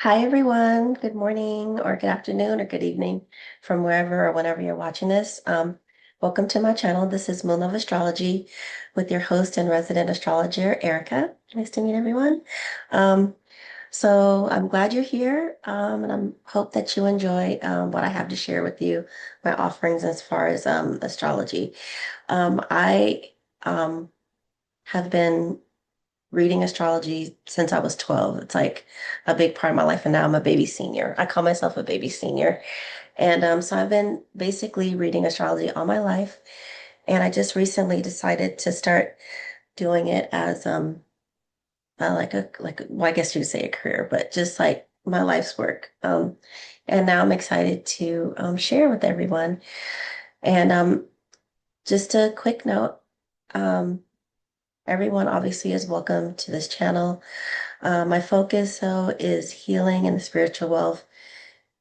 Hi, everyone. Good morning, or good afternoon, or good evening from wherever or whenever you're watching this. Welcome to my channel. This is Moon of Astrology with your host and resident astrologer, Erica. Nice to meet everyone. Um, so I'm glad you're here, and I hope that you enjoy what I have to share with you, my offerings as far as astrology. I have been reading astrology since I was 12. It's like a big part of my life, and now I'm a baby senior. I call myself a baby senior. And so I've been basically reading astrology all my life, and I just recently decided to start doing it as well, I guess you would say a career, but just like my life's work. And now I'm excited to share with everyone. And just a quick note, um, everyone obviously is welcome to this channel. My focus, though, is healing and spiritual wealth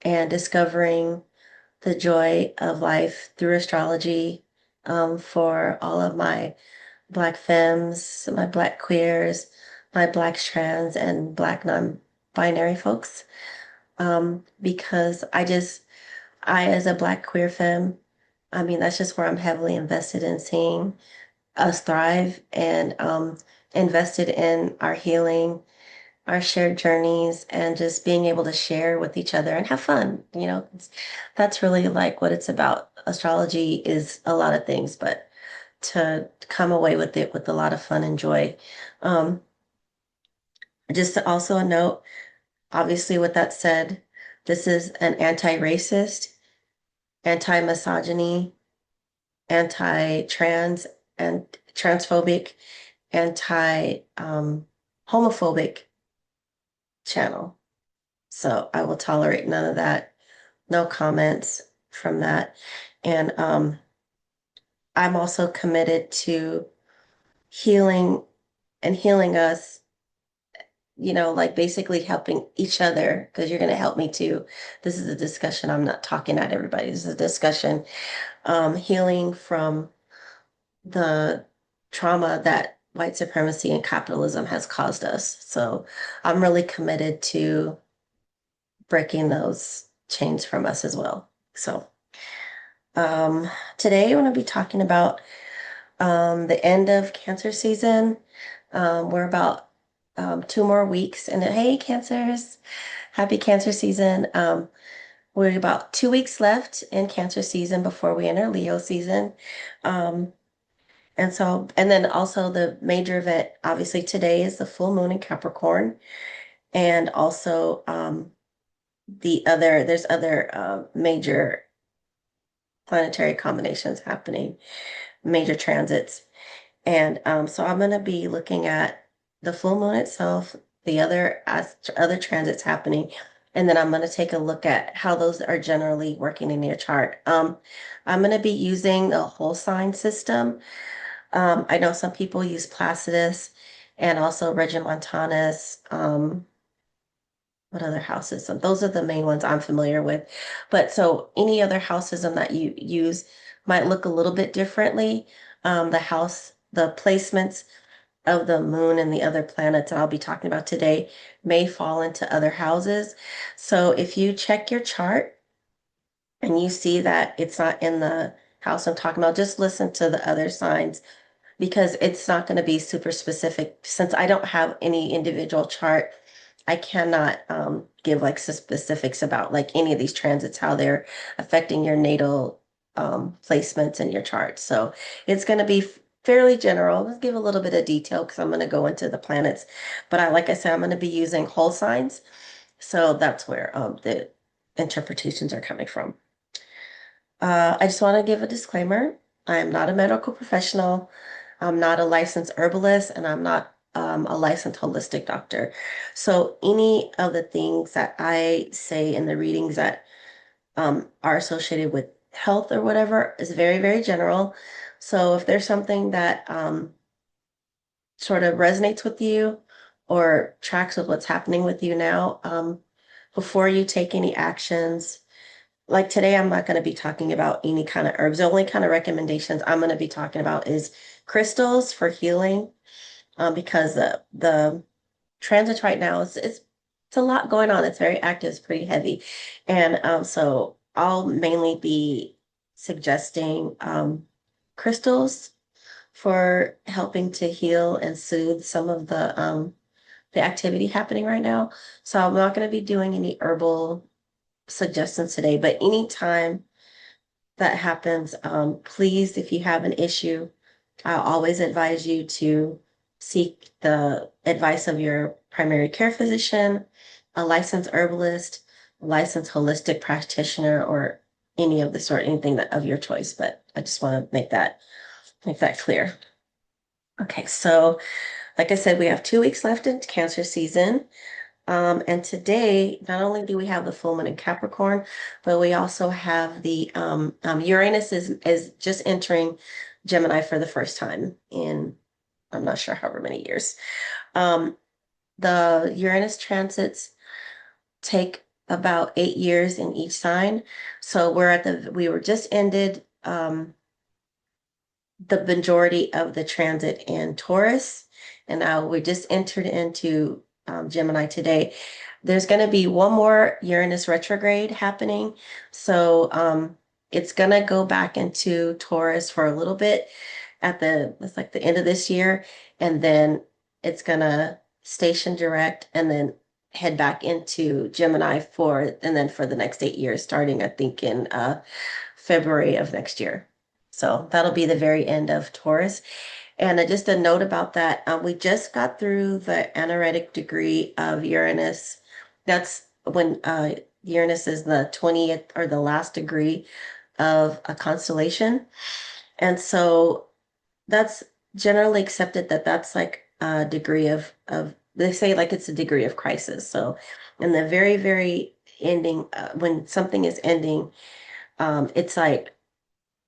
and discovering the joy of life through astrology for all of my Black femmes, my Black queers, my Black trans, and Black non-binary folks. Because as a Black queer femme, I mean, that's just where I'm heavily invested in seeing us thrive and invested in our healing, our shared journeys, and just being able to share with each other and have fun. That's really like what it's about. Astrology is a lot of things, but to come away with it with a lot of fun and joy. Um, just also a note, obviously, with that said, this is an anti-racist, anti-misogyny, anti-trans, and transphobic, anti homophobic channel. So I will tolerate none of that. No comments from that. And I'm also committed to healing and healing us, like basically helping each other because you're going to help me too. This is a discussion. I'm not talking at everybody. This is a discussion, healing from the trauma that white supremacy and capitalism has caused us. So I'm really committed to breaking those chains from us as well. So um, today I'm going to be talking about the end of Cancer season. We're about 2 more weeks, and hey, Cancers, happy Cancer season. We're about 2 weeks left in Cancer season before we enter Leo season. Um, and then also the major event, obviously today is the full moon in Capricorn, and also there's other major planetary combinations happening, major transits. And so I'm going to be looking at the full moon itself, the other transits happening, and then I'm going to take a look at how those are generally working in your chart. I'm going to be using a whole sign system. I know some people use Placidus and also Regiomontanus. What other house system? Those are the main ones I'm familiar with. But so any other house system that you use might look a little bit differently. The placements of the moon and the other planets that I'll be talking about today may fall into other houses. So if you check your chart and you see that it's not in the house I'm talking about, just listen to the other signs because it's not going to be super specific. Since I don't have any individual chart, I cannot give like specifics about like any of these transits, how they're affecting your natal placements in your chart. So it's going to be fairly general. Let's give a little bit of detail because I'm going to go into the planets. But like I said, I'm going to be using whole signs. So that's where the interpretations are coming from. I just want to give a disclaimer. I am not a medical professional. I'm not a licensed herbalist, and I'm not a licensed holistic doctor. So any of the things that I say in the readings that are associated with health or whatever is very, very general. So if there's something that sort of resonates with you or tracks with what's happening with you now, before you take any actions, like today, I'm not going to be talking about any kind of herbs. The only kind of recommendations I'm going to be talking about is crystals for healing, because the transit right now is it's a lot going on. It's very active, it's pretty heavy. And so I'll mainly be suggesting crystals for helping to heal and soothe some of the activity happening right now. So I'm not going to be doing any herbal suggestions today, but anytime that happens, please, if you have an issue, I'll always advise you to seek the advice of your primary care physician, a licensed herbalist, a licensed holistic practitioner, or any of the sort, anything that of your choice. But I just want to make that clear. Okay, so like I said, we have 2 weeks left in Cancer season. And today, not only do we have the full moon in Capricorn, but we also have the Uranus is just entering Gemini for the first time in I'm not sure however many years. Um, the Uranus transits take about 8 years in each sign. So we were just ended the majority of the transit in Taurus, and now we just entered into Gemini today. There's going to be one more Uranus retrograde happening, so it's going to go back into Taurus for a little bit it's like the end of this year, and then it's going to station direct and then head back into Gemini and then for the next 8 years, starting I think in February of next year. So that'll be the very end of Taurus. And just a note about that, we just got through the anaretic degree of Uranus. That's when Uranus is the 20th or the last degree of a constellation. And so that's generally accepted that that's like a degree of they say like it's a degree of crisis. So in the very, very ending, when something is ending, it's like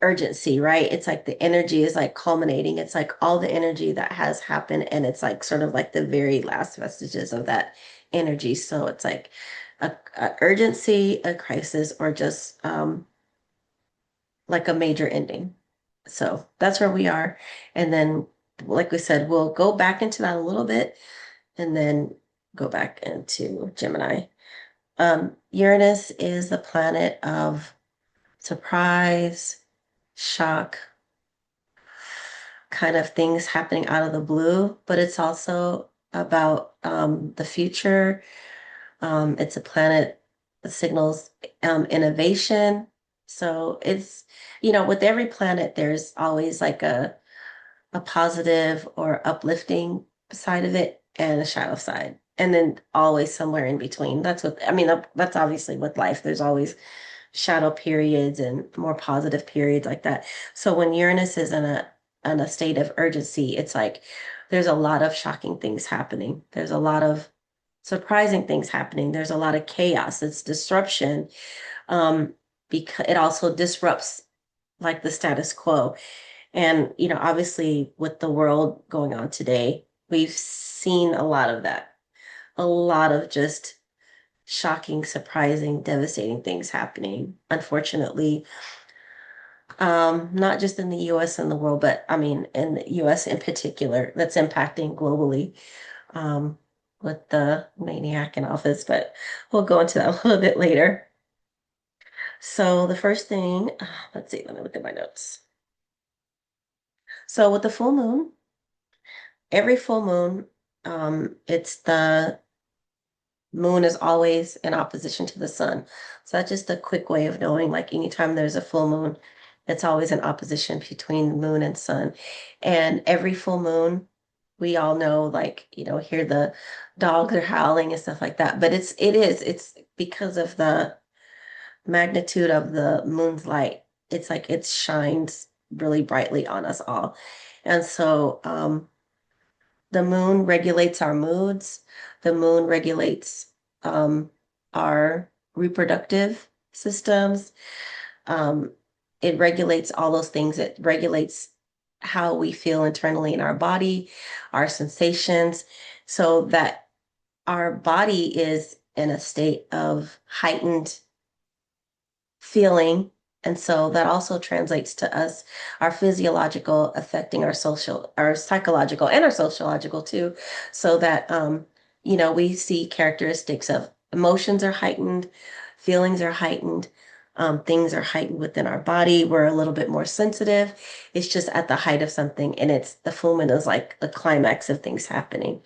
urgency, right? It's like the energy is like culminating. It's like all the energy that has happened, and it's like sort of like the very last vestiges of that energy. So it's like a urgency, a crisis, or just like a major ending. So that's where we are. And then, like we said, we'll go back into that a little bit and then go back into Gemini. Uranus is the planet of surprise, shock, kind of things happening out of the blue, but it's also about the future. It's a planet that signals innovation. So with every planet, there's always like a positive or uplifting side of it and a shadow side. And then always somewhere in between. That's obviously with life. There's always shadow periods and more positive periods like that. So when Uranus is in a state of urgency, it's like there's a lot of shocking things happening. There's a lot of surprising things happening. There's a lot of chaos. It's disruption. Because it also disrupts like the status quo. And obviously with the world going on today, we've seen a lot of that. A lot of just shocking, surprising, devastating things happening. Unfortunately, not just in the US and the world, but I mean, in the US in particular, that's impacting globally um, with the maniac in office, but we'll go into that a little bit later. So the first thing, let's see, let me look at my notes. So with the full moon, every full moon, it's the moon is always in opposition to the sun. So that's just a quick way of knowing, like anytime there's a full moon, it's always in opposition between the moon and sun. And every full moon, we all know, like, hear the dogs are howling and stuff like that. But it's because of the magnitude of the moon's light. It's like it shines really brightly on us all. And so, the moon regulates our moods. The moon regulates our reproductive systems. Um, it regulates all those things. It regulates how we feel internally in our body, our sensations, so that our body is in a state of heightened feeling. And so that also translates to us, our physiological affecting our social, our psychological and our sociological too. So that we see characteristics of emotions are heightened, feelings are heightened, things are heightened within our body. We're a little bit more sensitive. It's just at the height of something, and it's the full moon is like the climax of things happening,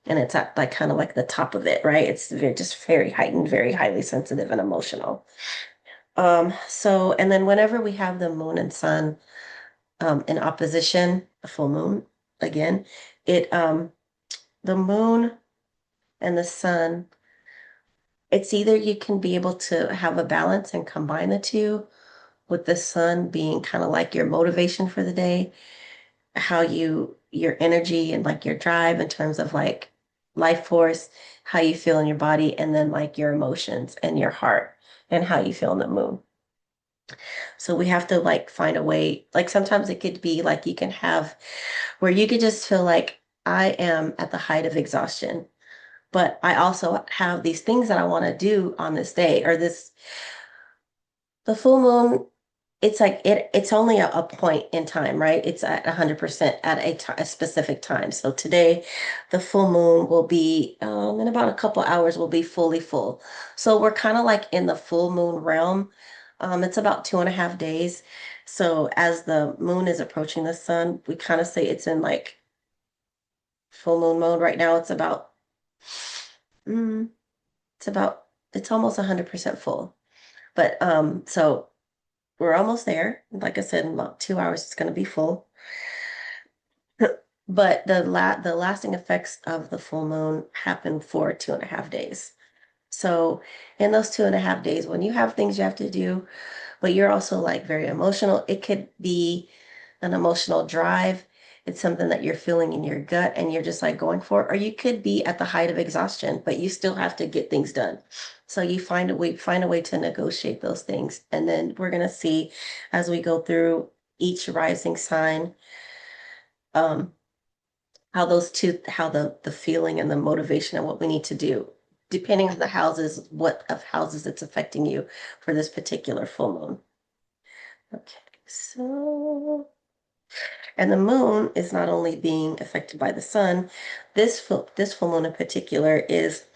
and it's at like kind of like the top of it, right? It's just very heightened, very highly sensitive and emotional. So, and then whenever we have the moon and sun in opposition, a full moon again, it the moon and the sun, it's either you can be able to have a balance and combine the two, with the sun being kind of like your motivation for the day, how your energy and like your drive in terms of like life force, how you feel in your body, and then like your emotions and your heart and how you feel in the moon. So we have to like find a way, like sometimes it could be like you can have where you could just feel like I am at the height of exhaustion, but I also have these things that I want to do on this day or this the full moon. It's like it's only a point in time, right? It's at 100% at a specific time. So today, the full moon will be in about a couple hours will be fully full. So we're kind of like in the full moon realm. It's about 2.5 days. So as the moon is approaching the sun, we kind of say it's in like full moon mode right now. Mm, it's about it's almost 100% full. But so we're almost there. Like I said, in about 2 hours, it's going to be full. But the lasting effects of the full moon happen for 2.5 days. So in those 2.5 days, when you have things you have to do, but you're also like very emotional, it could be an emotional drive. It's something that you're feeling in your gut and you're just like going for, or you could be at the height of exhaustion, but you still have to get things done. So you find a way to negotiate those things. And then we're gonna see as we go through each rising sign, um, how those two, how the feeling and the motivation and what we need to do, depending on the houses, what of houses it's affecting you for this particular full moon. Okay, so and the moon is not only being affected by the sun, this full moon in particular is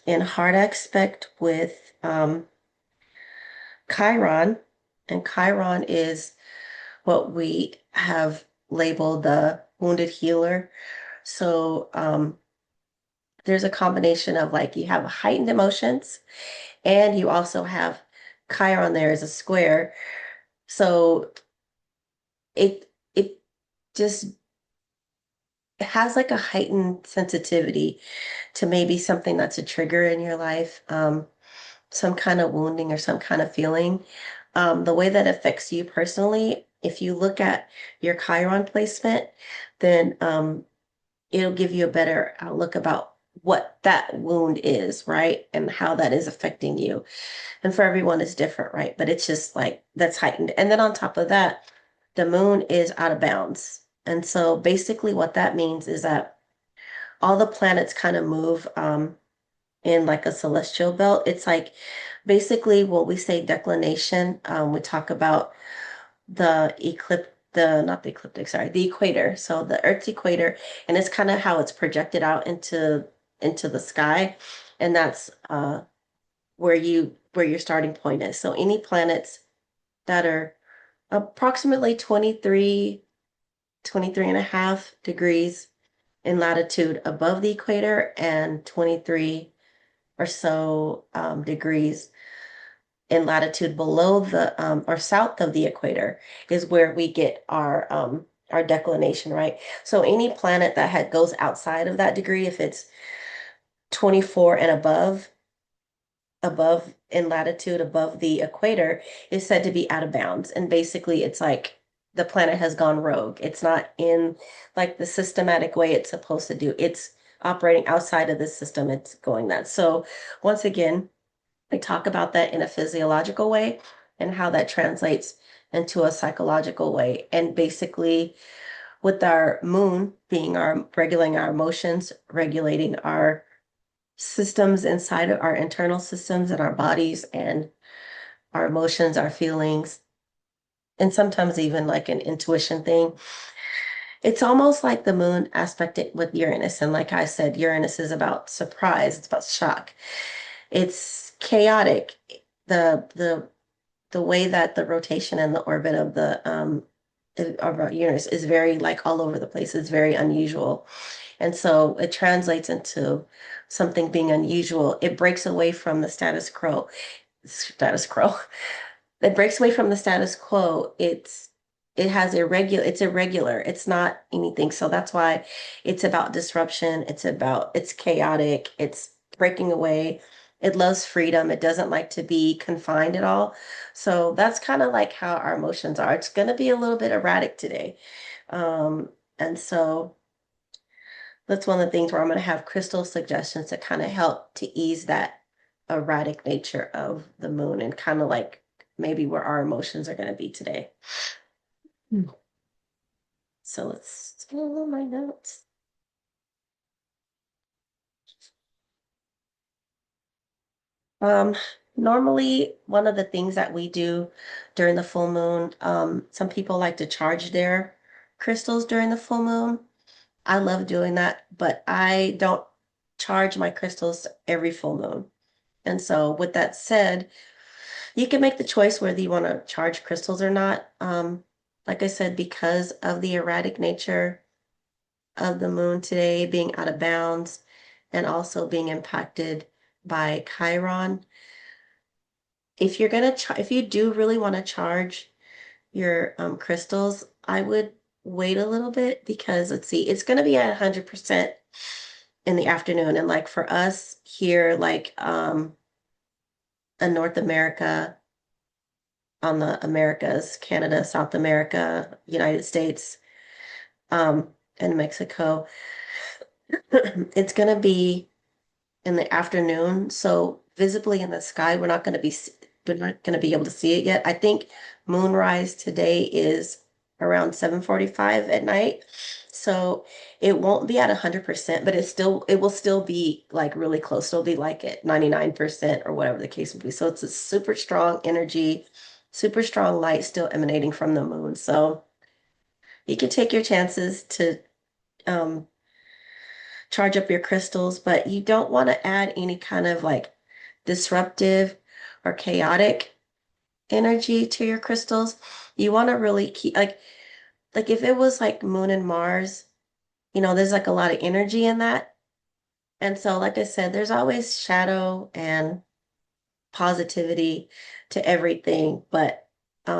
in hard aspect with Chiron, and Chiron is what we have labeled the wounded healer. So there's a combination of like you have heightened emotions, and you also have Chiron there as a square. So it just has like a heightened sensitivity to maybe something that's a trigger in your life, some kind of wounding or some kind of feeling. The way that affects you personally, if you look at your Chiron placement, then it'll give you a better outlook about what that wound is, right? And how that is affecting you. And for everyone, it's different, right? But it's just like that's heightened. And then on top of that, the moon is out of bounds. And so basically, what that means is that all the planets kind of move in like a celestial belt. It's like basically when we say declination, we talk about the eclipse, the not the ecliptic, sorry, the equator. So the Earth's equator, and it's kind of how it's projected out into the sky, and that's where your starting point is. So any planets that are approximately 23.5 degrees in latitude above the equator and 23 or so degrees in latitude below the or south of the equator is where we get our declination, right? So any planet that goes outside of that degree, if it's 24 and above in latitude above the equator, is said to be out of bounds. And basically, it's like the planet has gone rogue. It's not in like the systematic way it's supposed to do. It's operating outside of the system. It's going that. So once again, we talk about that in a physiological way and how that translates into a psychological way. And basically, with our moon being our regulating our emotions, regulating our systems inside of our internal systems and our bodies and our emotions, our feelings, and sometimes even like an intuition thing. It's almost like the moon aspect it with Uranus. And like I said, Uranus is about surprise, it's about shock. It's chaotic. The the way that the rotation and the orbit of the of Uranus is very like all over the place. It's very unusual. And so it translates into something being unusual. It breaks away from the status quo. It breaks away from the status quo. It's irregular. It's not anything. So that's why it's about disruption. It's chaotic. It's breaking away. It loves freedom. It doesn't like to be confined at all. So that's kind of like how our emotions are. It's going to be a little bit erratic today. And so that's one of the things where I'm going to have crystal suggestions to kind of help to ease that erratic nature of the moon and kind of like maybe where our emotions are going to be today. Hmm. So let's go on my notes. Um, Normally one of the things that we do during the full moon, some people like to charge their crystals during the full moon. I love doing that, but I don't charge my crystals every full moon. And so with that said, you can make the choice whether you want to charge crystals or not. Like I said, because of the erratic nature of the moon today being out of bounds and also being impacted by Chiron, if you do really want to charge your crystals, I would wait a little bit because let's see, it's going to be at 100% in the afternoon. And like for us here, like in North America, on the Americas, Canada, South America, United States, and Mexico. It's going to be in the afternoon, so visibly in the sky, we're not going to be able to see it yet. I think moonrise today is around 7:45 at night. So it won't be at 100%, but it will still be like really close. It'll be like at 99% or whatever the case would be. So it's a super strong energy, super strong light still emanating from the moon. So you can take your chances to um, charge up your crystals, but you don't want to add any kind of like disruptive or chaotic energy to your crystals. You want to really keep like if it was like Moon and Mars, there's like a lot of energy in that. And so, like I said, there's always shadow and positivity to everything, but I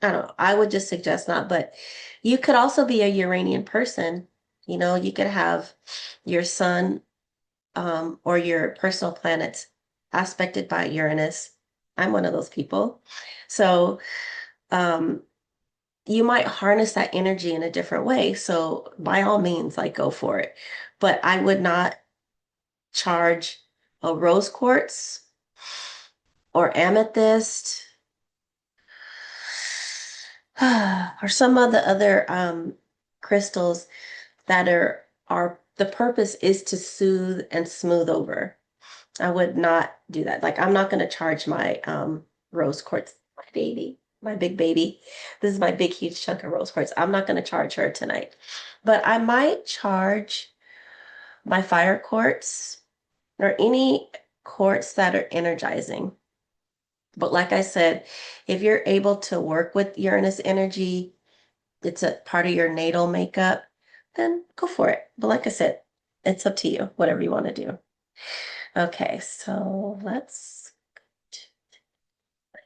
don't know. I would just suggest not, but you could also be a Uranian person. You could have your sun or your personal planets aspected by Uranus. I'm one of those people. So um, you might harness that energy in a different way. So by all means, like go for it. But I would not charge a rose quartz or amethyst or some of the other crystals that are the purpose is to soothe and smooth over. I would not do that. Like I'm not going to charge my rose quartz, my baby, my big baby. This is my big huge chunk of rose quartz. I'm not going to charge her tonight. But I might charge my fire quartz or any quartz that are energizing. But like I said, if you're able to work with Uranus energy, it's a part of your natal makeup, then go for it. But like I said, it's up to you, whatever you want to do. Okay, so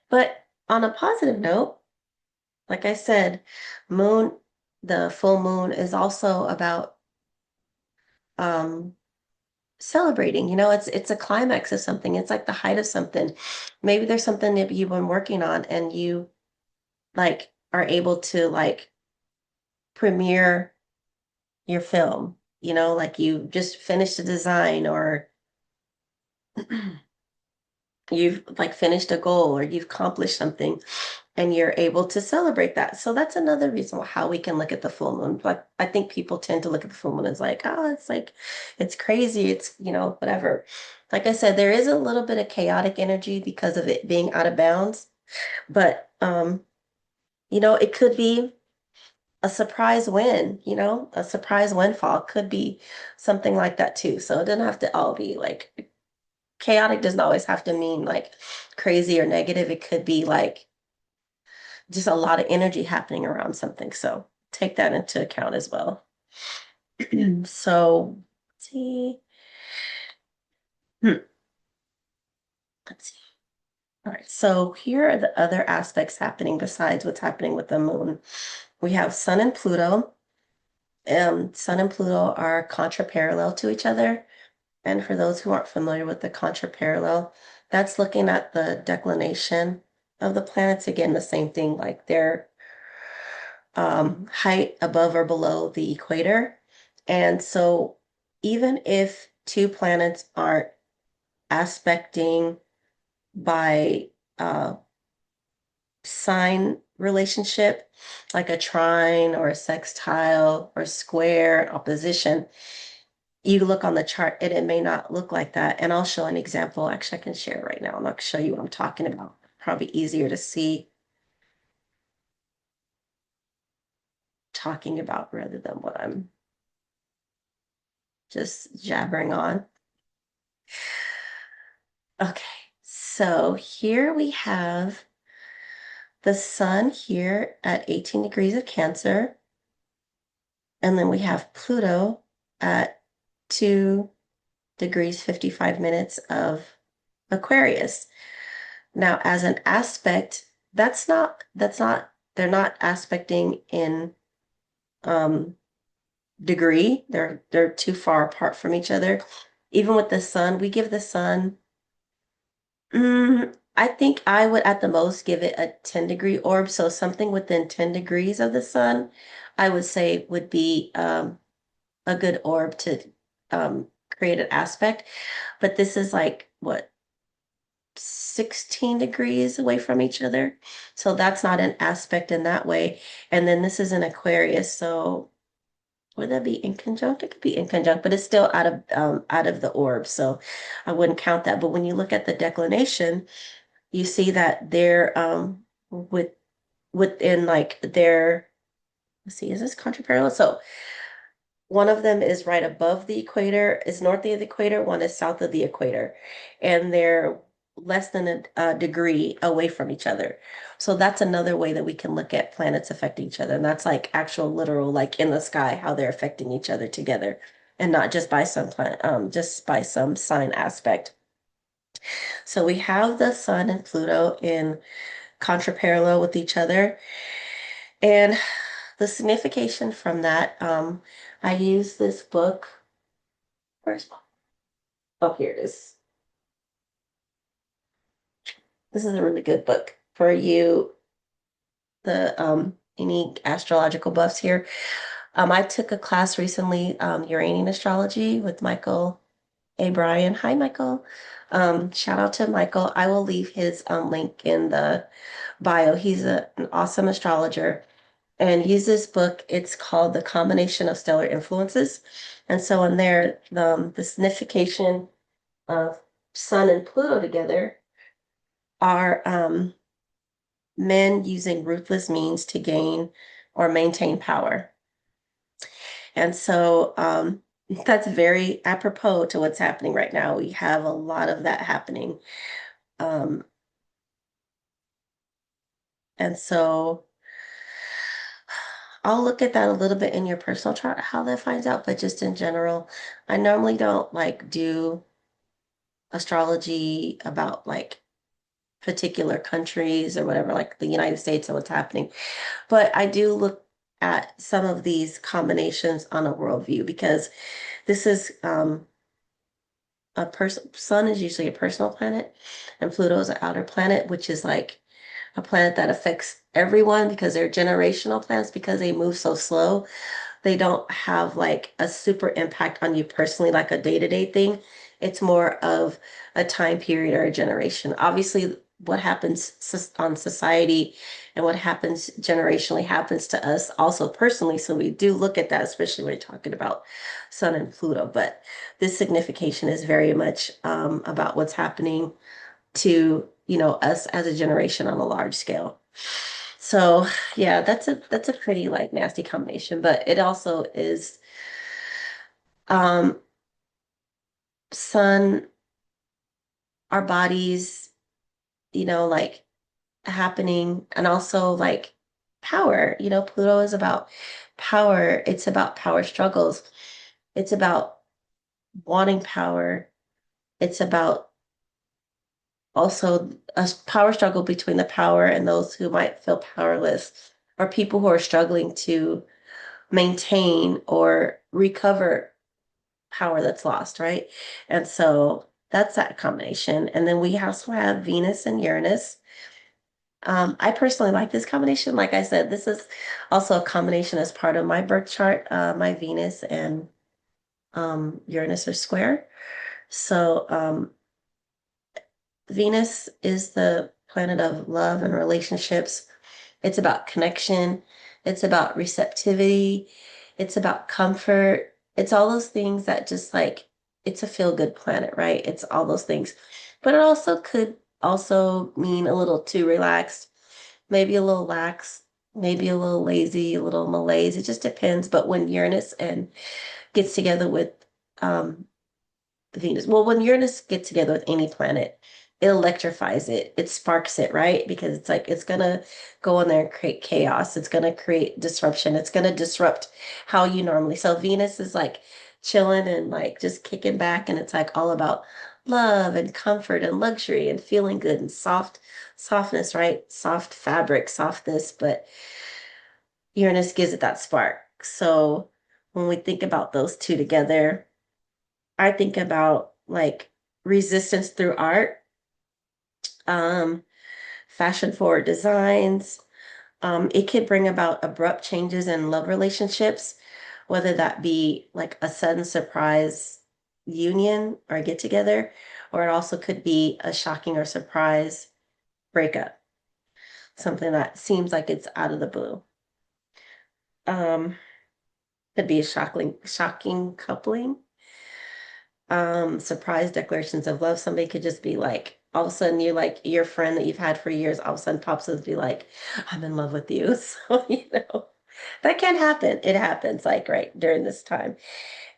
but on a positive note, like I said, moon, the full moon is also about um celebrating. It's a climax of something. It's like the height of something. Maybe there's something that you've been working on and you like are able to like premiere your film, like you just finished a design or you've like finished a goal or you've accomplished something and you're able to celebrate that. So that's another reason how we can look at the full moon. But I think people tend to look at the full moon as like, oh, it's like it's crazy. It's, whatever. Like I said, there is a little bit of chaotic energy because of it being out of bounds. But it could be a surprise win, a surprise windfall could be something like that too. So it doesn't have to all be like chaotic, doesn't always have to mean like crazy or negative. It could be like just a lot of energy happening around something. So take that into account as well. So let's see. Hmm, let's see. All right. So here are the other aspects happening besides what's happening with the moon. We have Sun and Pluto. Sun and Pluto are contraparallel to each other. And for those who aren't familiar with the contraparallel, that's looking at the declination of the planets. Again, the same thing, like their height above or below the equator. And so even if two planets aren't aspecting by sign relationship, like a trine or a sextile or square, an opposition, you look on the chart and it may not look like that. And I'll show an example. Actually, I can share it right now. I'm not show you what I'm talking about. Probably easier to see talking about rather than what I'm just jabbering on. Okay, so here we have the sun here at 18 degrees of Cancer. And then we have Pluto at 2 degrees 55 minutes of Aquarius. Now, as an aspect, they're not aspecting in um degree. They're too far apart from each other. Even with the sun, we give the sun, I think I would at the most give it a 10-degree orb. So something within 10 degrees of the sun, I would say would be a good orb to create an aspect. But this is like what 16 degrees away from each other. So that's not an aspect in that way. And then this is an Aquarius. So would that be in conjunct? It could be in conjunct, but it's still out of the orb. So I wouldn't count that. But when you look at the declination, you see that they're within like their, let's see, is this contraparallel? So one of them is right above the equator, is north of the equator, one is south of the equator, and they're less than a degree away from each other. So that's another way that we can look at planets affecting each other. And that's like actual literal, like in the sky, how they're affecting each other together, and not just by some planet, just by some sign aspect. So we have the sun and Pluto in contraparallel with each other. And the signification from that, I use this book. Where's Oh, here it is. This is a really good book for you, the any astrological buffs here. I took a class recently, Uranian astrology with Michael A. Bryan. Hi, Michael. Shout out to Michael. I will leave his link in the bio. He's an awesome astrologer and use this book. It's called The Combination of Stellar Influences. And so in there, the signification of Sun and Pluto together are men using ruthless means to gain or maintain power. And so that's very apropos to what's happening right now. We have a lot of that happening. Um, and so I'll look at that a little bit in your personal chart, how that finds out, but just in general, I normally don't like do astrology about like particular countries or whatever, like the United States and what's happening. But I do look at some of these combinations on a worldview because this is a person. Sun is usually a personal planet, and Pluto is an outer planet, which is like a planet that affects everyone because they're generational planets because they move so slow. They don't have like a super impact on you personally, like a day-to-day thing. It's more of a time period or a generation. Obviously, what happens on society and what happens generationally happens to us also personally. So we do look at that, especially when you're talking about Sun and Pluto. But this signification is very much about what's happening to, us as a generation on a large scale. So yeah, that's a pretty like nasty combination, but it also is um sun, our bodies, like happening, and also like power. Pluto is about power. It's about power struggles. It's about wanting power. It's about also a power struggle between the power and those who might feel powerless, or people who are struggling to maintain or recover power that's lost, right? And so that's that combination. And then we also have Venus and Uranus. I personally like this combination. Like I said, this is also a combination as part of my birth chart. My Venus and Uranus are square. So Venus is the planet of love and relationships. It's about connection. It's about receptivity. It's about comfort. It's all those things that just like, it's a feel-good planet, right? It's all those things. But it also could also mean a little too relaxed, maybe a little lax, maybe a little lazy, a little malaise. It just depends. But when Uranus and gets together with um, Venus. Well, when Uranus gets together with any planet, it electrifies it. It sparks it, right? Because it's like it's gonna go in there and create chaos. It's gonna create disruption. It's gonna disrupt how you normally. So Venus is like chilling and like just kicking back, and it's like all about love and comfort and luxury and feeling good and softness, right? Soft fabric, soft this, but Uranus gives it that spark. So when we think about those two together, I think about like resistance through art, um, fashion forward designs. It could bring about abrupt changes in love relationships, whether that be like a sudden surprise union or get together, or it also could be a shocking or surprise breakup, something that seems like it's out of the blue. Um, could be a shocking coupling. Surprise declarations of love. Somebody could just be like, all of a sudden you like your friend that you've had for years, all of a sudden pops up and be like, I'm in love with you. So, that can happen. It happens like right during this time.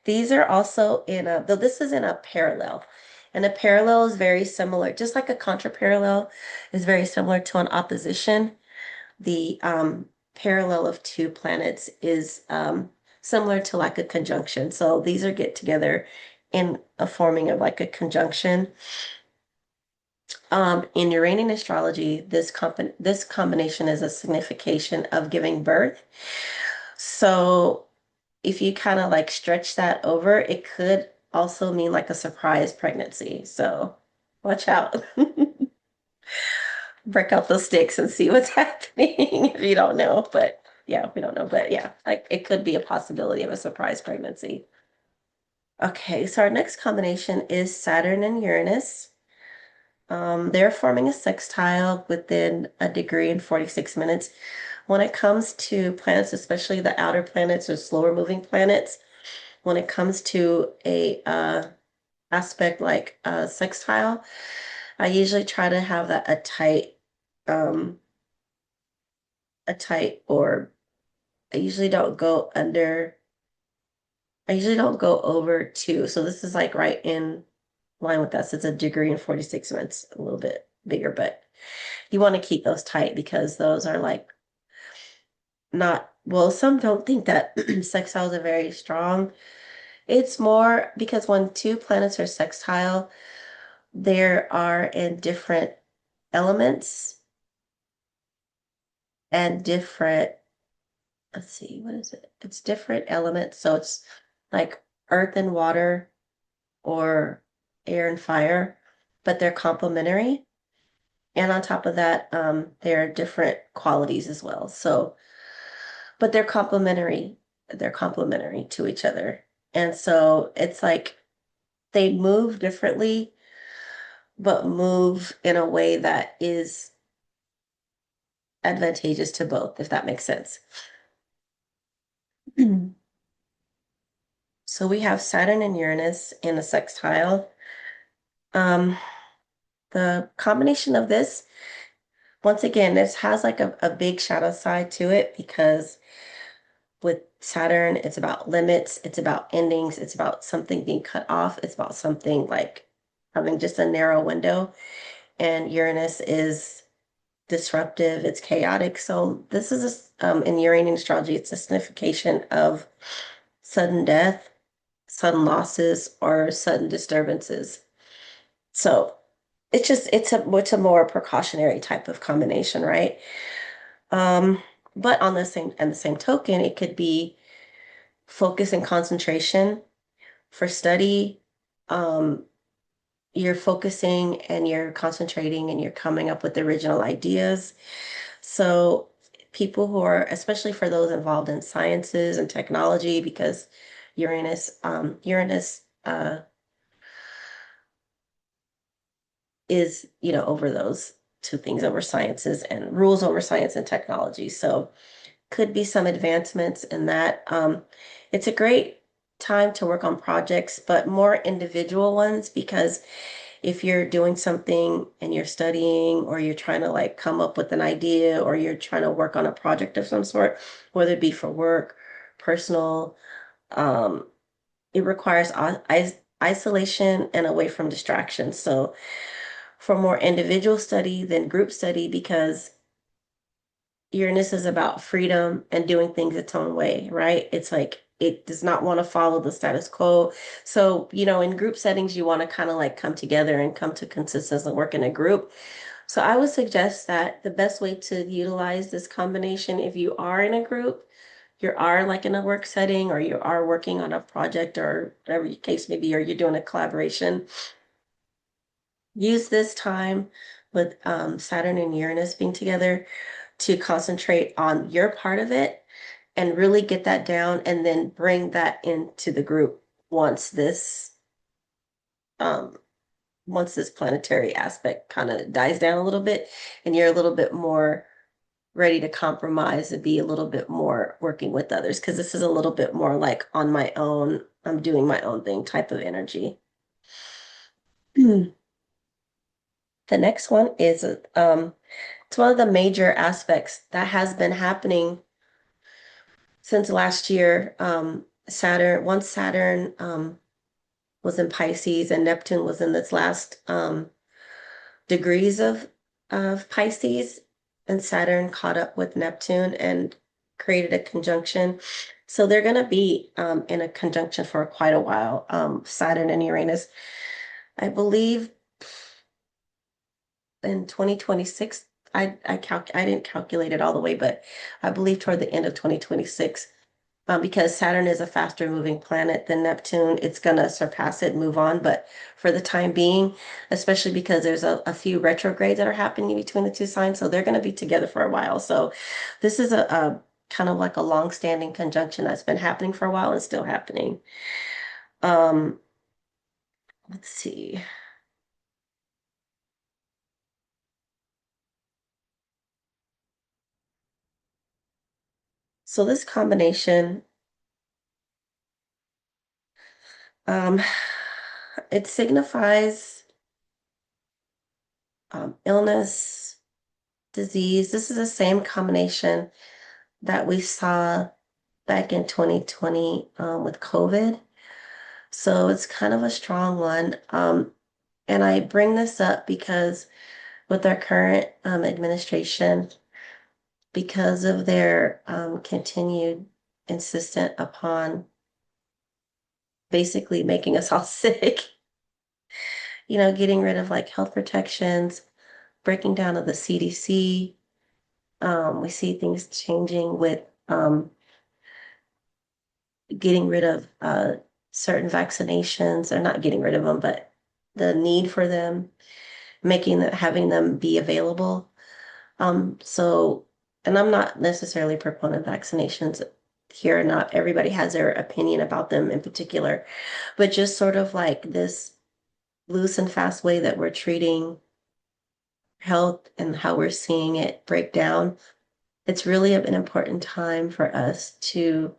These are also though this is in a parallel. And a parallel is very similar, just like a contraparallel is very similar to an opposition. The parallel of two planets is similar to like a conjunction. So these are get together in a forming of like a conjunction. In Uranian astrology, this combination is a signification of giving birth. So if you kind of like stretch that over, it could also mean like a surprise pregnancy. So watch out. Break out those sticks and see what's happening if you don't know. But yeah, we don't know. But yeah, like it could be a possibility of a surprise pregnancy. Okay, so our next combination is Saturn and Uranus. They're forming a sextile within a degree in 46 minutes. When it comes to planets, especially the outer planets or slower moving planets, when it comes to a aspect like a sextile, I usually try to have that um, a tight orb. I usually don't go under, I usually don't go over two. So this is like right in line with us. It's a degree in 46 minutes, a little bit bigger, but you want to keep those tight because those are like not, well, some don't think that sextiles are very strong. It's more because when two planets are sextile, there are in different elements and different, let's see, what is it? It's different elements. So it's like earth and water or air and fire, but they're complementary. And on top of that, there are different qualities as well. So, but they're complementary. They're complementary to each other. And so it's like they move differently, but move in a way that is advantageous to both, if that makes sense. So we have Saturn and Uranus in a sextile. Um, the combination of this once again, this has like a big shadow side to it because with Saturn, it's about limits, it's about endings, it's about something being cut off, it's about something like having just a narrow window. And Uranus is disruptive, it's chaotic. So this is in Uranian astrology, it's a signification of sudden death, sudden losses, or sudden disturbances. So it's a more precautionary type of combination, right? Um, but on the same token, it could be focus and concentration for study. Um, you're focusing and you're concentrating and you're coming up with original ideas. So people who are, especially for those involved in sciences and technology, because Uranus is, over those two things, over sciences and rules over science and technology. So could be some advancements in that. It's a great time to work on projects, but more individual ones, because if you're doing something and you're studying or you're trying to like come up with an idea or you're trying to work on a project of some sort, whether it be for work, personal, um, it requires isolation and away from distractions. So for more individual study than group study, because Uranus is about freedom and doing things its own way, right? It's like it does not want to follow the status quo. So, in group settings, you want to kind of like come together and come to consensus and work in a group. So I would suggest that the best way to utilize this combination, if you are in a group, you are like in a work setting, or you are working on a project or whatever your case may be, or you're doing a collaboration, use this time with Saturn and Uranus being together to concentrate on your part of it and really get that down and then bring that into the group once this um once this planetary aspect kind of dies down a little bit and you're a little bit more ready to compromise and be a little bit more working with others, because this is a little bit more like on my own, I'm doing my own thing type of energy. The next one is it's one of the major aspects that has been happening since last year. Once Saturn was in Pisces and Neptune was in its last degrees of Pisces, and Saturn caught up with Neptune and created a conjunction. So they're going to be in a conjunction for quite a while. Saturn and Uranus, I believe, in 2026. I didn't calculate it all the way, but I believe toward the end of 2026. Because Saturn is a faster moving planet than Neptune, it's going to surpass it, move on. But for the time being, especially because there's a few retrogrades that are happening between the two signs, so they're going to be together for a while. So this is a kind of like a long-standing conjunction that's been happening for a while and still happening. Um, let's see. So this combination, um, it signifies illness, disease. This is the same combination that we saw back in 2020 with COVID. So it's kind of a strong one. And I bring this up because with our current administration, because of their continued insistent upon basically making us all sick, getting rid of like health protections, breaking down of the CDC. We see things changing with getting rid of certain vaccinations, or not getting rid of them, but the need for them, having them be available. So, and I'm not necessarily a proponent of vaccinations here. Not everybody has their opinion about them in particular, but just sort of like this loose and fast way that we're treating health and how we're seeing it break down. It's really an important time for us to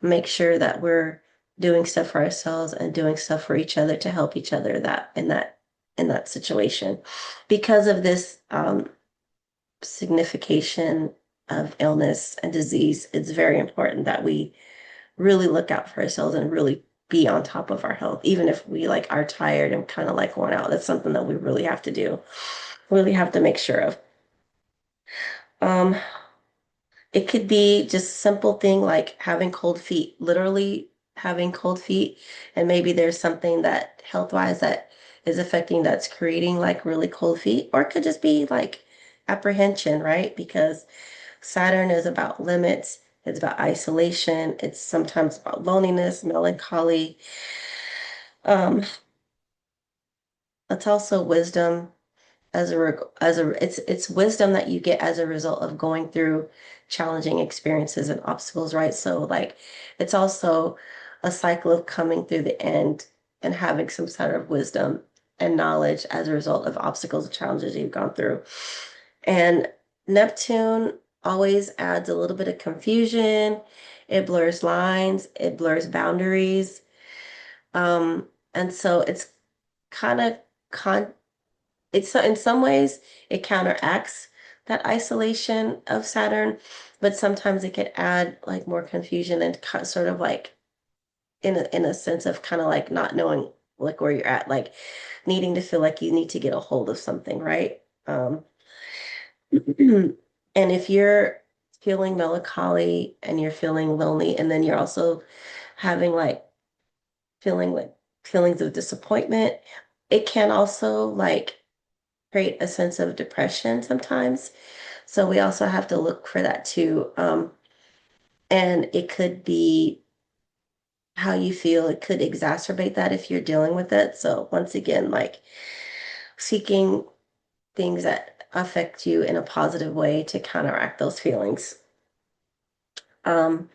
make sure that we're doing stuff for ourselves and doing stuff for each other to help each other in that situation, because of this signification of illness and disease, it's very important that we really look out for ourselves and really be on top of our health, even if we like are tired and kind of like worn out. That's something that we really have to do, really have to make sure of. Um, it could be just simple thing like having cold feet, literally having cold feet, and maybe there's something that health-wise that is affecting that's creating like really cold feet, or it could just be like apprehension, right? Because Saturn is about limits, it's about isolation, it's sometimes about loneliness, melancholy. Um, it's also wisdom it's wisdom that you get as a result of going through challenging experiences and obstacles, right? So like it's also a cycle of coming through the end and having some sort of wisdom and knowledge as a result of obstacles and challenges you've gone through. And Neptune always adds a little bit of confusion. It blurs lines, it blurs boundaries. And so it's kind of con it's in some ways it counteracts that isolation of Saturn, but sometimes it could add like more confusion and sort of like in a sense of kind of like not knowing like where you're at, like needing to feel like you need to get a hold of something, right? And if you're feeling melancholy and you're feeling lonely, and then you're also having feeling like feelings of disappointment, it can also like create a sense of depression sometimes. So we also have to look for that too. And it could be how you feel. It could exacerbate that if you're dealing with it. So once again, like seeking things that affect you in a positive way to counteract those feelings. Um,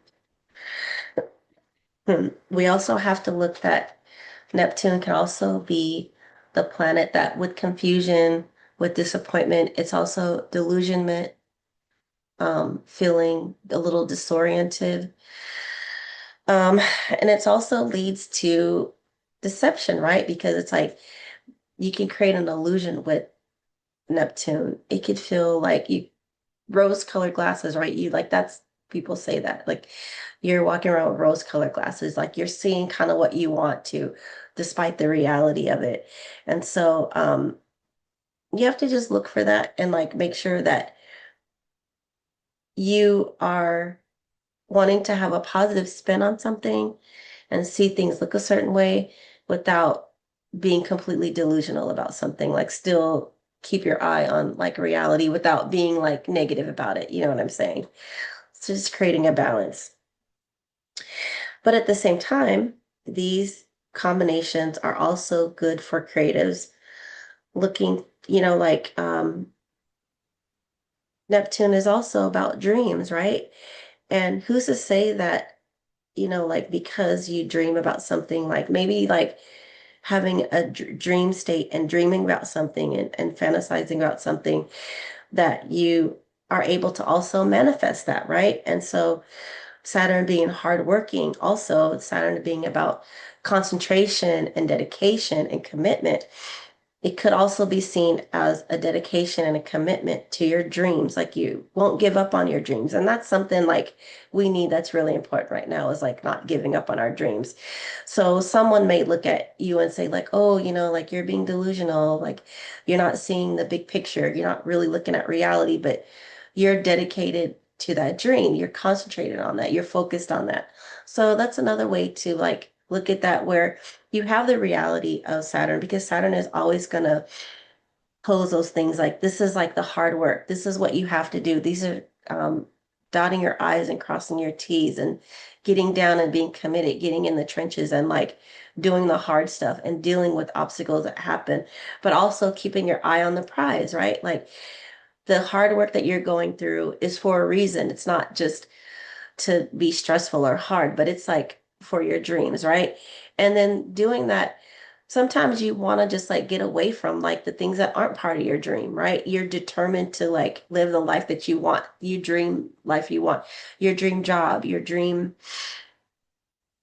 we also have to look that Neptune can also be the planet that with confusion, with disappointment, it's also delusionment, feeling a little disoriented. Um, and it's also leads to deception, right? Because it's like you can create an illusion with Neptune. It could feel like you rose-colored glasses, right? You like that's people say that. Like you're walking around with rose-colored glasses, like you're seeing kind of what you want to, despite the reality of it. And so you have to just look for that and like make sure that you are wanting to have a positive spin on something and see things look a certain way without being completely delusional about something. Like still keep your eye on like reality without being like negative about it. You know what I'm saying? So just creating a balance. But at the same time, these combinations are also good for creatives looking, like Neptune is also about dreams, right? And who's to say that, like because you dream about something, like maybe like having a dream state and dreaming about something and fantasizing about something that you are able to also manifest that, right? And so Saturn being hardworking, also Saturn being about concentration and dedication and commitment. It could also be seen as a dedication and a commitment to your dreams. Like you won't give up on your dreams. And that's something like we need that's really important right now is like not giving up on our dreams. So someone may look at you and say, like, oh, like you're being delusional, like you're not seeing the big picture, you're not really looking at reality, but you're dedicated to that dream. You're concentrated on that, you're focused on that. So that's another way to like look at that where you have the reality of Saturn because Saturn is always going to pose those things like this is like the hard work. This is what you have to do. These are dotting your I's and crossing your T's and getting down and being committed, getting in the trenches and like doing the hard stuff and dealing with obstacles that happen, but also keeping your eye on the prize, right? Like the hard work that you're going through is for a reason. It's not just to be stressful or hard, but it's like for your dreams, right? And then doing that, sometimes you want to just like get away from like the things that aren't part of your dream, right? You're determined to like live the life that you want, your dream life you want, your dream job, your dream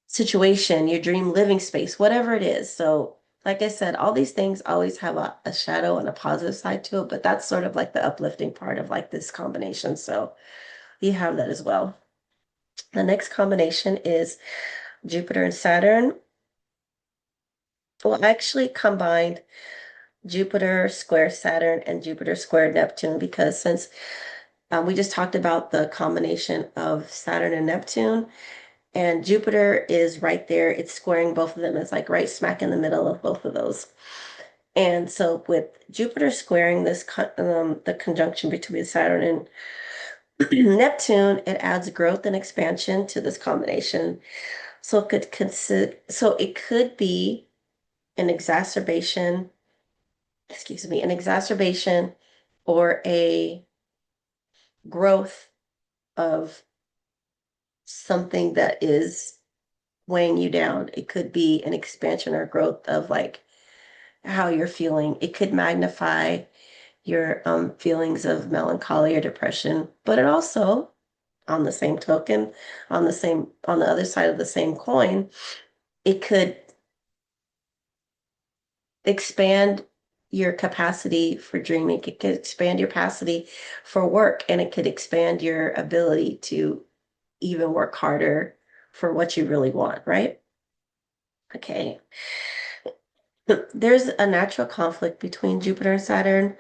situation, your dream living space, whatever it is. So like I said, all these things always have a shadow and a positive side to it, but that's sort of like the uplifting part of like this combination. So you have that as well. The next combination is Jupiter and Saturn. Well, I actually combined Jupiter square Saturn and Jupiter square Neptune because since we just talked about the combination of Saturn and Neptune, and Jupiter is right there. It's squaring both of them. It's like right smack in the middle of both of those. And so with Jupiter squaring this, the conjunction between Saturn and Neptune, it adds growth and expansion to this combination. So it could be an exacerbation, excuse me, an exacerbation or a growth of something that is weighing you down. It could be an expansion or growth of like how you're feeling. It could magnify your feelings of melancholy or depression, but it also, on the same token, on the other side of the same coin, it could expand your capacity for dreaming. It could expand your capacity for work, and it could expand your ability to even work harder for what you really want, right? Okay. There's a natural conflict between Jupiter and Saturn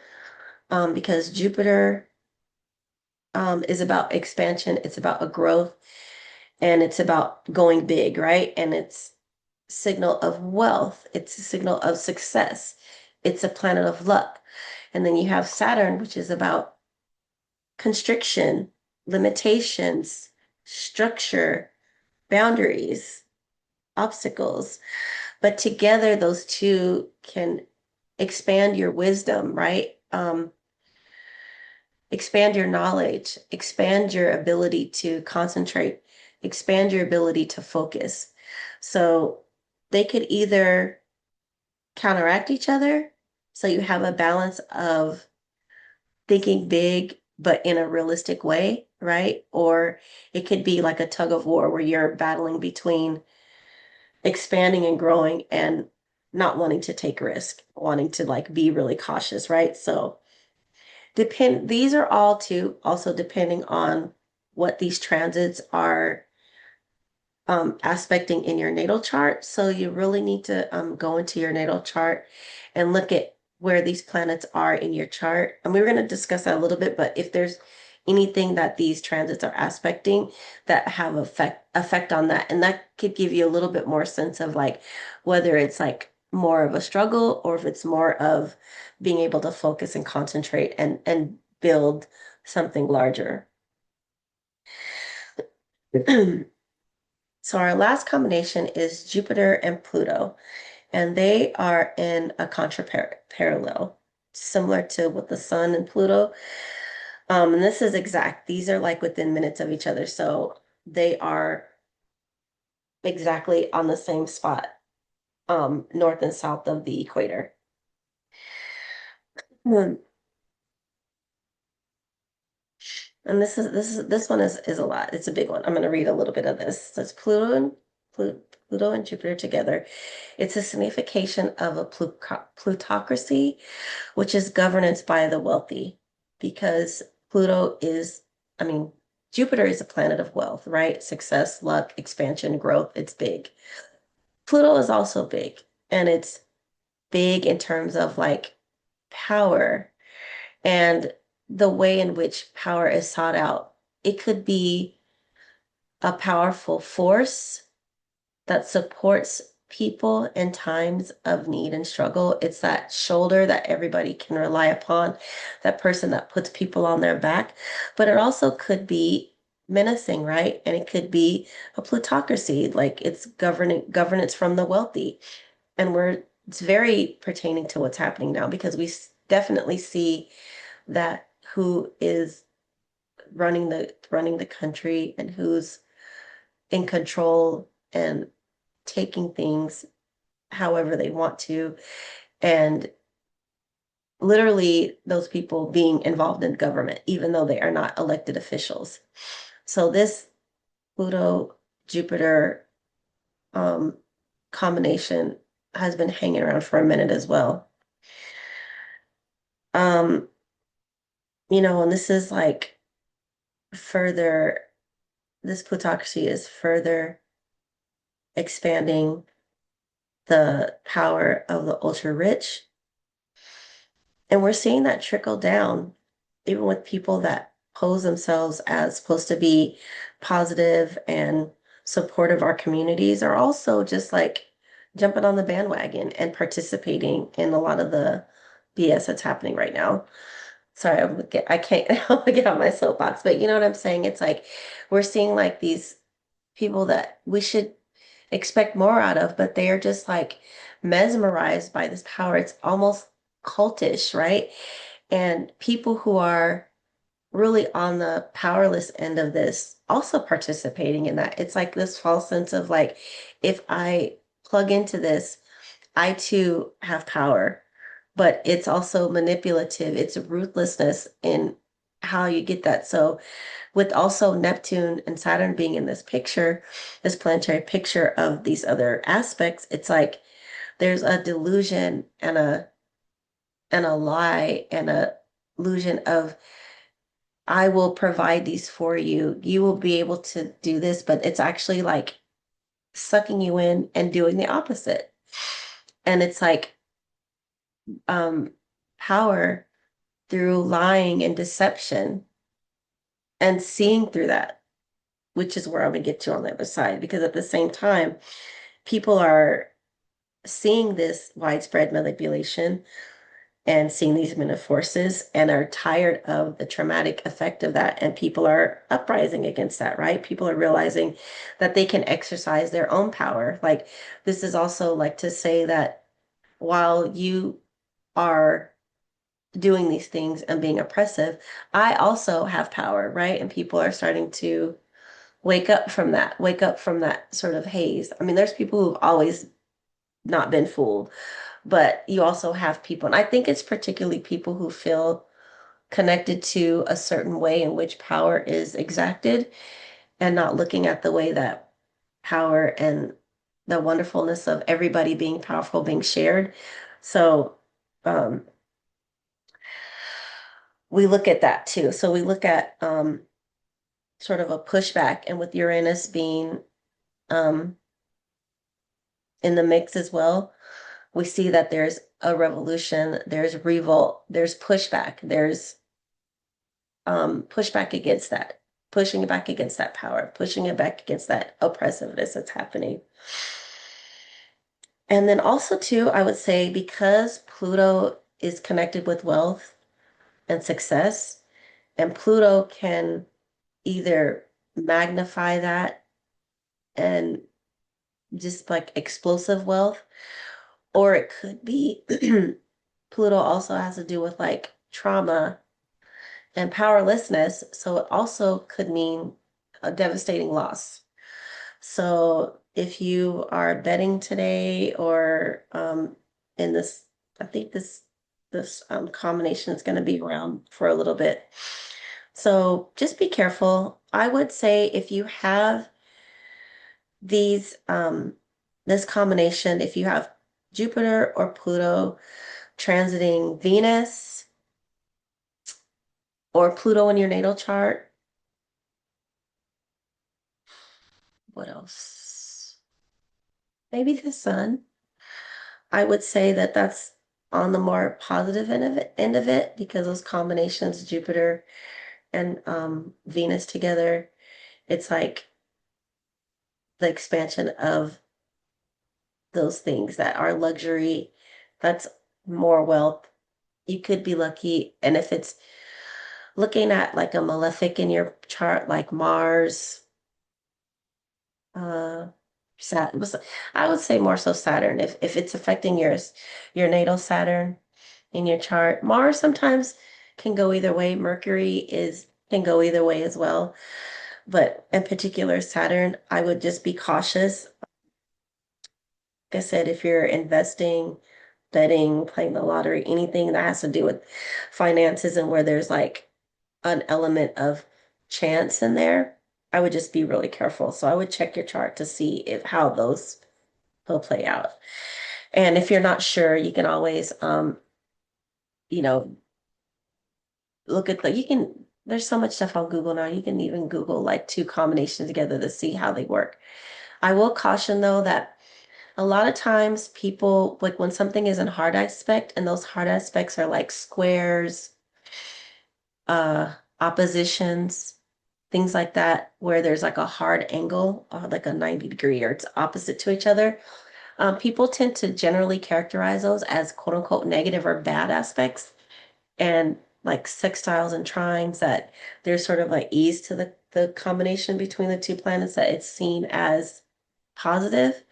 because Jupiter is about expansion, it's about a growth, and it's about going big, right? And it's signal of wealth, it's a signal of success, it's a planet of luck. And then you have Saturn, which is about constriction, limitations, structure, boundaries, obstacles. But together, those two can expand your wisdom, right? Expand your knowledge, expand your ability to concentrate, expand your ability to focus. So they could either counteract each other. So you have a balance of thinking big, but in a realistic way, right? Or it could be like a tug of war where you're battling between expanding and growing and not wanting to take risk, wanting to like be really cautious, right? So these are all too also depending on what these transits are aspecting in your natal chart. So you really need to go into your natal chart and look at where these planets are in your chart. And we're going to discuss that a little bit, but if there's anything that these transits are aspecting that have effect on that, and that could give you a little bit more sense of like whether it's like more of a struggle or if it's more of being able to focus and concentrate and build something larger. So our last combination is Jupiter and Pluto, and they are in a parallel, similar to with the Sun and Pluto. And this is exact. These are like within minutes of each other, so they are exactly on the same spot, north and south of the equator. Hmm. And this one is a lot. It's a big one. I'm going to read a little bit of this. It says Pluto and Jupiter together. It's a signification of a plutocracy, which is governance by the wealthy, because Pluto is, I mean, Jupiter is a planet of wealth, right? Success, luck, expansion, growth. It's big. Pluto is also big, and it's big in terms of like power and the way in which power is sought out. It could be a powerful force that supports people in times of need and struggle. It's that shoulder that everybody can rely upon, that person that puts people on their back. But it also could be menacing, right? And it could be a plutocracy, like it's governing governance from the wealthy. And it's very pertaining to what's happening now because we definitely see that who is running the country and who's in control and taking things however they want to, and literally those people being involved in government, even though they are not elected officials. So this Pluto Jupiter um, combination has been hanging around for a minute as well. Um, and this is like further, this plutocracy is further expanding the power of the ultra rich. And we're seeing that trickle down, even with people that pose themselves as supposed to be positive and supportive of our communities are also just like jumping on the bandwagon and participating in a lot of the BS that's happening right now. Sorry, I can't help but get on my soapbox, but you know what I'm saying? It's like we're seeing like these people that we should expect more out of, but they are just like mesmerized by this power. It's almost cultish, right? And people who are really on the powerless end of this also participating in that. It's like this false sense of like, if I plug into this, I too have power, but it's also manipulative. It's ruthlessness in how you get that. So with also Neptune and Saturn being in this picture, this planetary picture of these other aspects, it's like there's a delusion and a lie and a illusion of I will provide these for you. You will be able to do this, but it's actually like sucking you in and doing the opposite. And it's like um power through lying and deception and seeing through that, which is where I'm gonna get to on the other side. Because at the same time, people are seeing this widespread manipulation and seeing these men of forces and are tired of the traumatic effect of that. And people are uprising against that, right? People are realizing that they can exercise their own power. Like, this is also like to say that while you are doing these things and being oppressive, I also have power, right? And people are starting to wake up from that sort of haze. I mean, there's people who've always not been fooled, but you also have people, and I think it's particularly people who feel connected to a certain way in which power is exacted and not looking at the way that power and the wonderfulness of everybody being powerful being shared. So um, we look at that too. So we look at sort of a pushback, and with Uranus being um, in the mix as well, we see that there's a revolution, there's revolt, there's pushback, there's pushback against that, pushing it back against that power, pushing it back against that oppressiveness that's happening. And then also too, I would say because Pluto is connected with wealth and success, and Pluto can either magnify that and just like explosive wealth, or it could be Pluto also has to do with like trauma and powerlessness. So it also could mean a devastating loss. So if you are betting today or in this, I think this combination is going to be around for a little bit. So just be careful. I would say if you have these this combination, if you have Jupiter or Pluto transiting Venus or Pluto in your natal chart, what else? Maybe the sun. I would say that that's on the more positive end of it because those combinations, Jupiter and Venus together, it's like the expansion of those things that are luxury. That's more wealth. You could be lucky. And if it's looking at like a malefic in your chart, like Mars, uh, Saturn, I would say more so Saturn. If it's affecting your natal Saturn in your chart. Mars sometimes can go either way. Mercury is can go either way as well. But in particular, Saturn, I would just be cautious. Like I said, if you're investing, betting, playing the lottery, anything that has to do with finances and where there's like an element of chance in there, I would just be really careful. So I would check your chart to see if how those will play out. And if you're not sure, you can always, you know, look at there's so much stuff on Google now. You can even Google like two combinations together to see how they work. I will caution though that a lot of times people, like when something is in hard aspect, and those hard aspects are like squares, uh, oppositions, things like that, where there's like a hard angle, like a 90 degree, or it's opposite to each other. People tend to generally characterize those as quote unquote negative or bad aspects, and like sextiles and trines, that there's sort of like ease to the combination between the two planets, that it's seen as positive.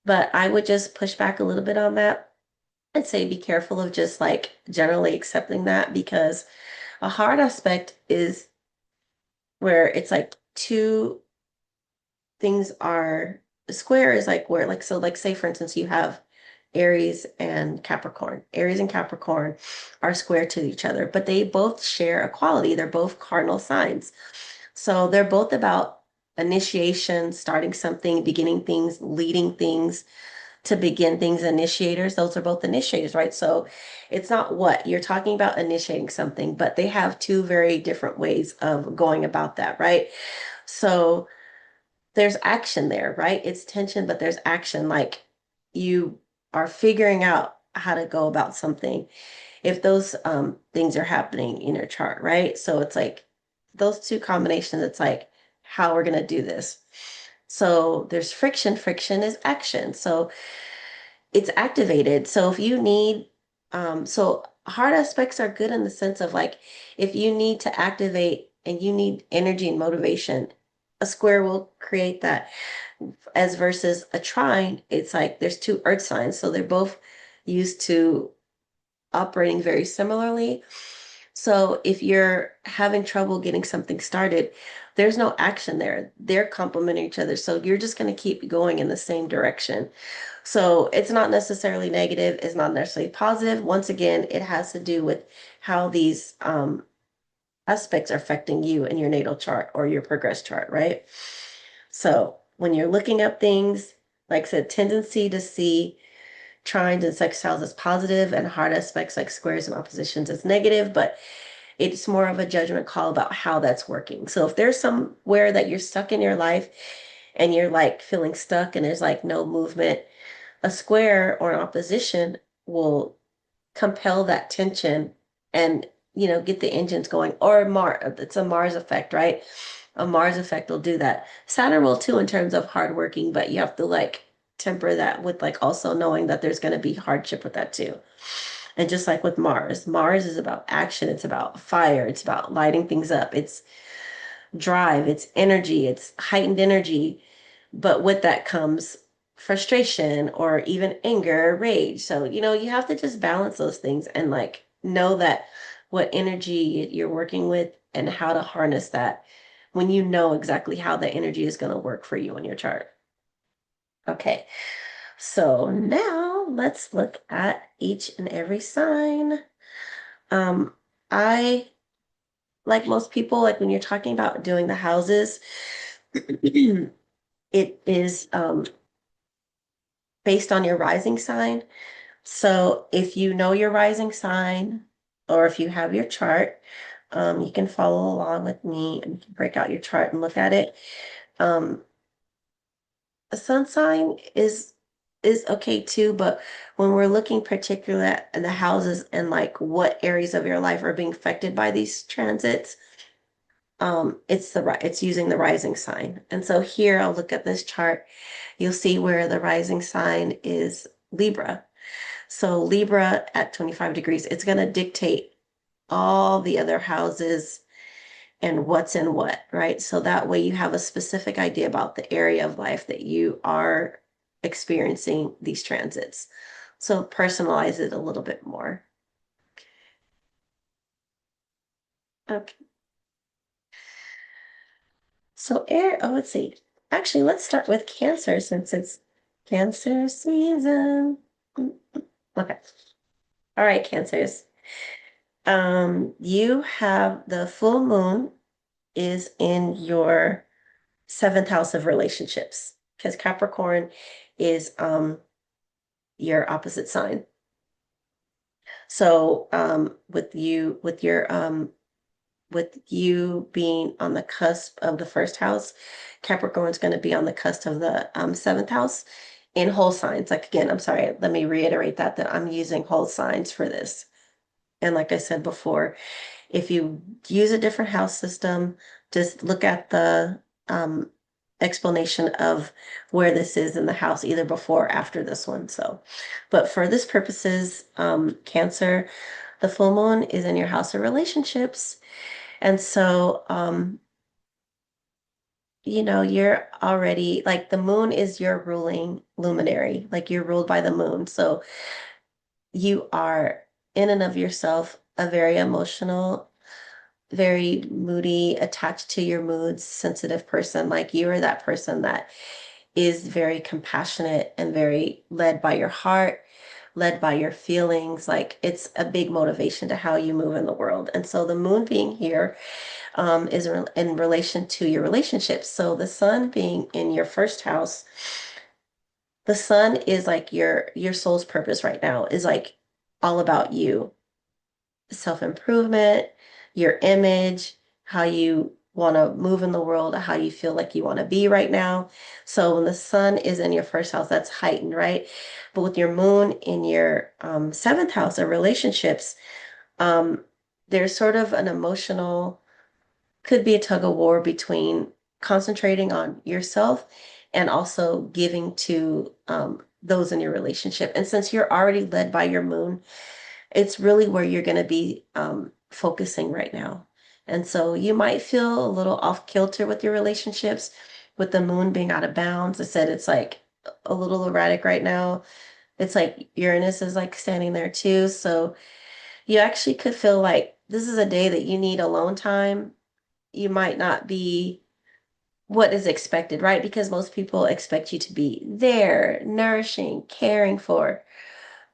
But I would just push back a little bit on that and say be careful of just like generally accepting that, because a hard aspect is where it's like two things are, a square is like where, like, so like say for instance you have Aries and Capricorn. Aries and Capricorn are square to each other, but they both share a quality. They're both cardinal signs. So they're both about initiation, starting something, beginning things, leading things, to begin things, initiators. Those are both initiators, right? So it's not what you're talking about initiating something, but they have two very different ways of going about that, right? So there's action there, right? It's tension, but there's action. Like you are figuring out how to go about something if those things are happening in your chart, right? So it's like those two combinations, it's like how we're going to do this. So there's friction. Friction is action. So it's activated. So if you need, so hard aspects are good in the sense of like, if you need to activate and you need energy and motivation, a square will create that. As versus a trine, it's like there's two earth signs. So they're both used to operating very similarly. So if you're having trouble getting something started, there's no action there. They're complementing each other. So you're just going to keep going in the same direction. So it's not necessarily negative, it's not necessarily positive. Once again, it has to do with how these aspects are affecting you in your natal chart or your progress chart, right? So when you're looking up things, like I said, tendency to see trines and sextiles as positive and hard aspects like squares and oppositions as negative, but it's more of a judgment call about how that's working. So if there's somewhere that you're stuck in your life and you're like feeling stuck and there's like no movement, a square or an opposition will compel that tension and get the engines going. Or it's a Mars effect, right? A Mars effect will do that. Saturn will too in terms of hardworking, but you have to like temper that with like also knowing that there's going to be hardship with that too. And just like with Mars, Mars is about action, it's about fire, it's about lighting things up, it's drive, it's energy, it's heightened energy. But with that comes frustration or even anger, rage. So, you have to just balance those things and like know that what energy you're working with and how to harness that when you know exactly how the energy is going to work for you in your chart. Okay, so now let's look at each and every sign. Um, I, like most people, like when you're talking about doing the houses, it is based on your rising sign. So if you know your rising sign, or if you have your chart, you can follow along with me and break out your chart and look at it. Um, a sun sign is okay too, but when we're looking particularly at the houses and like what areas of your life are being affected by these transits, it's using the rising sign. And so here I'll look at this chart. You'll see where the rising sign is Libra. So Libra at 25 degrees, it's going to dictate all the other houses and what's in what, right? So that way you have a specific idea about the area of life that you are experiencing these transits. So personalize it a little bit more. Okay. So air, oh, let's see. Actually, let's start with Cancer since it's Cancer season. Okay. All right, Cancers. You have the full moon is in your seventh house of relationships, because Capricorn is your opposite sign. So with you being on the cusp of the first house, Capricorn's going to be on the cusp of the seventh house in whole signs. Like again, I'm sorry, let me reiterate that I'm using whole signs for this. And like I said before, if you use a different house system, just look at the explanation of where this is in the house, either before or after this one. So, but for this purposes, Cancer, the full moon is in your house of relationships. And so, you're already like the moon is your ruling luminary, like you're ruled by the moon. So you are in and of yourself a very emotional, very moody, attached to your moods, sensitive person. Like you are that person that is very compassionate and very led by your heart, led by your feelings. Like it's a big motivation to how you move in the world. And so the moon being here is in relation to your relationships. So the sun being in your first house, the sun is like your soul's purpose right now is like all about you, self-improvement, your image, how you want to move in the world, how you feel like you want to be right now. So when the sun is in your first house, that's heightened, right? But with your moon in your seventh house of relationships, um, there's sort of an emotional, could be a tug of war between concentrating on yourself and also giving to those in your relationship. And since you're already led by your moon, it's really where you're going to be focusing right now. And so you might feel a little off kilter with your relationships, with the moon being out of bounds. I said it's like a little erratic right now. It's like Uranus is like standing there too. So you actually could feel like this is a day that you need alone time. You might not be what is expected, right? Because most people expect you to be there, nourishing, caring for,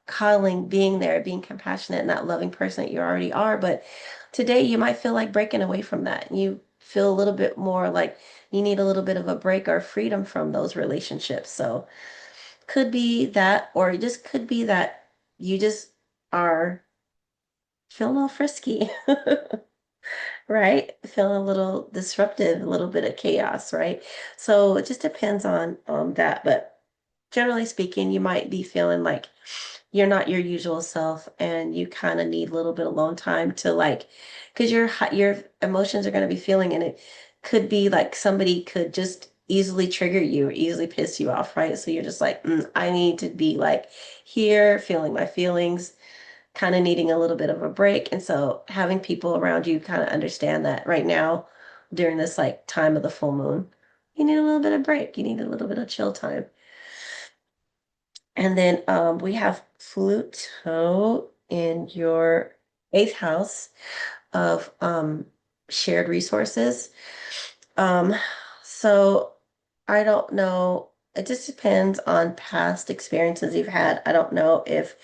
cuddling, being there, being compassionate, and that loving person that you already are. But today you might feel like breaking away from that. You feel a little bit more like you need a little bit of a break or freedom from those relationships. So could be that, or it just could be that you just are feeling all frisky, right? Feeling a little disruptive, a little bit of chaos, right? So it just depends on that. But generally speaking, you might be feeling like you're not your usual self and you kind of need a little bit alone time to like, because your emotions are going to be feeling, and it could be like somebody could just easily trigger you or easily piss you off, right? So you're just like, I need to be like here feeling my feelings, kind of needing a little bit of a break. And so having people around you kind of understand that right now during this like time of the full moon, you need a little bit of break. You need a little bit of chill time. And then we have Pluto in your eighth house of shared resources. Um, so I don't know. It just depends on past experiences you've had. I don't know if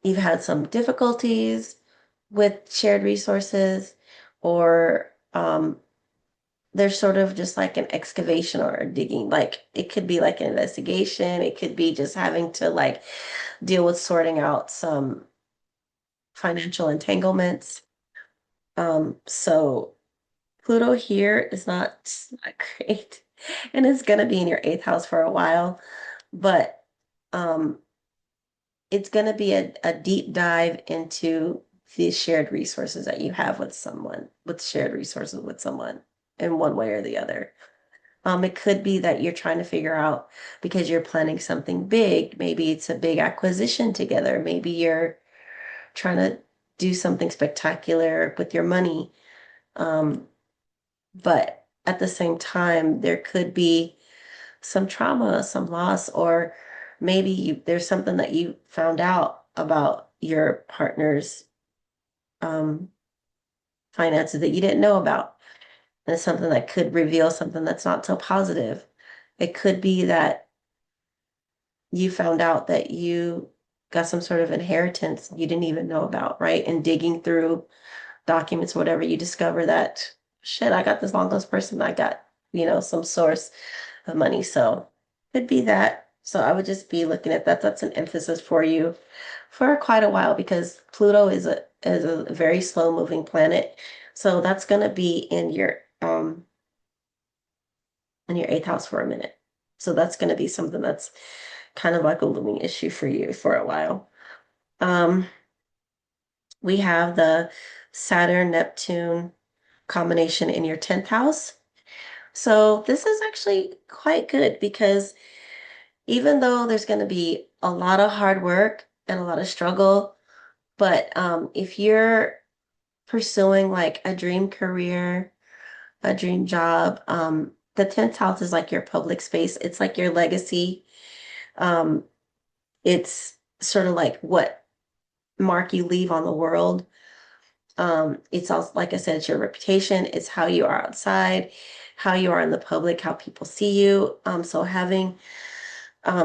you've had some difficulties with shared resources, or there's sort of just like an excavation or a digging. Like it could be like an investigation. It could be just having to like deal with sorting out some financial entanglements. So Pluto here is not great, and it's gonna be in your eighth house for a while, but um, it's gonna be a deep dive into the shared resources that you have with someone, with shared resources with someone in one way or the other. It could be that you're trying to figure out because you're planning something big. Maybe it's a big acquisition together. Maybe you're trying to do something spectacular with your money. Um, but at the same time, there could be some trauma, some loss, or maybe there's something that you found out about your partner's um, finances that you didn't know about. And it's something that could reveal something that's not so positive. It could be that you found out that you got some sort of inheritance you didn't even know about, right? And digging through documents, whatever, you discover that shit, I got this long lost person, I got, some source of money. So could be that. So I would just be looking at that. That's an emphasis for you for quite a while because Pluto is a very slow moving planet. So that's gonna be in your eighth house for a minute. So that's gonna be something that's kind of like a looming issue for you for a while. Um, we have the Saturn Neptune combination in your 10th house. So this is actually quite good because even though there's going to be a lot of hard work and a lot of struggle, but if you're pursuing like a dream career, a dream job, the 10th house is like your public space. It's like your legacy. Um, it's sort of like what mark you leave on the world. It's also, like I said, it's your reputation. It's how you are outside, how you are in the public, how people see you. So having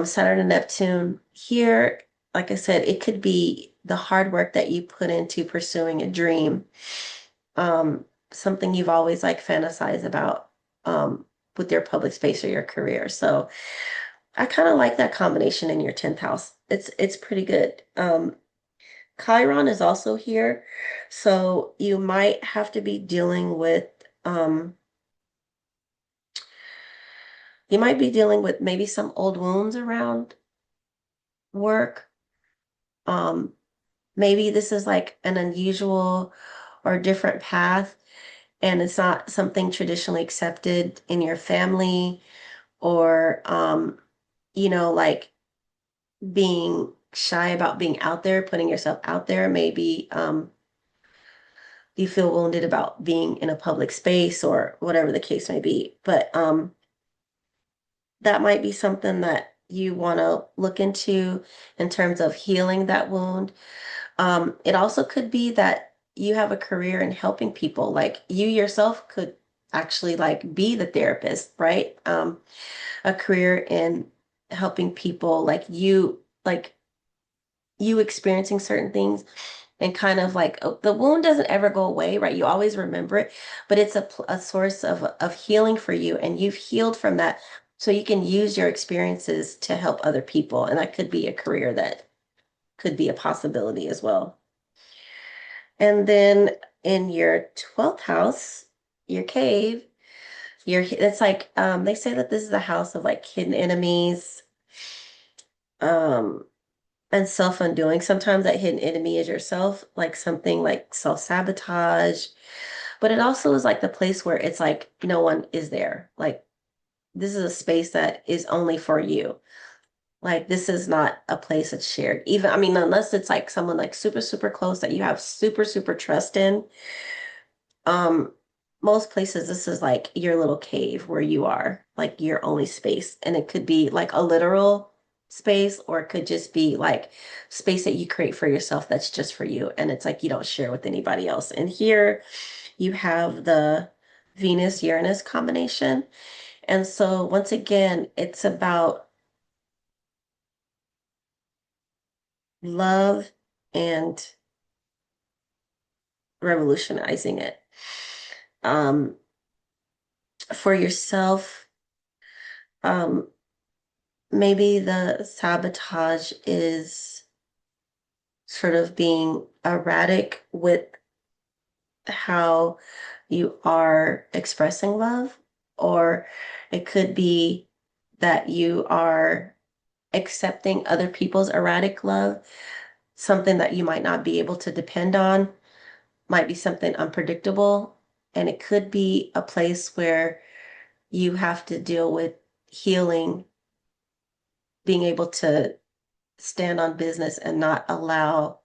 Saturn and Neptune here, like I said, it could be the hard work that you put into pursuing a dream, something you've always like fantasized about with your public space or your career. So I kind of like that combination in your 10th house. It's pretty good. Chiron is also here, so you might have to be dealing with um you might be dealing with maybe some old wounds around work. Um, Maybe this is like an unusual or different path, and it's not something traditionally accepted in your family, or like being shy about being out there, putting yourself out there. Maybe you feel wounded about being in a public space or whatever the case may be. But that might be something that you want to look into in terms of healing that wound. It also could be that you have a career in helping people. Like you yourself could actually like be the therapist, right? A career in helping people, like you experiencing certain things and kind of like the wound doesn't ever go away, right? You always remember it, but it's a source of healing for you, and you've healed from that, so you can use your experiences to help other people, and that could be a career that could be a possibility as well. And then in your 12th house, your cave, it's like they say that this is a house of like hidden enemies, um, and self-undoing. Sometimes that hidden enemy is yourself, like something like self-sabotage. But it also is like the place where it's like no one is there. Like this is a space that is only for you. Like this is not a place that's shared. Even, I mean, unless it's like someone like super, super close that you have super, super trust in. Um, Most places this is like your little cave where you are, like your only space. And it could be like a literal space, or it could just be like space that you create for yourself that's just for you. And it's like you don't share with anybody else. And here you have the Venus Uranus combination. And so once again, it's about love and revolutionizing it. Um, for yourself, um, maybe the sabotage is sort of being erratic with how you are expressing love, or it could be that you are accepting other people's erratic love, something that you might not be able to depend on, might be something unpredictable, and it could be a place where you have to deal with healing, being able to stand on business and not allow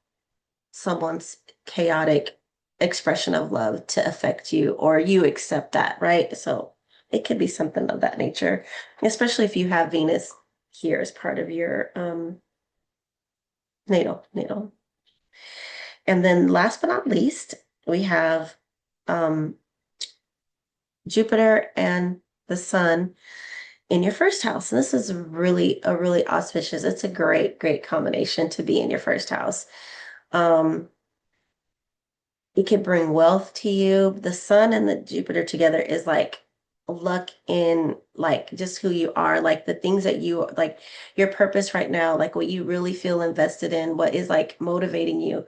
someone's chaotic expression of love to affect you, or you accept that, right? So it could be something of that nature, especially if you have Venus here as part of your natal. And then last but not least, we have um Jupiter and the Sun in your first house. And this is really auspicious. It's a great combination to be in your first house. Um, it can bring wealth to you. The sun and the Jupiter together is like luck in like just who you are, like the things that you like, your purpose right now, like what you really feel invested in, what is like motivating you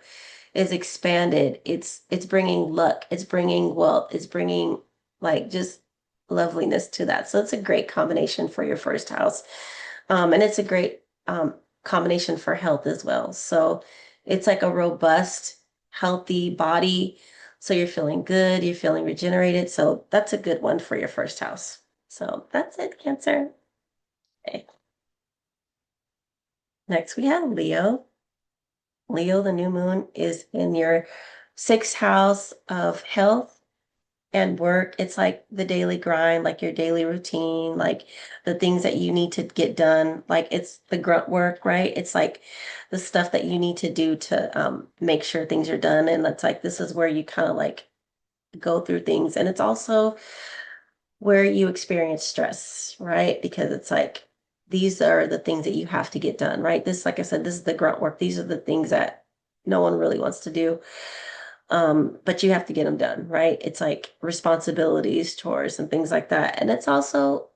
is expanded. It's bringing luck, it's bringing wealth, it's bringing like just loveliness to that. So it's a great combination for your first house. And it's a great combination for health as well. So it's like a robust, healthy body. So you're feeling good, you're feeling regenerated. So that's a good one for your first house. So that's it, Cancer. Okay. Next we have Leo. Leo, the new moon is in your sixth house of health and work. It's like the daily grind, like your daily routine, like the things that you need to get done. Like it's the grunt work, right? It's like the stuff that you need to do to make sure things are done. And it's like this is where you kind of like go through things. And it's also where you experience stress, right? Because it's like these are the things that you have to get done, right? This, like I said, this is the grunt work. These are the things that no one really wants to do. But you have to get them done, right? It's like responsibilities, chores, and things like that. And it's also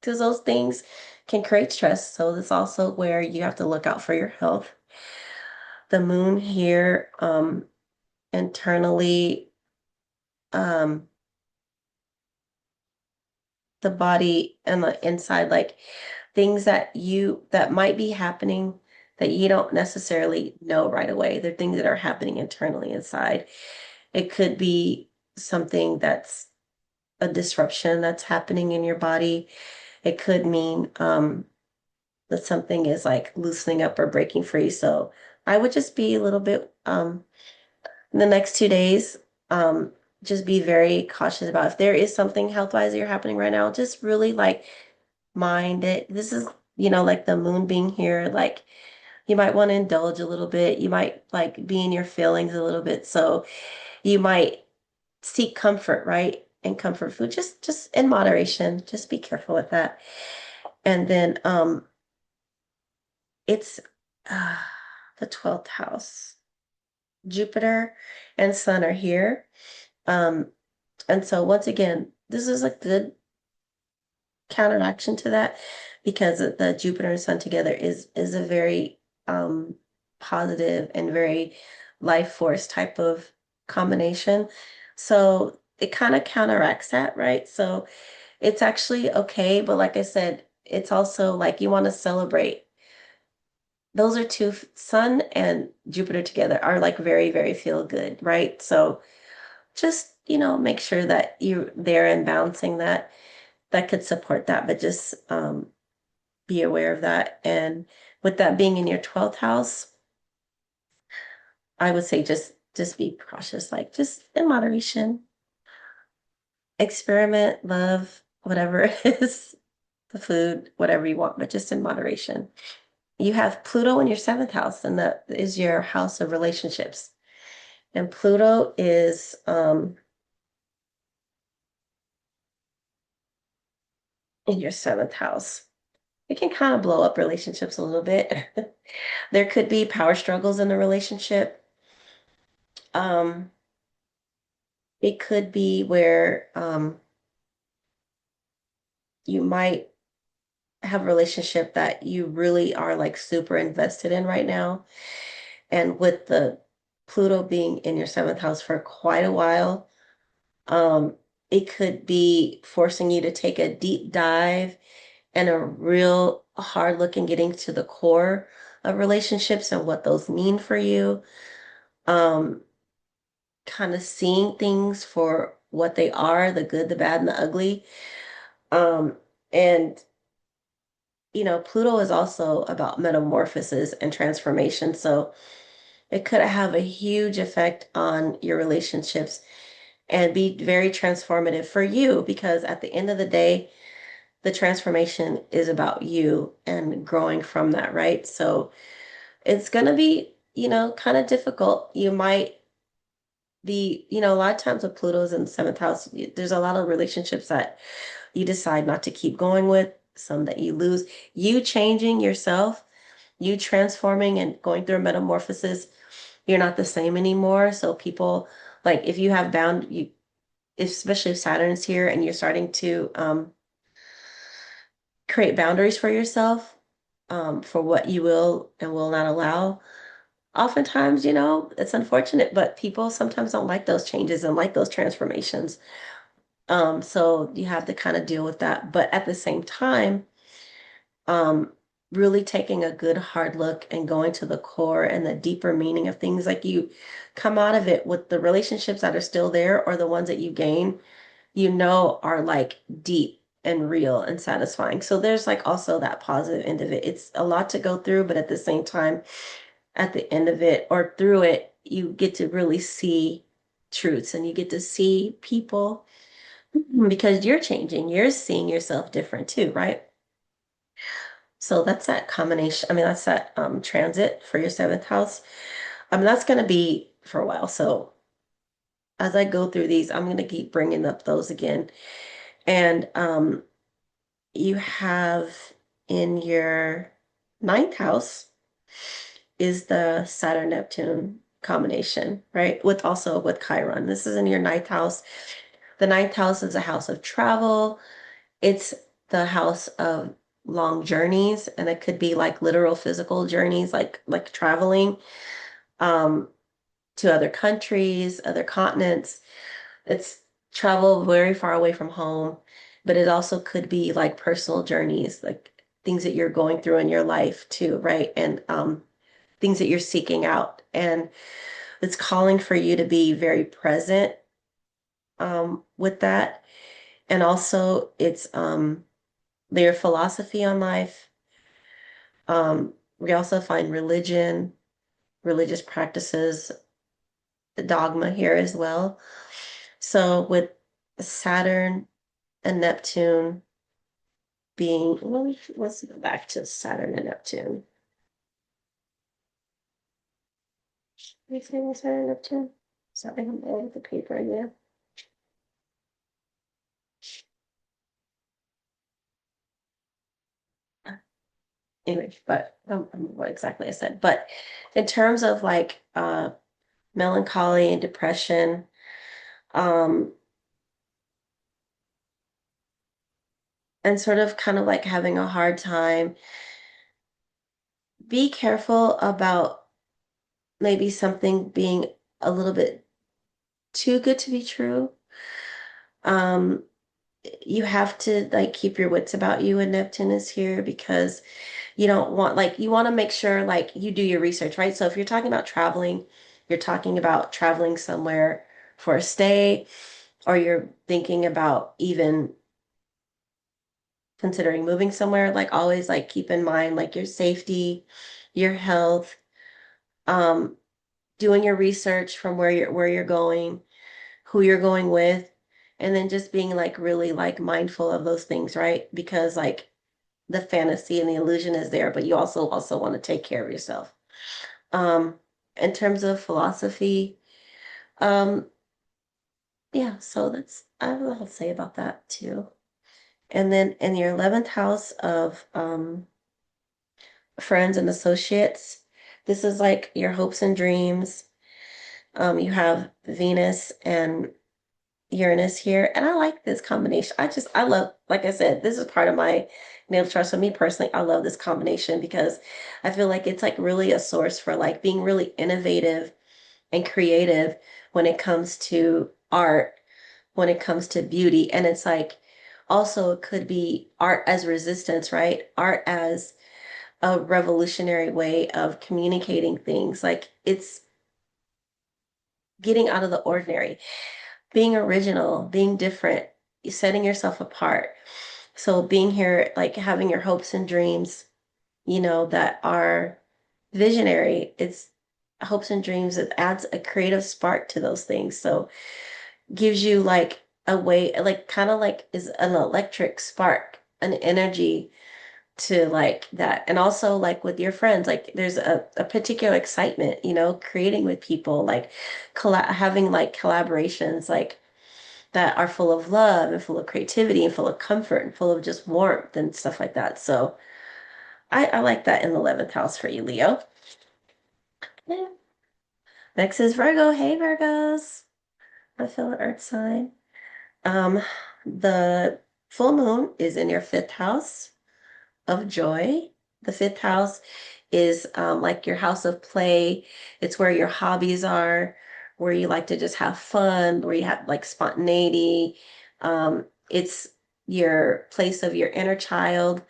because those things can create stress. So it's also where you have to look out for your health. The moon here, internally, um, the body and the inside, like things that might be happening that you don't necessarily know right away. They're things that are happening internally inside. It could be something that's a disruption that's happening in your body. It could mean that something is like loosening up or breaking free. So I would just be a little bit in the next 2 days, just be very cautious about if there is something health-wise that you're happening right now, just really like mind it. This is, like the moon being here, like you might want to indulge a little bit. You might like be in your feelings a little bit. So you might seek comfort, right? And comfort food, just in moderation. Just be careful with that. And then it's uh, the 12th house. Jupiter and Sun are here. Um, and so once again, this is a good counteraction to that because the Jupiter and Sun together is a very positive and very life force type of combination. So it kind of counteracts that, right? So it's actually okay, but like I said, it's also like you want to celebrate. Those are two, Sun and Jupiter together are like very, very feel good, right? So just, make sure that you're there and balancing that could support that, but just be aware of that. And with that being in your 12th house, I would say just be cautious, like just in moderation, experiment, love, whatever it is, the food, whatever you want, but just in moderation. You have Pluto in your seventh house, and that is your house of relationships. And Pluto is in your seventh house. It can kind of blow up relationships a little bit. There could be power struggles in the relationship. Um, it could be where you might have a relationship that you really are like super invested in right now. And with the Pluto being in your seventh house for quite a while, um, it could be forcing you to take a deep dive and a real hard look in getting to the core of relationships and what those mean for you. Um, Kind of seeing things for what they are, the good, the bad, and the ugly. Um, and Pluto is also about metamorphosis and transformation. So it could have a huge effect on your relationships and be very transformative for you because at the end of the day, the transformation is about you and growing from that, right? So it's going to be, kind of difficult. You might be, a lot of times with Pluto's in the seventh house, there's a lot of relationships that you decide not to keep going with, some that you lose. You changing yourself, you transforming and going through a metamorphosis, you're not the same anymore. So people, like if you have especially if Saturn's here and you're starting to create boundaries for yourself, for what you will and will not allow. Oftentimes, it's unfortunate, but people sometimes don't like those changes and like those transformations. So you have to kind of deal with that. But at the same time, um, really taking a good hard look and going to the core and the deeper meaning of things, like you come out of it with the relationships that are still there or the ones that you gain, are like deep and real and satisfying. So there's like also that positive end of it. It's a lot to go through, but at the same time, at the end of it or through it, you get to really see truths and you get to see people because you're changing, you're seeing yourself different too, right? So that's that combination. I mean, that's that transit for your seventh house. I mean, that's going to be for a while. So as I go through these, I'm going to keep bringing up those again. And you have in your ninth house is the Saturn Neptune combination, right? With also with Chiron. This is in your ninth house. The ninth house is a house of travel. It's the house of long journeys, and it could be like literal physical journeys, like traveling um to other countries, other continents. It's travel very far away from home, but it also could be like personal journeys, like things that you're going through in your life too, right? And things that you're seeking out. And it's calling for you to be very present with that. And also it's their philosophy on life. We also find religion, religious practices, the dogma here as well. So with Saturn and Neptune being, well, let's go back to Saturn and Neptune. Are you saying Saturn and Neptune? Sorry, I'm over the paper again. Anyway, but I don't remember what exactly I said. But in terms of like melancholy and depression, um, and sort of kind of like having a hard time, be careful about maybe something being a little bit too good to be true. Um, you have to like keep your wits about you when Neptune is here because you don't want like you want to make sure like you do your research, right? So if you're talking about traveling, you're talking about traveling somewhere for a stay, or you're thinking about even considering moving somewhere, like always like keep in mind like your safety, your health, um, doing your research from where you're going, who you're going with, and then just being like really like mindful of those things, right? Because like the fantasy and the illusion is there, but you also want to take care of yourself. Um, in terms of philosophy, um, yeah, so that's I don't know what I'll say about that too. And then in your 11th house of friends and associates, this is like your hopes and dreams. You have Venus and Uranus here, and I like this combination. I love, like I said, this is part of my natal chart. So me personally, I love this combination because I feel like it's like really a source for like being really innovative and creative when it comes to art, when it comes to beauty. And it's like also it could be art as resistance, right? Art as a revolutionary way of communicating things. Like it's getting out of the ordinary, being original, being different, setting yourself apart. So being here, like having your hopes and dreams, that are visionary, it's hopes and dreams, it adds a creative spark to those things. So gives you like a way, like kind of like is an electric spark, an energy to like that. And also like with your friends, like there's a particular excitement, creating with people, like having like collaborations, like that are full of love and full of creativity and full of comfort and full of just warmth and stuff like that. So I like that in the 11th house for you, Leo. Yeah. Next is Virgo. Hey, Virgos. I feel an earth sign. Um, the full moon is in your fifth house of joy. The fifth house is like your house of play. It's where your hobbies are, where you like to just have fun, where you have like spontaneity. It's your place of your inner child.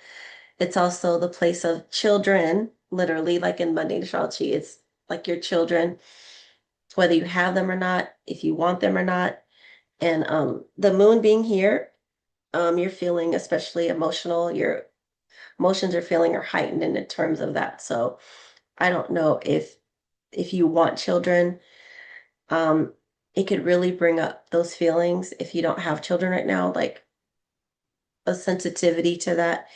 It's also the place of children, literally, like in mundane astrology. It's like your children, whether you have them or not, if you want them or not. And the moon being here, you're feeling especially emotional. Your emotions are feeling are heightened in terms of that. So I don't know if you want children, um, it could really bring up those feelings if you don't have children right now, like a sensitivity to that.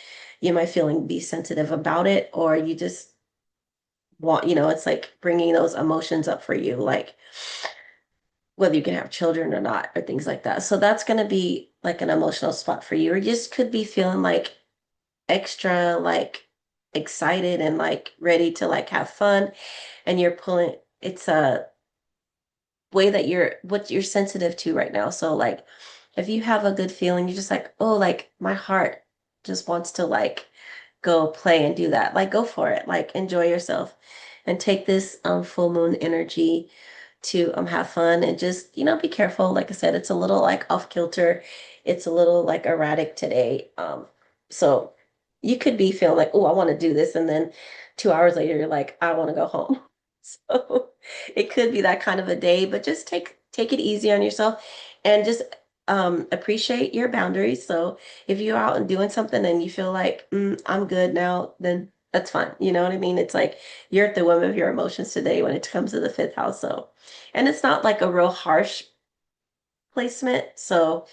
You might feeling be sensitive about it, or you just want, it's like bringing those emotions up for you, like whether you can have children or not, or things like that. So that's going to be like an emotional spot for you, or you just could be feeling like extra, like excited and like ready to like have fun. And you're pulling, it's a way that what you're sensitive to right now. So like if you have a good feeling, you're just like, oh, like my heart just wants to like go play and do that. Like go for it. Like enjoy yourself and take this full moon energy to have fun and just, be careful. Like I said, it's a little like off kilter. It's a little like erratic today. So you could be feeling like, oh, I want to do this, and then 2 hours later you're like, I want to go home. So it could be that kind of a day, but just take it easy on yourself and just appreciate your boundaries. So if you're out and doing something and you feel like I'm good now, then that's fine. You know what I mean? It's like you're at the whim of your emotions today when it comes to the fifth house. So, and it's not like a real harsh placement. So,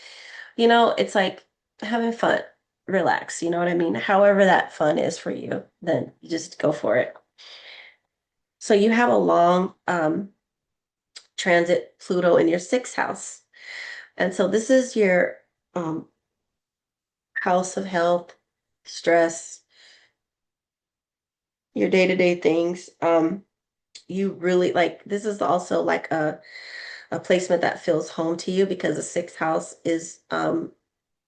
it's like having fun, relax. You know what I mean? However that fun is for you, then you just go for it. So you have a long transit Pluto in your sixth house. And so this is your um, house of health, stress, your day-to-day things. You really like this is also like a placement that feels home to you because the sixth house is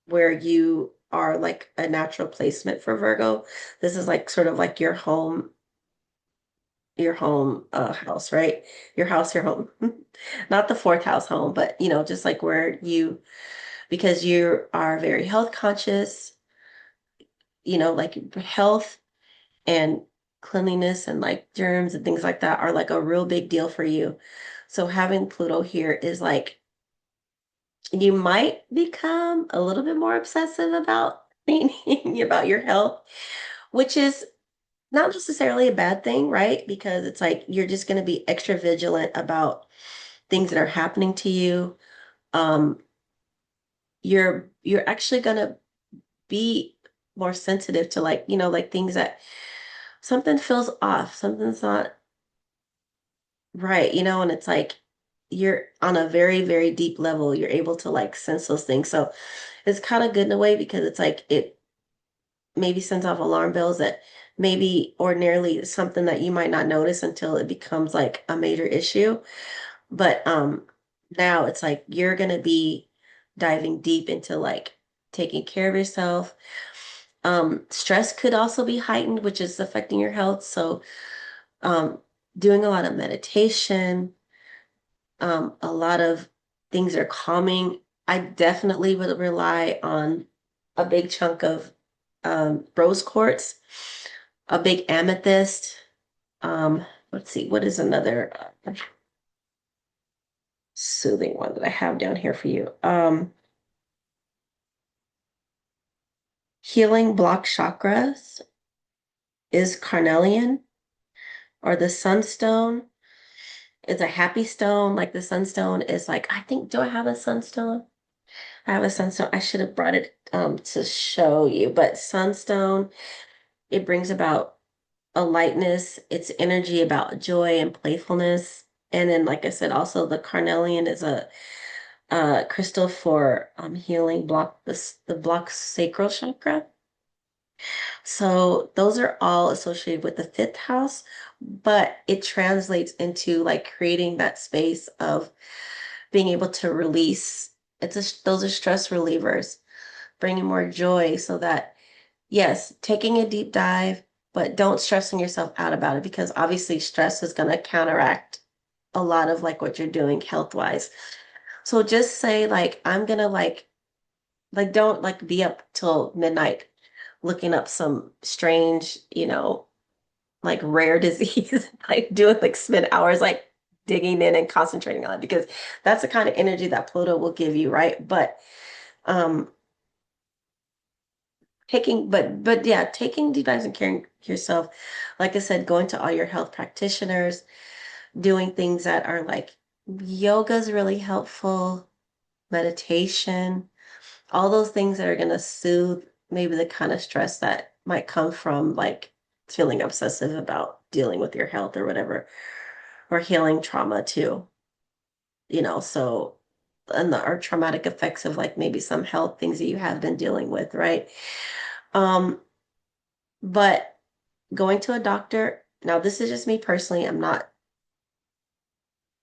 where you are like a natural placement for Virgo. This is like sort of like your home house, right? Your house, your home. Not the fourth house home, but just like where because you are very health conscious, like health and cleanliness and like germs and things like that are like a real big deal for you. So having Pluto here is like you might become a little bit more obsessive about thinking about your health, which is not necessarily a bad thing, right? Because it's like you're just going to be extra vigilant about things that are happening to you. Um, you're actually going to be more sensitive to like, like things that something feels off, something's not right, and it's like you're on a very, very deep level, you're able to like sense those things. So it's kind of good in a way because it's like it maybe sends off alarm bells that maybe ordinarily is something that you might not notice until it becomes like a major issue. But now it's like you're gonna be diving deep into like taking care of yourself. Stress could also be heightened, which is affecting your health. So um doing a lot of meditation, a lot of things are calming. I definitely would rely on a big chunk of rose quartz, a big amethyst. Let's see, what is another soothing one that I have down here for you? Healing block chakras is carnelian, or the sunstone is a happy stone. Like the sunstone is like, I think, do I have a sunstone? I have a sunstone. I should have brought it to show you, but sunstone, it brings about a lightness, it's energy about joy and playfulness. And then, like I said, also the carnelian is a crystal for healing the block sacral chakra. So those are all associated with the fifth house, but it translates into like creating that space of being able to release those are stress relievers, bringing more joy so that, yes, taking a deep dive, but don't stressing yourself out about it because obviously stress is going to counteract a lot of like what you're doing health wise. So just say like, I'm gonna like don't like be up till midnight looking up some strange, like rare disease, like doing like spend hours like digging in and concentrating on it because that's the kind of energy that Pluto will give you, right? But um but yeah, taking deep dives and caring for yourself, like I said, going to all your health practitioners, doing things that are like yoga is really helpful, meditation, all those things that are going to soothe maybe the kind of stress that might come from like feeling obsessive about dealing with your health or whatever, or healing trauma too, so and the or traumatic effects of like maybe some health things that you have been dealing with, right? Um, but going to a doctor, now this is just me personally, I'm not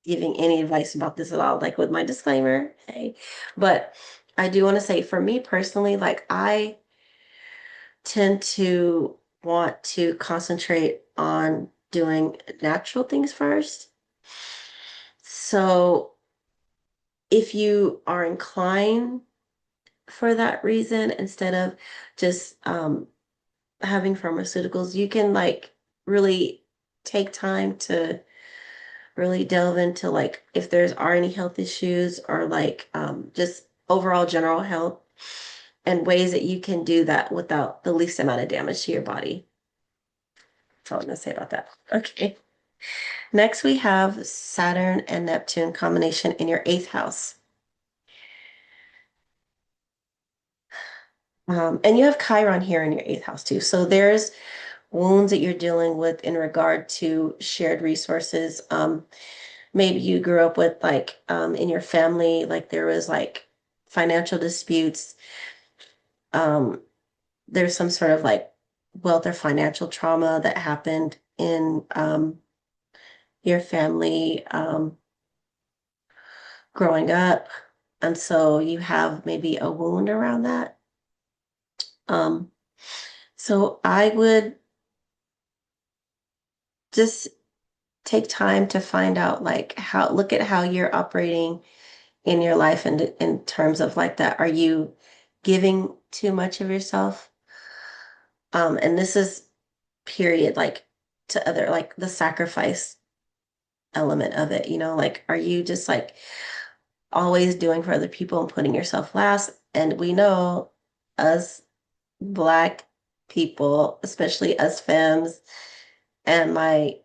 giving any advice about this at all, like with my disclaimer, hey, but I do want to say for me personally, like I tend to want to concentrate on doing natural things first. So if you are inclined for that reason, instead of just having pharmaceuticals, you can like really take time to really delve into like if there's are any health issues or like just overall general health and ways that you can do that without the least amount of damage to your body. That's all I'm gonna say about that. Okay. Next, we have Saturn and Neptune combination in your eighth house. And you have Chiron here in your eighth house too. So there's wounds that you're dealing with in regard to shared resources. Maybe you grew up with like in your family, like there was like financial disputes. Um, there's some sort of like wealth or financial trauma that happened in your family growing up. And so you have maybe a wound around that. Um, so I would just take time to find out like look at how you're operating in your life and in terms of like that. Are you giving too much of yourself? And this is period, like to other, like the sacrifice element of it, like are you just like always doing for other people and putting yourself last? And we know us Black people, especially us femmes and my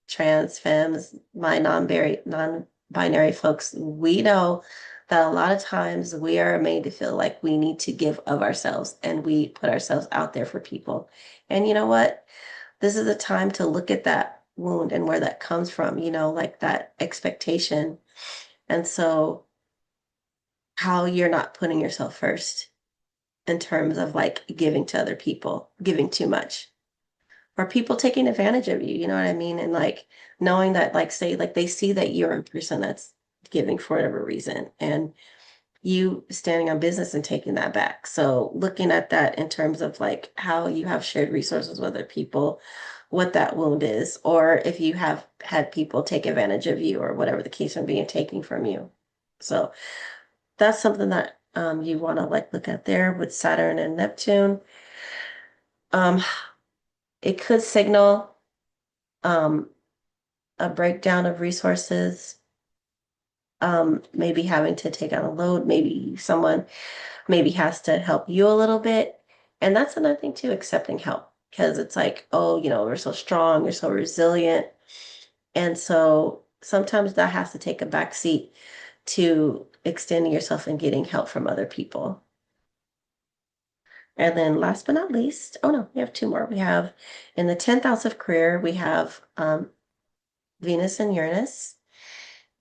trans femmes, my non-binary folks, we know that a lot of times we are made to feel like we need to give of ourselves and we put ourselves out there for people. And you know what? This is a time to look at that wound and where that comes from, like that expectation. And so how you're not putting yourself first in terms of like giving to other people, giving too much, or people taking advantage of you, you know what I mean? And like knowing that, like, say, like they see that you're a person that's giving for whatever reason, and you standing on business and taking that back. So looking at that in terms of like how you have shared resources with other people, what that wound is, or if you have had people take advantage of you or whatever the case may be and taking from you. So that's something that you want to like look at there with Saturn and Neptune. Um, it could signal um, a breakdown of resources, maybe having to take on a load, maybe someone maybe has to help you a little bit. And that's another thing too, accepting help. Because it's like, oh, we're so strong, you're so resilient. And so sometimes that has to take a back seat to extending yourself and getting help from other people. And then last but not least, oh no, we have two more. We have in the 10th house of career, we have Venus and Uranus.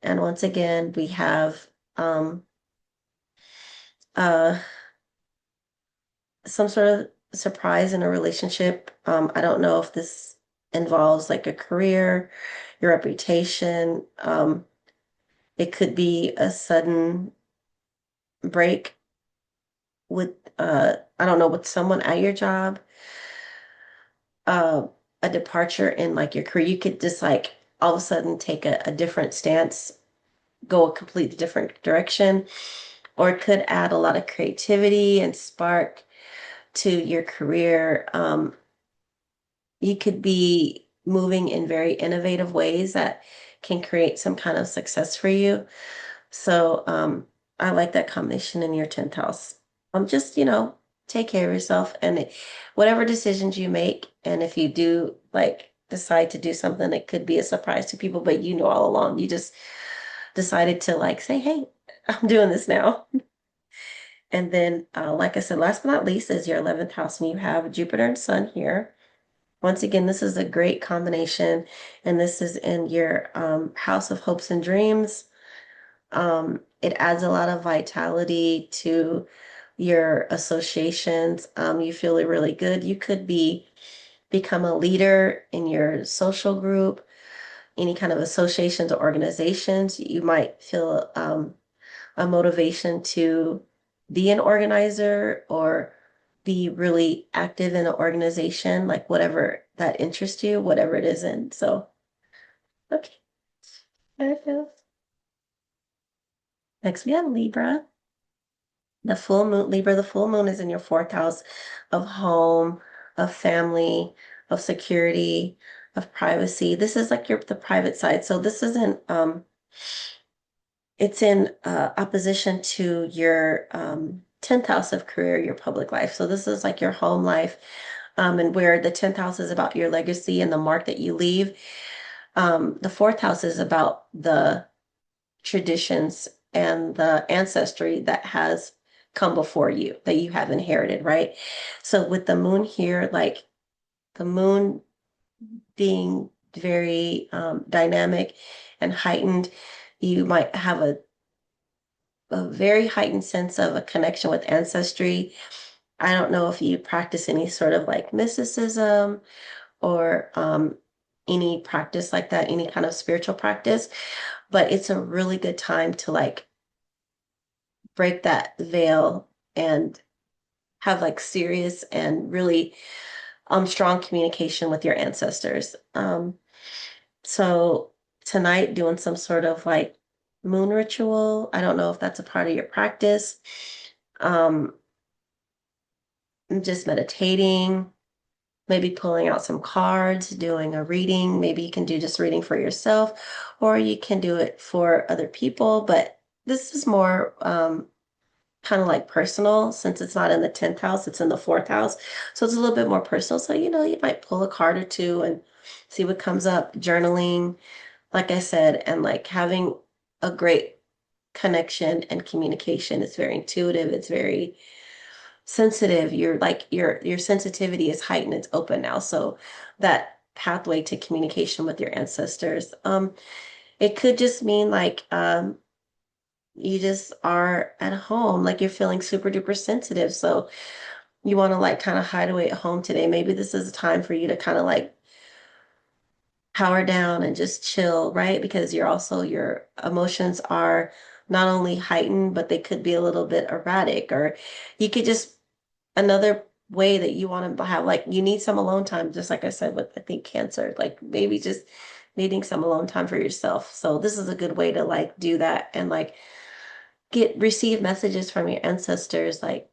And once again, we have uh, some sort of surprise in a relationship. I don't know if this involves like a career, your reputation. It could be a sudden break with I don't know, with someone at your job, uh a departure in like your career. You could just like all of a sudden take a different stance, go a completely different direction, or it could add a lot of creativity and spark to your career. You could be moving in very innovative ways that can create some kind of success for you. So I like that combination in your 10th house. Just, take care of yourself and whatever decisions you make. And if you do like decide to do something, it could be a surprise to people, but you know all along, you just decided to like say, hey, I'm doing this now. And then, like I said, last but not least is your 11th house, and you have Jupiter and Sun here. Once again, this is a great combination, and this is in your house of hopes and dreams. It adds a lot of vitality to your associations. You feel really good. You could become a leader in your social group, any kind of associations or organizations. You might feel a motivation to be an organizer or be really active in an organization, like whatever that interests you, whatever it is in. So, okay. Okay. Next, we have Libra. The full moon, Libra, the full moon is in your fourth house of home, of family, of security, of privacy. This is like the private side. So this isn't it's in opposition to your 10th house of career, your public life. So this is like your home life, and where the 10th house is about your legacy and the mark that you leave. The fourth house is about the traditions and the ancestry that has come before you, that you have inherited, right? So with the moon here, like the moon being very dynamic and heightened, you might have a very heightened sense of a connection with ancestry. I don't know if you practice any sort of like mysticism or any practice like that, any kind of spiritual practice, but it's a really good time to like break that veil and have like serious and really strong communication with your ancestors. So tonight doing some sort of like moon ritual. I don't know if that's a part of your practice. Um, just meditating, maybe pulling out some cards, doing a reading. Maybe you can do just reading for yourself, or you can do it for other people. But this is more kind of like personal since it's not in the 10th house, it's in the fourth house. So it's a little bit more personal. So, you might pull a card or two and see what comes up, journaling, like I said, and like having a great connection and communication. It's very intuitive. It's very sensitive. You're like your sensitivity is heightened. It's open now. So that pathway to communication with your ancestors. It could just mean like you just are at home, like you're feeling super duper sensitive. So you want to like kind of hide away at home today. Maybe this is a time for you to kind of like power down and just chill, right? Because your emotions are not only heightened, but they could be a little bit erratic, or you could just another way that you want to have like you need some alone time, just like I said with I think Cancer, like maybe just needing some alone time for yourself. So this is a good way to like do that and like receive messages from your ancestors, like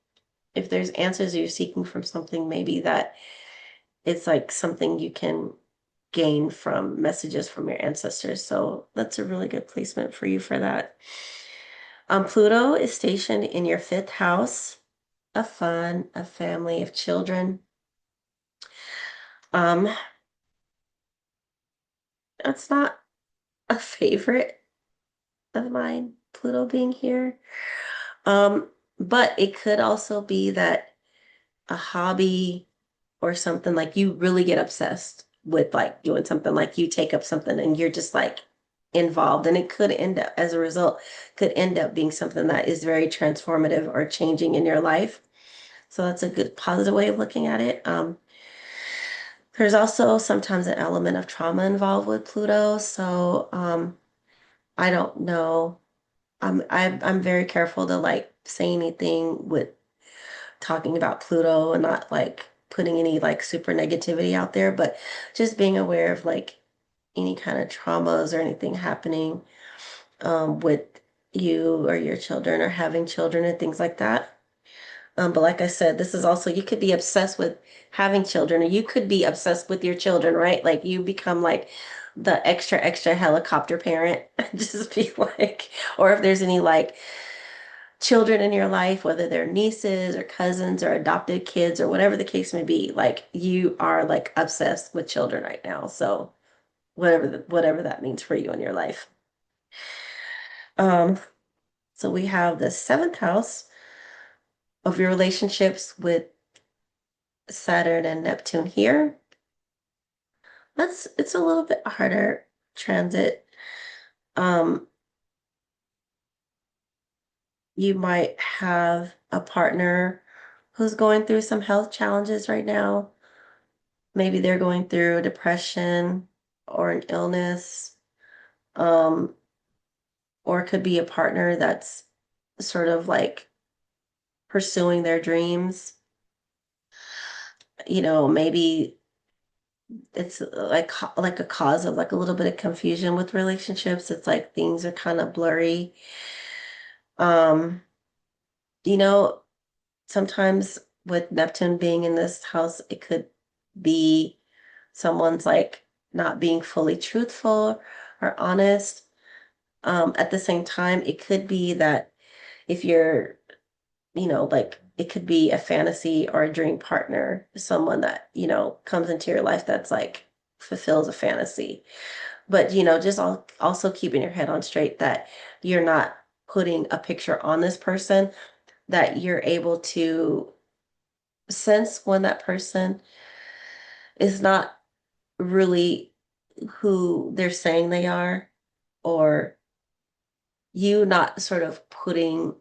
if there's answers you're seeking from something, maybe that it's like something you can gain from messages from your ancestors. So that's a really good placement for you for that. Pluto is stationed in your fifth house of fun, of family, of children. Um, it's not a favorite of mine, Pluto being here. Um, but it could also be that a hobby or something like you really get obsessed with like doing something like you take up something and you're just like involved, and it could end up as a result could end up being something that is very transformative or changing in your life. So that's a good positive way of looking at it. There's also sometimes an element of trauma involved with Pluto. So I don't know I'm very careful to like say anything with talking about Pluto and not like putting any like super negativity out there, but just being aware of like any kind of traumas or anything happening with you or your children or having children and things like that. But like I said, this is also, you could be obsessed with having children, or you could be obsessed with your children, right? Like you become like the extra, extra helicopter parent. Just be like, or if there's any like children in your life, whether they're nieces or cousins or adopted kids or whatever the case may be, like you are like obsessed with children right now. So whatever that means for you in your life. Um, so we have the seventh house of your relationships with Saturn and Neptune here. It's a little bit harder transit. Um, you might have a partner who's going through some health challenges right now. Maybe they're going through depression or an illness. Um, or it could be a partner that's sort of like pursuing their dreams. Maybe it's like a cause of like a little bit of confusion with relationships. It's like things are kind of blurry. Um, you know, Sometimes with Neptune being in this house, it could be someone's like not being fully truthful or honest. At the same time, it could be that if you're, like it could be a fantasy or a dream partner, someone that, comes into your life that's like fulfills a fantasy. But, just also keeping your head on straight that you're not putting a picture on this person, that you're able to sense when that person is not really who they're saying they are, or you not sort of putting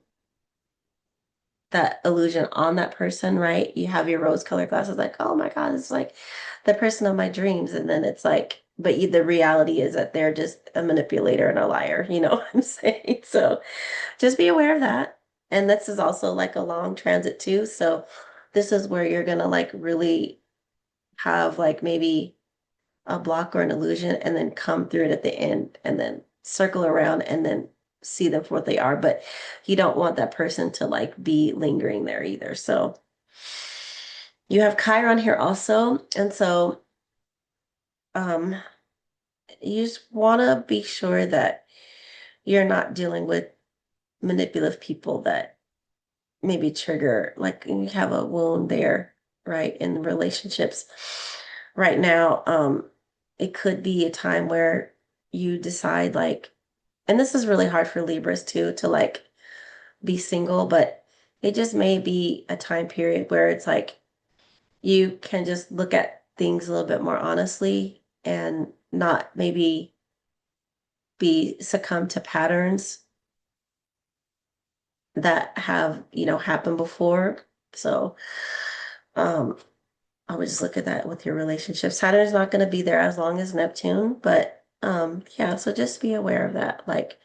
that illusion on that person, right? You have your rose colored glasses, like, oh my God, it's like the person of my dreams. And then it's like, but the reality is that they're just a manipulator and a liar, you know what I'm saying? So just be aware of that. And this is also like a long transit too. So this is where you're gonna like really have like maybe a block or an illusion and then come through it at the end and then circle around and then see them for what they are. But you don't want that person to like be lingering there either. So you have Chiron here also. And so um you just want to be sure that you're not dealing with manipulative people that maybe trigger, like you have a wound there, right, in relationships right now. It could be a time where you decide like, and this is really hard for Libras too, to like be single, but it just may be a time period where it's like you can just look at things a little bit more honestly and not maybe be succumb to patterns that have, happened before. So, um, I would just look at that with your relationship. Saturn's not going to be there as long as Neptune, but yeah, so just be aware of that. Like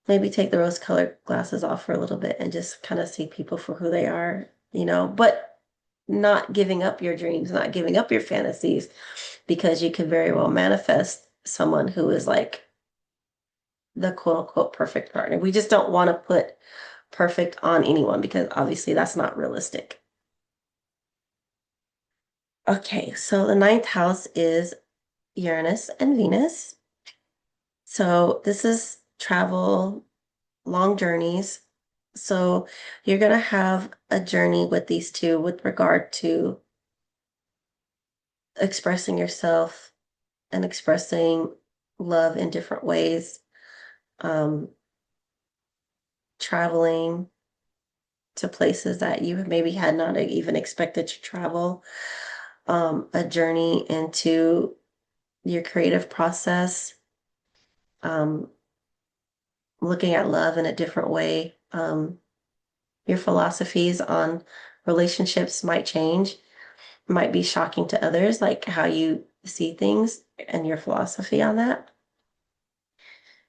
maybe take the rose-colored glasses off for a little bit and just kind of see people for who they are, but not giving up your dreams, not giving up your fantasies, because you could very well manifest someone who is like the quote unquote perfect partner. We just don't want to put perfect on anyone because obviously that's not realistic. Okay, so the ninth house is Uranus and Venus. So this is travel, long journeys. So you're going to have a journey with these two with regard to expressing yourself and expressing love in different ways. Um, Traveling to places that you maybe had not even expected to travel. A journey into your creative process. Um, Looking at love in a different way. Your philosophies on relationships might change, might be shocking to others, like how you see things and your philosophy on that.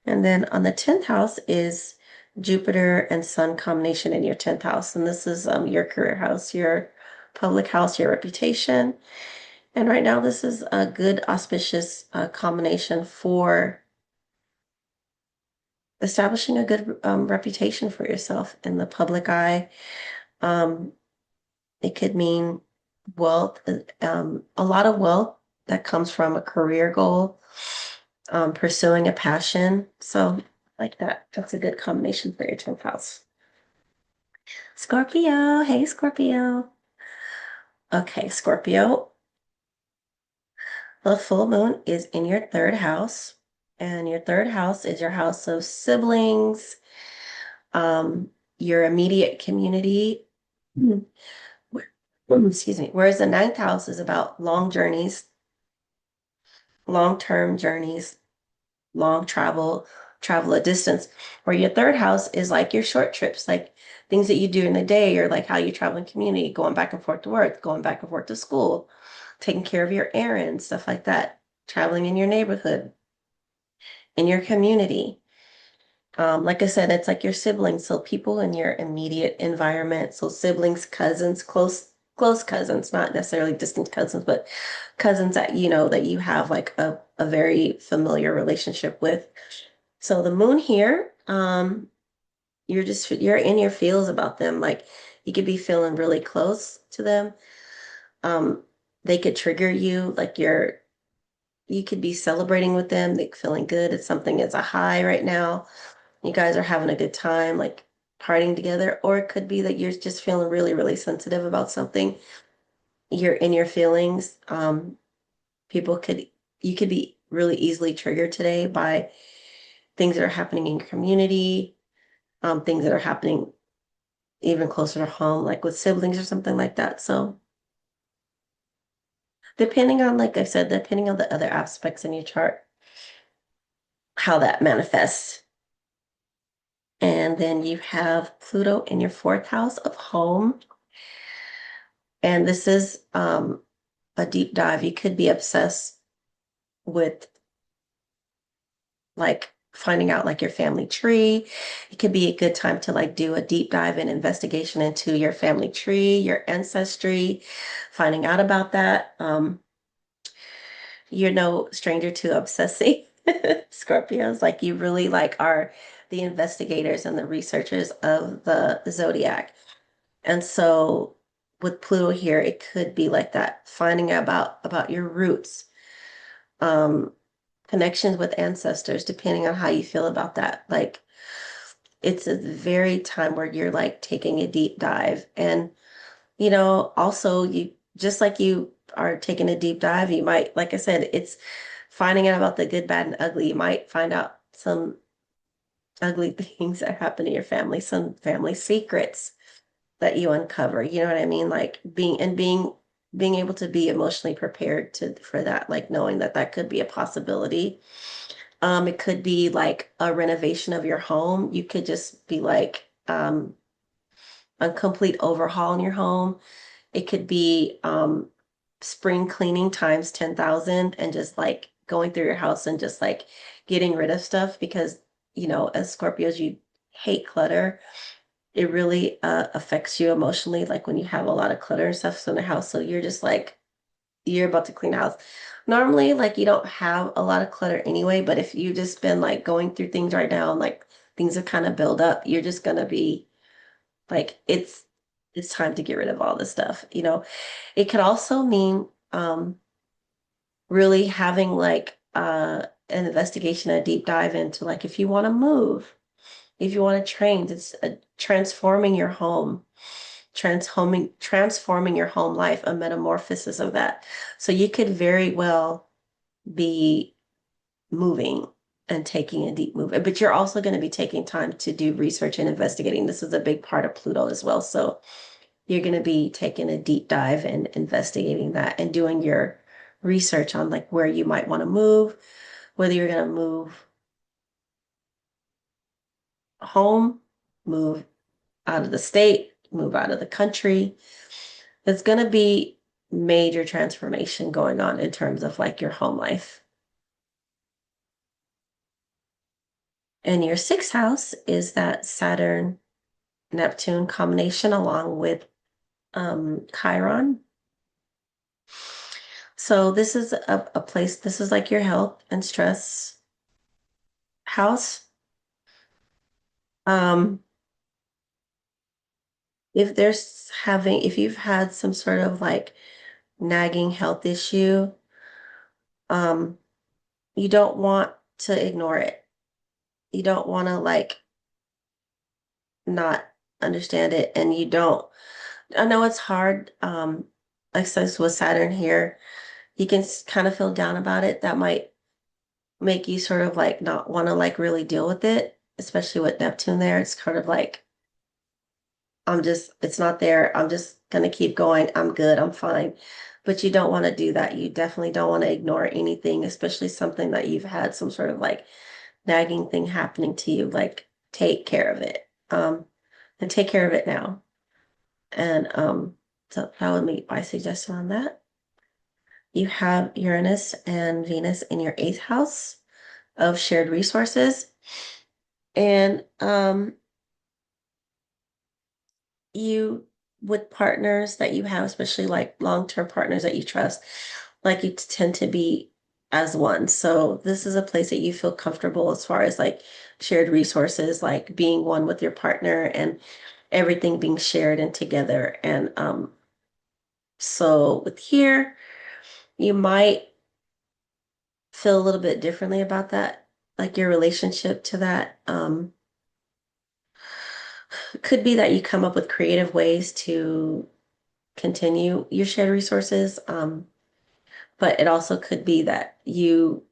And then on the 10th house is Jupiter and Sun combination in your 10th house. And this is your career house, your public house, your reputation. And right now, this is a good auspicious combination for establishing a good reputation for yourself in the public eye. Um, it could mean wealth, a lot of wealth that comes from a career goal, pursuing a passion. So, like that, that's a good combination for your 10th house. Scorpio, hey Scorpio. Okay, Scorpio, the full moon is in your third house, and your third house is your house of siblings, um, your immediate community. Mm. Excuse me. Whereas the ninth house is about long journeys, long-term journeys, long travel a distance. Where your third house is like your short trips, like things that you do in the day, or like how you travel in community, going back and forth to work, going back and forth to school, taking care of your errands, stuff like that, traveling in your neighborhood, in your community. Like I said, it's like your siblings, so people in your immediate environment, so siblings, cousins, close cousins, not necessarily distant cousins, but cousins that you know that you have like a very familiar relationship with. So the moon here, you're in your feels about them. Like you could be feeling really close to them. Um, they could trigger you, like you could be celebrating with them, like feeling good. It's something, it's a high right now. You guys are having a good time, like partying together, or it could be that you're just feeling really, really sensitive about something. You're in your feelings. People could, you could be really easily triggered today by things that are happening in your community, things that are happening even closer to home, like with siblings or something like that. So, depending on, like I said, depending on the other aspects in your chart, how that manifests. And then you have Pluto in your fourth house of home. And this is a deep dive. You could be obsessed with like finding out like your family tree. It could be a good time to like do a deep dive and investigation into your family tree, your ancestry, finding out about that. You're no stranger to obsessing. Scorpios, like you really like are the investigators and the researchers of the zodiac. And so with Pluto here, it could be like that, finding out about your roots, um, connections with ancestors, depending on how you feel about that. Like it's a very time where you're like taking a deep dive. And, also you just like you are taking a deep dive, you might, like I said, it's finding out about the good, bad, and ugly. You might find out some ugly things that happen in your family, some family secrets that you uncover. You know what I mean? Like being able to be emotionally prepared to for that, like knowing that that could be a possibility. It could be like a renovation of your home. You could just be like a complete overhaul in your home. It could be spring cleaning times 10,000 and just like going through your house and just like getting rid of stuff because, as Scorpios, you hate clutter. It really affects you emotionally, like when you have a lot of clutter and stuff in the house. So you're just like, you're about to clean the house. Normally, like you don't have a lot of clutter anyway, but if you've just been like going through things right now and like things have kind of built up, you're just gonna be like, it's time to get rid of all this stuff. It could also mean really having like an investigation, a deep dive into like if you want to move, if you want to train, it's transforming your home, transforming your home life, a metamorphosis of that. So you could very well be moving and taking a deep move, but you're also going to be taking time to do research and investigating. This is a big part of Pluto as well. So you're going to be taking a deep dive and investigating that and doing your research on like where you might want to move, whether you're going to move home, move out of the state, move out of the country. There's going to be major transformation going on in terms of like your home life. And your sixth house is that Saturn Neptune combination along with Chiron. So this is a place, this is like your health and stress house. Um, if you've had some sort of like nagging health issue, um, you don't want to ignore it. You don't want to like not understand it, and you don't. I know it's hard. Like I said, with Saturn here, you can kind of feel down about it. That might make you sort of like not want to like really deal with it, especially with Neptune there. It's kind of like it's not there. I'm just gonna keep going. I'm good. I'm fine. But you don't want to do that. You definitely don't want to ignore anything, especially something that you've had some sort of like nagging thing happening to you. Like take care of it. And take care of it now. And so that would be my suggestion on that. You have Uranus and Venus in your eighth house of shared resources. And you with partners that you have, especially like long-term partners that you trust, like you tend to be as one. So this is a place that you feel comfortable as far as like shared resources, like being one with your partner and everything being shared and together. And so with here, you might feel a little bit differently about that, like your relationship to that. It could be that you come up with creative ways to continue your shared resources. But it also could be that you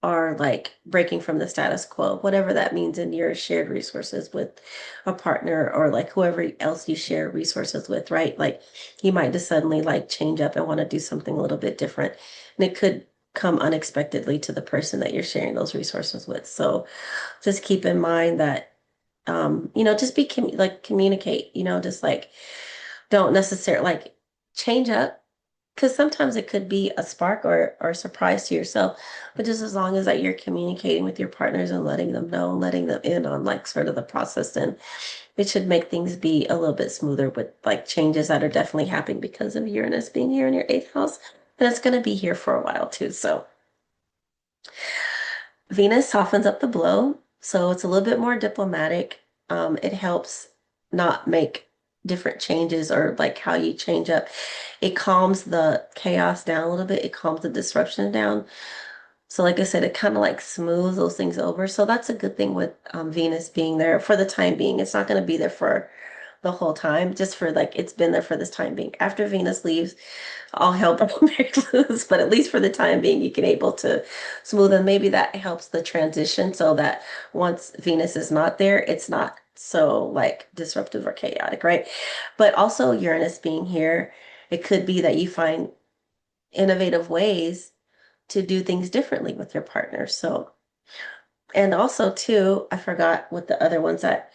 are like breaking from the status quo, whatever that means in your shared resources with a partner or like whoever else you share resources with, right? Like you might just suddenly like change up and want to do something a little bit different. And it could come unexpectedly to the person that you're sharing those resources with. So just keep in mind that just be like communicate, just like don't necessarily like change up because sometimes it could be a spark or a surprise to yourself, but just as long as that you're communicating with your partners and letting them know, letting them in on like sort of the process, then it should make things be a little bit smoother with like changes that are definitely happening because of Uranus being here in your eighth house. And it's going to be here for a while too. So Venus softens up the blow, so it's a little bit more diplomatic. It helps not make different changes or like how you change up. It calms the chaos down a little bit. It calms the disruption down. So, like I said, it kind of like smooths those things over. So that's a good thing with Venus being there for the time being. It's not going to be there for the whole time, just for like it's been there for this time being. After Venus leaves, all hell breaks loose, but at least for the time being, you can able to smooth and maybe that helps the transition so that once Venus is not there, it's not so like disruptive or chaotic, right? But also Uranus being here, it could be that you find innovative ways to do things differently with your partner. So, and also too, I forgot what the other ones that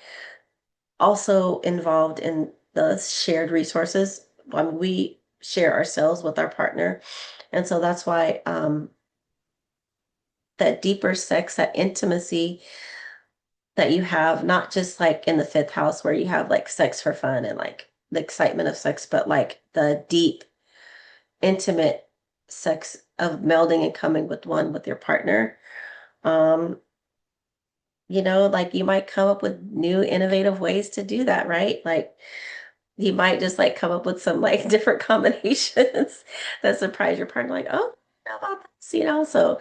also involved in the shared resources. We share ourselves with our partner. And so that's why that deeper sex, that intimacy that you have, not just like in the fifth house where you have like sex for fun and like the excitement of sex, but like the deep, intimate sex of melding and coming with one with your partner. Um, like you might come up with new innovative ways to do that, right? Like you might just like come up with some like different combinations that surprise your partner, like, oh, how about this, So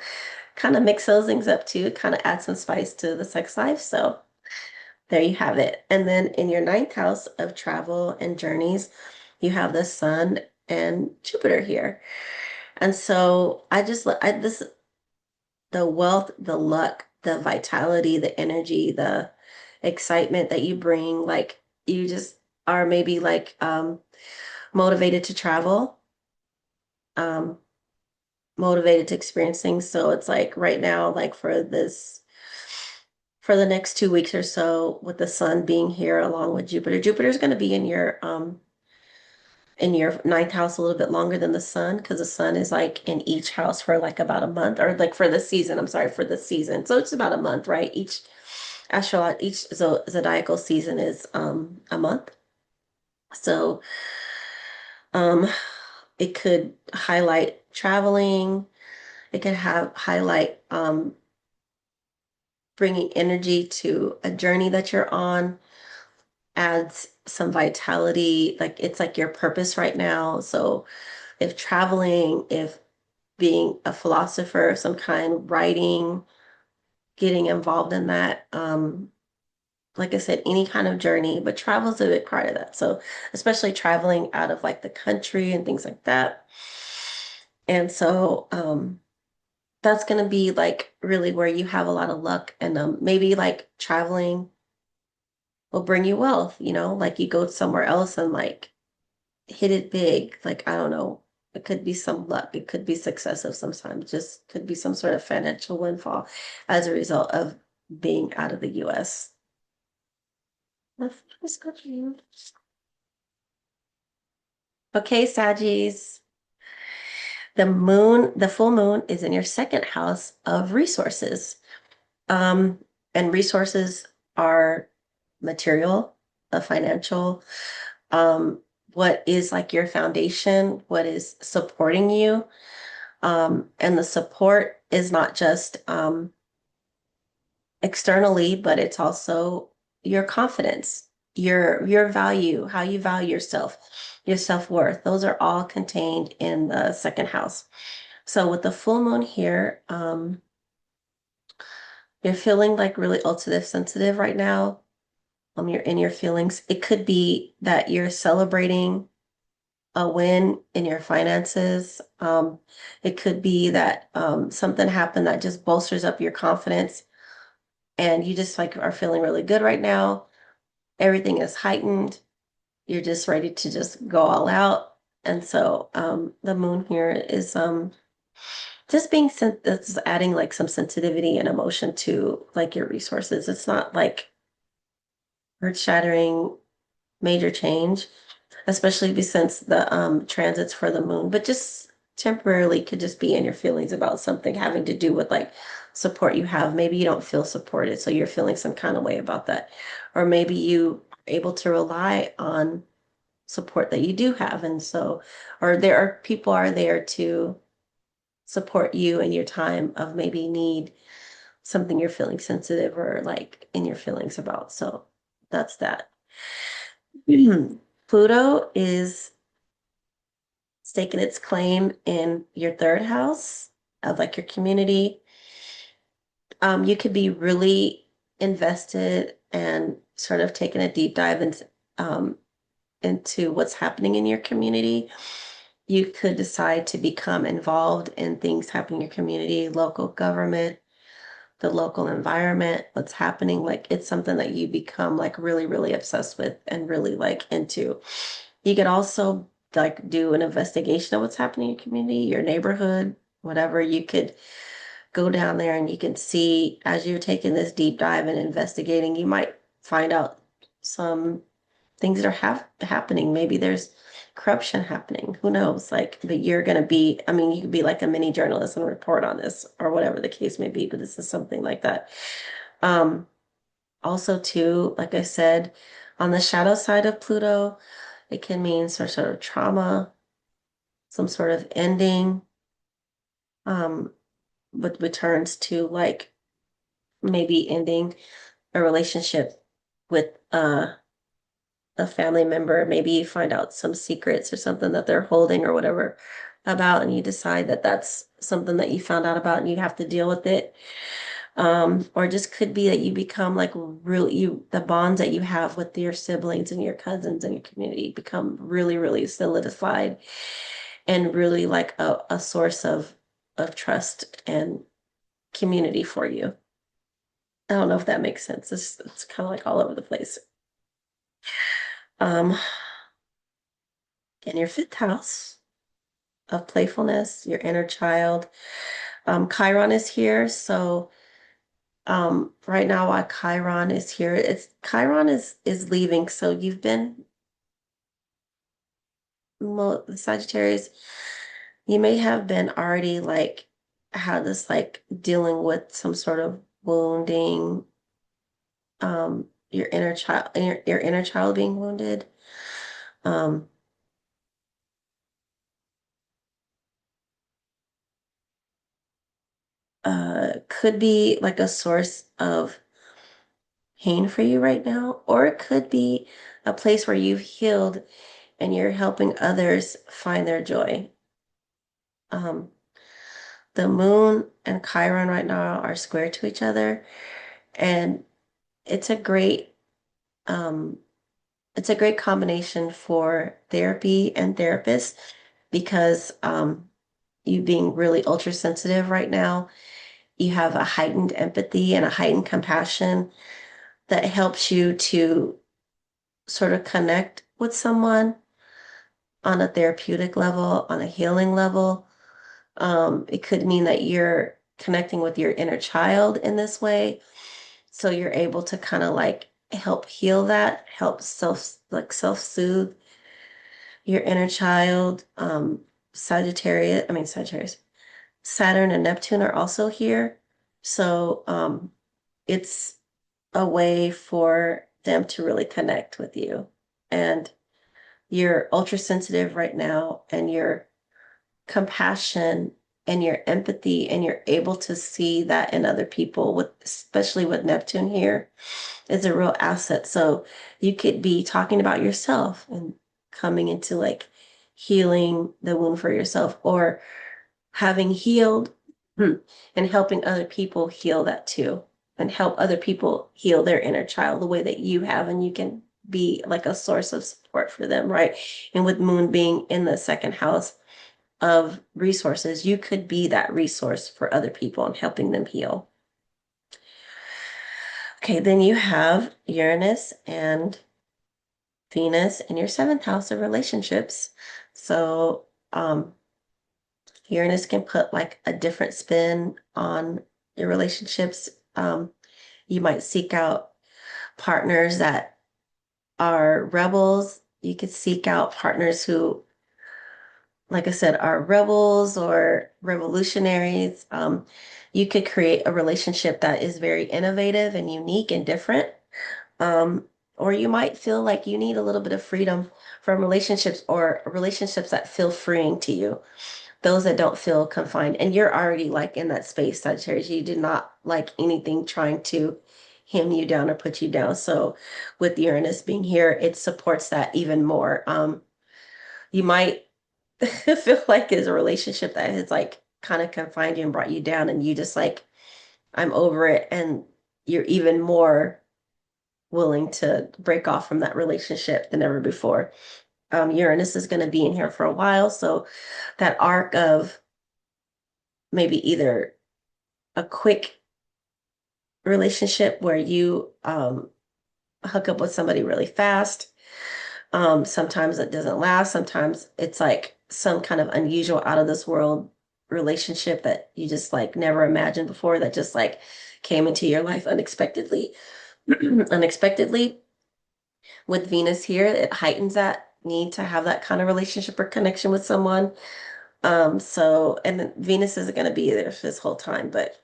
kind of mix those things up too, kind of add some spice to the sex life. So there you have it. And then in your ninth house of travel and journeys, you have the sun and Jupiter here. And so this, the wealth, the luck, the vitality, the energy, the excitement that you bring, like you just are maybe like motivated to travel, um, motivated to experience things. So it's like right now, like for the next 2 weeks or so, with the sun being here along with Jupiter. Jupiter's going to be in your ninth house a little bit longer than the sun because the sun is like in each house for like about a month or like for the season. I'm sorry, for the season. So it's about a month, right? Each. Astrology, each zodiacal season is a month. So um it could highlight traveling, it could have highlight bringing energy to a journey that you're on, adds some vitality, like it's like your purpose right now. So if traveling, if being a philosopher of some kind, writing, getting involved in that, like I said, any kind of journey, but travel's a big part of that. So especially traveling out of like the country and things like that. And so that's going to be like really where you have a lot of luck, and maybe like traveling will bring you wealth, like you go somewhere else and like hit it big. Like, I don't know, it could be some luck, it could be successive sometimes, just could be some sort of financial windfall as a result of being out of the US. That's good for you. Okay, Saggies. The full moon is in your second house of resources. Um, and resources are material, financial, what is like your foundation, what is supporting you. And the support is not just externally, but it's also your confidence, your value, how you value yourself, your self-worth. Those are all contained in the second house. So with the full moon here, you're feeling like really ultimate sensitive right now. You're in your feelings. It could be that you're celebrating a win in your finances. It could be that something happened that just bolsters up your confidence, and you just like are feeling really good right now. Everything is heightened. You're just ready to just go all out. And so the moon here is just being that's adding like some sensitivity and emotion to like your resources. It's not like earth-shattering major change, especially since the transits for the moon, but just temporarily could just be in your feelings about something having to do with like support you have. Maybe you don't feel supported, so you're feeling some kind of way about that. Or maybe you are able to rely on support that you do have. And so, or there are people are there to support you in your time of maybe need, something you're feeling sensitive or like in your feelings about. So that's that. Pluto is staking its claim in your third house of like your community. You could be really invested and sort of taking a deep dive into what's happening in your community. You could decide to become involved in things happening in your community, local government, the local environment, what's happening. Like it's something that you become like really, really obsessed with and really like into. You could also like do an investigation of what's happening in your community, your neighborhood, whatever. You could go down there and you can see as you're taking this deep dive and investigating, you might find out some things that are happening. Maybe there's corruption happening. Who knows? Like, but you're going to be, I mean, you could be like a mini journalist and report on this or whatever the case may be, but this is something like that. Um, Also, too, like I said, on the shadow side of Pluto, it can mean some sort of trauma, some sort of ending, um, with returns to like maybe ending a relationship with a family member. Maybe you find out some secrets or something that they're holding or whatever about, and you decide that that's something that you found out about and you have to deal with it. Or just could be that you become like the bonds that you have with your siblings and your cousins and your community become really, really solidified and really like a source of trust and community for you. I don't know if that makes sense. It's kind of like all over the place. Um, in your fifth house of playfulness, your inner child, Chiron is here. So right now while Chiron is here, it's Chiron is leaving. So you've been Sagittarius, you may have been already like had this like dealing with some sort of wounding your inner child, your inner child being wounded. Um, could be like a source of pain for you right now, or it could be a place where you've healed and you're helping others find their joy. Um, the moon and Chiron right now are square to each other, and it's a great um, it's a great combination for therapy and therapists because you being really ultra sensitive right now, you have a heightened empathy and a heightened compassion that helps you to sort of connect with someone on a therapeutic level, on a healing level. It could mean that you're connecting with your inner child in this way. So you're able to kind of like help heal that, help self-soothe your inner child. Sagittarius, Saturn and Neptune are also here. So it's a way for them to really connect with you. And you're ultra sensitive right now, and your compassion and your empathy, and you're able to see that in other people, with especially with Neptune here, is a real asset. So you could be talking about yourself and coming into like healing the wound for yourself, or having healed and helping other people heal that too, and help other people heal their inner child the way that you have, and you can be like a source of support for them, right? And with moon being in the second house of resources, you could be that resource for other people and helping them heal. Okay, then you have Uranus and Venus in your seventh house of relationships. So Uranus can put like a different spin on your relationships. You might seek out partners that are rebels. You could seek out partners who, like I said, are rebels or revolutionaries. You could create a relationship that is very innovative and unique and different. Um, or you might feel like you need a little bit of freedom from relationships, or relationships that feel freeing to you, those that don't feel confined. And you're already like in that space, Sagittarius. You do not like anything trying to hem you down or put you down. So with Uranus being here, it supports that even more. You might feel like it's a relationship that has like kind of confined you and brought you down, and you just like, I'm over it. And you're even more willing to break off from that relationship than ever before. Uranus is going to be in here for a while. So that arc of maybe either a quick relationship where you hook up with somebody really fast. Sometimes it doesn't last. Sometimes it's like some kind of unusual, out of this world relationship that you just like never imagined before, that just like came into your life unexpectedly. Unexpectedly. With Venus here, it heightens that need to have that kind of relationship or connection with someone. And Venus isn't going to be there this whole time, but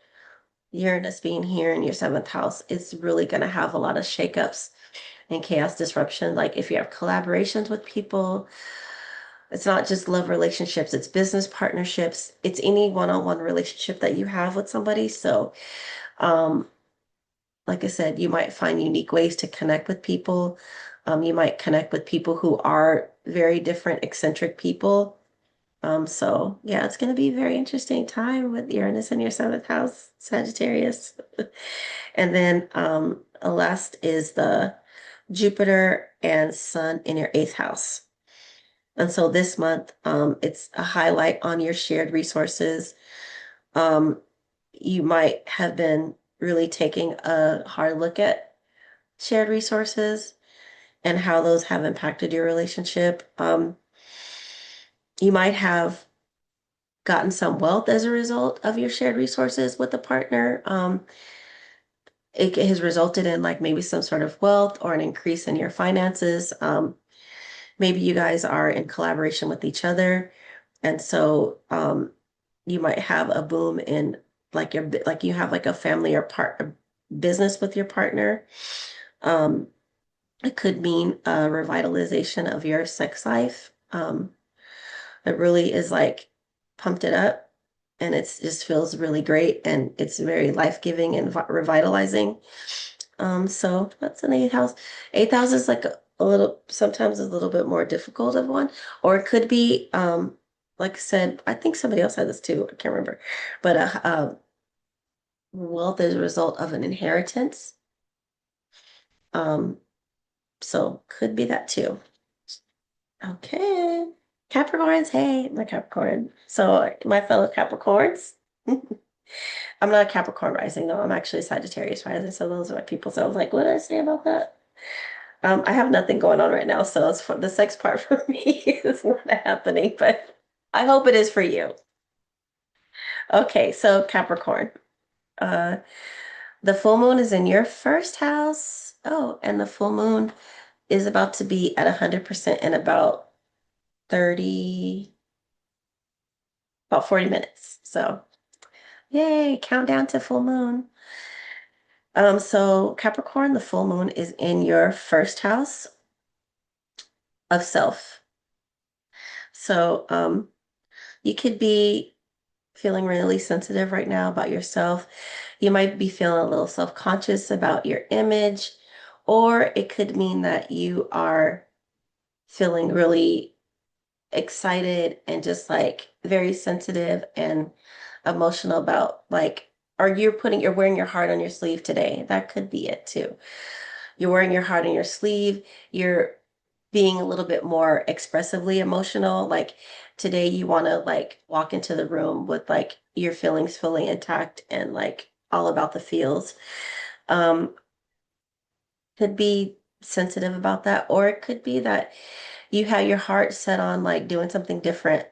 Uranus being here in your seventh house is really going to have a lot of shakeups and chaos disruption. Like if you have collaborations with people, it's not just love relationships, it's business partnerships, it's any one-on-one relationship that you have with somebody. So, um, like I said, you might find unique ways to connect with people. You might connect with people who are very different, eccentric people. So yeah, it's going to be a very interesting time with Uranus in your seventh house, Sagittarius. And then last is the Jupiter and Sun in your eighth house. And so this month, it's a highlight on your shared resources. Um, you might have been really taking a hard look at shared resources and how those have impacted your relationship. You might have gotten some wealth as a result of your shared resources with a partner. It has resulted in like maybe some sort of wealth or an increase in your finances. Maybe you guys are in collaboration with each other. And so you might have a boom in like your, like you have like a family or part business with your partner. Um, it could mean a revitalization of your sex life. It really is like pumped it up and it's just feels really great and it's very life-giving and revitalizing. So that's an eighth house. Eighth house is like a little, sometimes a little bit more difficult of one, or it could be, like I said, I think somebody else had this too. I can't remember, but wealth is a result of an inheritance. Um, so could be that too. Okay. Capricorns, hey, my Capricorn. So my fellow Capricorns. I'm not a Capricorn rising though. I'm actually a Sagittarius rising. So those are my people. So I was like, what did I say about that? I have nothing going on right now, so it's for the sex part for me is not happening, but I hope it is for you. Okay, so Capricorn. Uh, the full moon is in your first house. Oh, and the full moon is about to be at 100% in about 30, about 40 minutes. So, yay, countdown to full moon. So Capricorn, the full moon is in your first house of self. So, you could be feeling really sensitive right now about yourself. You might be feeling a little self-conscious about your image, or it could mean that you are feeling really excited and just like very sensitive and emotional about like, are you you're wearing your heart on your sleeve today? That could be it too. You're wearing your heart on your sleeve. You're being a little bit more expressively emotional. Like today you want to like walk into the room with like your feelings fully intact and like all about the feels. Um, could be sensitive about that, or it could be that you have your heart set on like doing something different,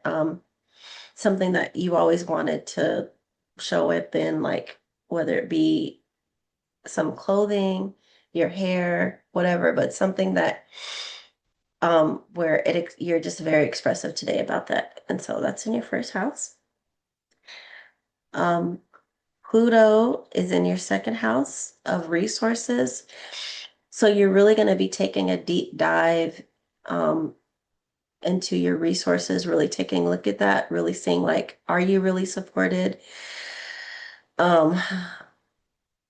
something that you always wanted to show up in, like whether it be some clothing, your hair, whatever, but something that where you're just very expressive today about that. And so that's in your first house. Um, Pluto is in your second house of resources. So you're really going to be taking a deep dive um, into your resources, really taking a look at that, really seeing like, are you really supported? Um,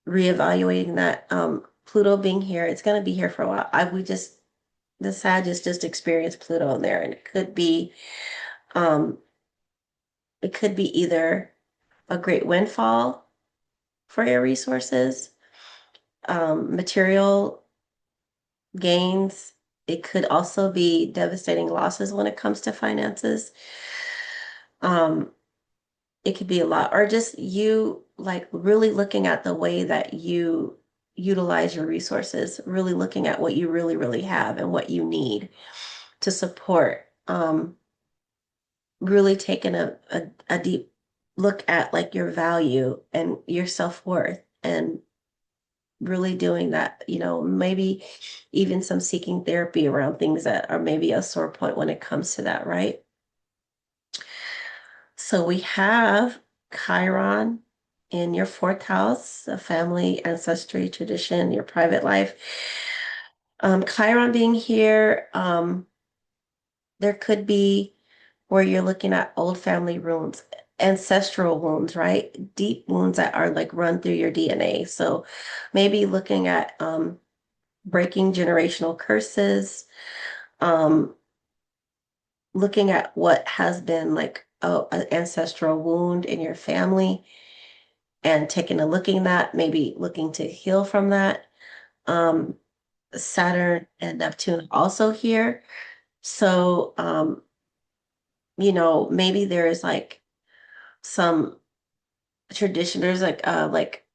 reevaluating that. Pluto being here, it's going to be here for a while. The Sag just experienced Pluto in there, and um, it could be either a great windfall for your resources, material gains. It could also be devastating losses when it comes to finances. Um, it could be a lot, or just you like really looking at the way that you utilize your resources, really looking at what you really, really have and what you need to support. Really taking a deep look at like your value and your self-worth and really doing that, maybe even some seeking therapy around things that are maybe a sore point when it comes to that, right? So we have Chiron in your fourth house, a family, ancestry, tradition, your private life. Chiron being here, there could be where you're looking at old family wounds, ancestral wounds, right? Deep wounds that are like run through your DNA. So maybe looking at breaking generational curses, um, looking at what has been like an ancestral wound in your family and taking a looking at that, maybe looking to heal from that. Um, Saturn and Neptune also here. So, maybe there is like some tradition, there's like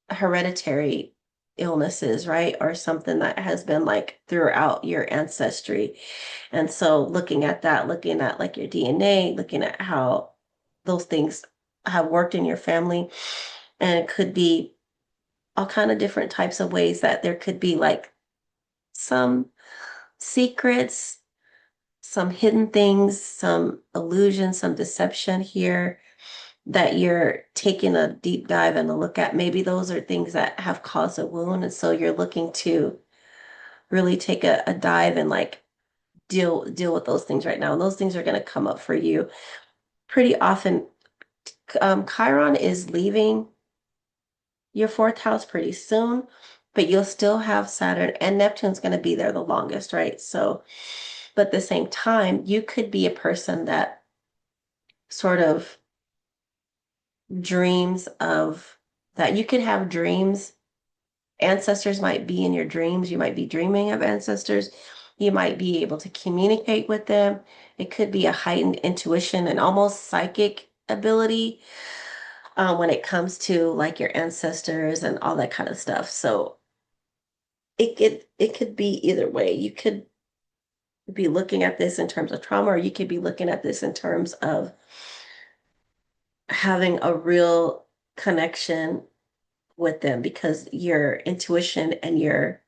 hereditary illnesses, right? Or something that has been like throughout your ancestry. And so looking at that, looking at like your DNA, looking at how those things have worked in your family. And it could be all kind of different types of ways that there could be like some secrets, some hidden things, some illusion, some deception here that you're taking a deep dive and a look at. Maybe those are things that have caused a wound. And so you're looking to really take a dive and like deal with those things right now. And those things are going to come up for you pretty often. Chiron is leaving your fourth house pretty soon, but you'll still have Saturn and Neptune's going to be there the longest, right? So, but at the same time, you could be a person that sort of dreams of that. You could have dreams. Ancestors might be in your dreams. You might be dreaming of ancestors. You might be able to communicate with them. It could be a heightened intuition and almost psychic ability when it comes to like your ancestors and all that kind of stuff. So it could be either way. You could be looking at this in terms of trauma, or you could be looking at this in terms of having a real connection with them because your intuition and your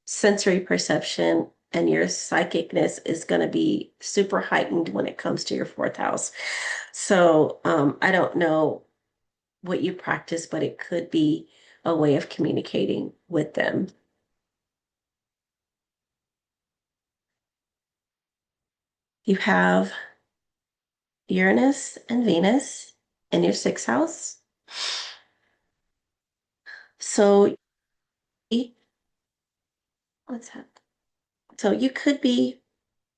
sensory perception and your psychicness is going to be super heightened when it comes to your fourth house. So I don't know what you practice, but it could be a way of communicating with them. You have Uranus and Venus in your sixth house. So, what's that? So you could be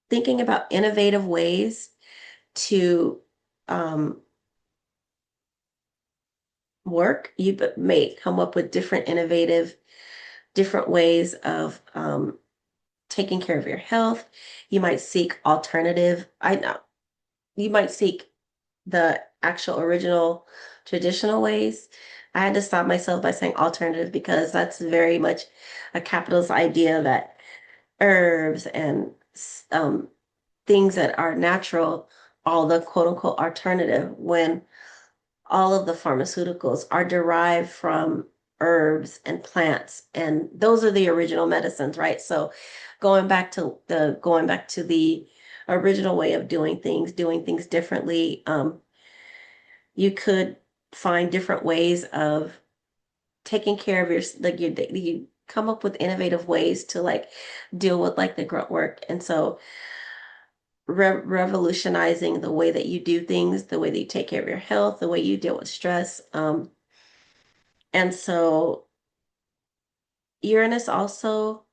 thinking about innovative ways to um, work. You may come up with different ways of taking care of your health. You might seek alternative. I know you might seek the actual original traditional ways. I had to stop myself by saying alternative because that's very much a capitalist idea that herbs and um, things that are natural, all the quote unquote alternative, when all of the pharmaceuticals are derived from herbs and plants, and those are the original medicines, right? So going back to the original way of doing things differently, you could find different ways of taking care of your like you come up with innovative ways to like deal with like the grunt work. And so revolutionizing the way that you do things, the way that you take care of your health, the way you deal with stress. And so Uranus also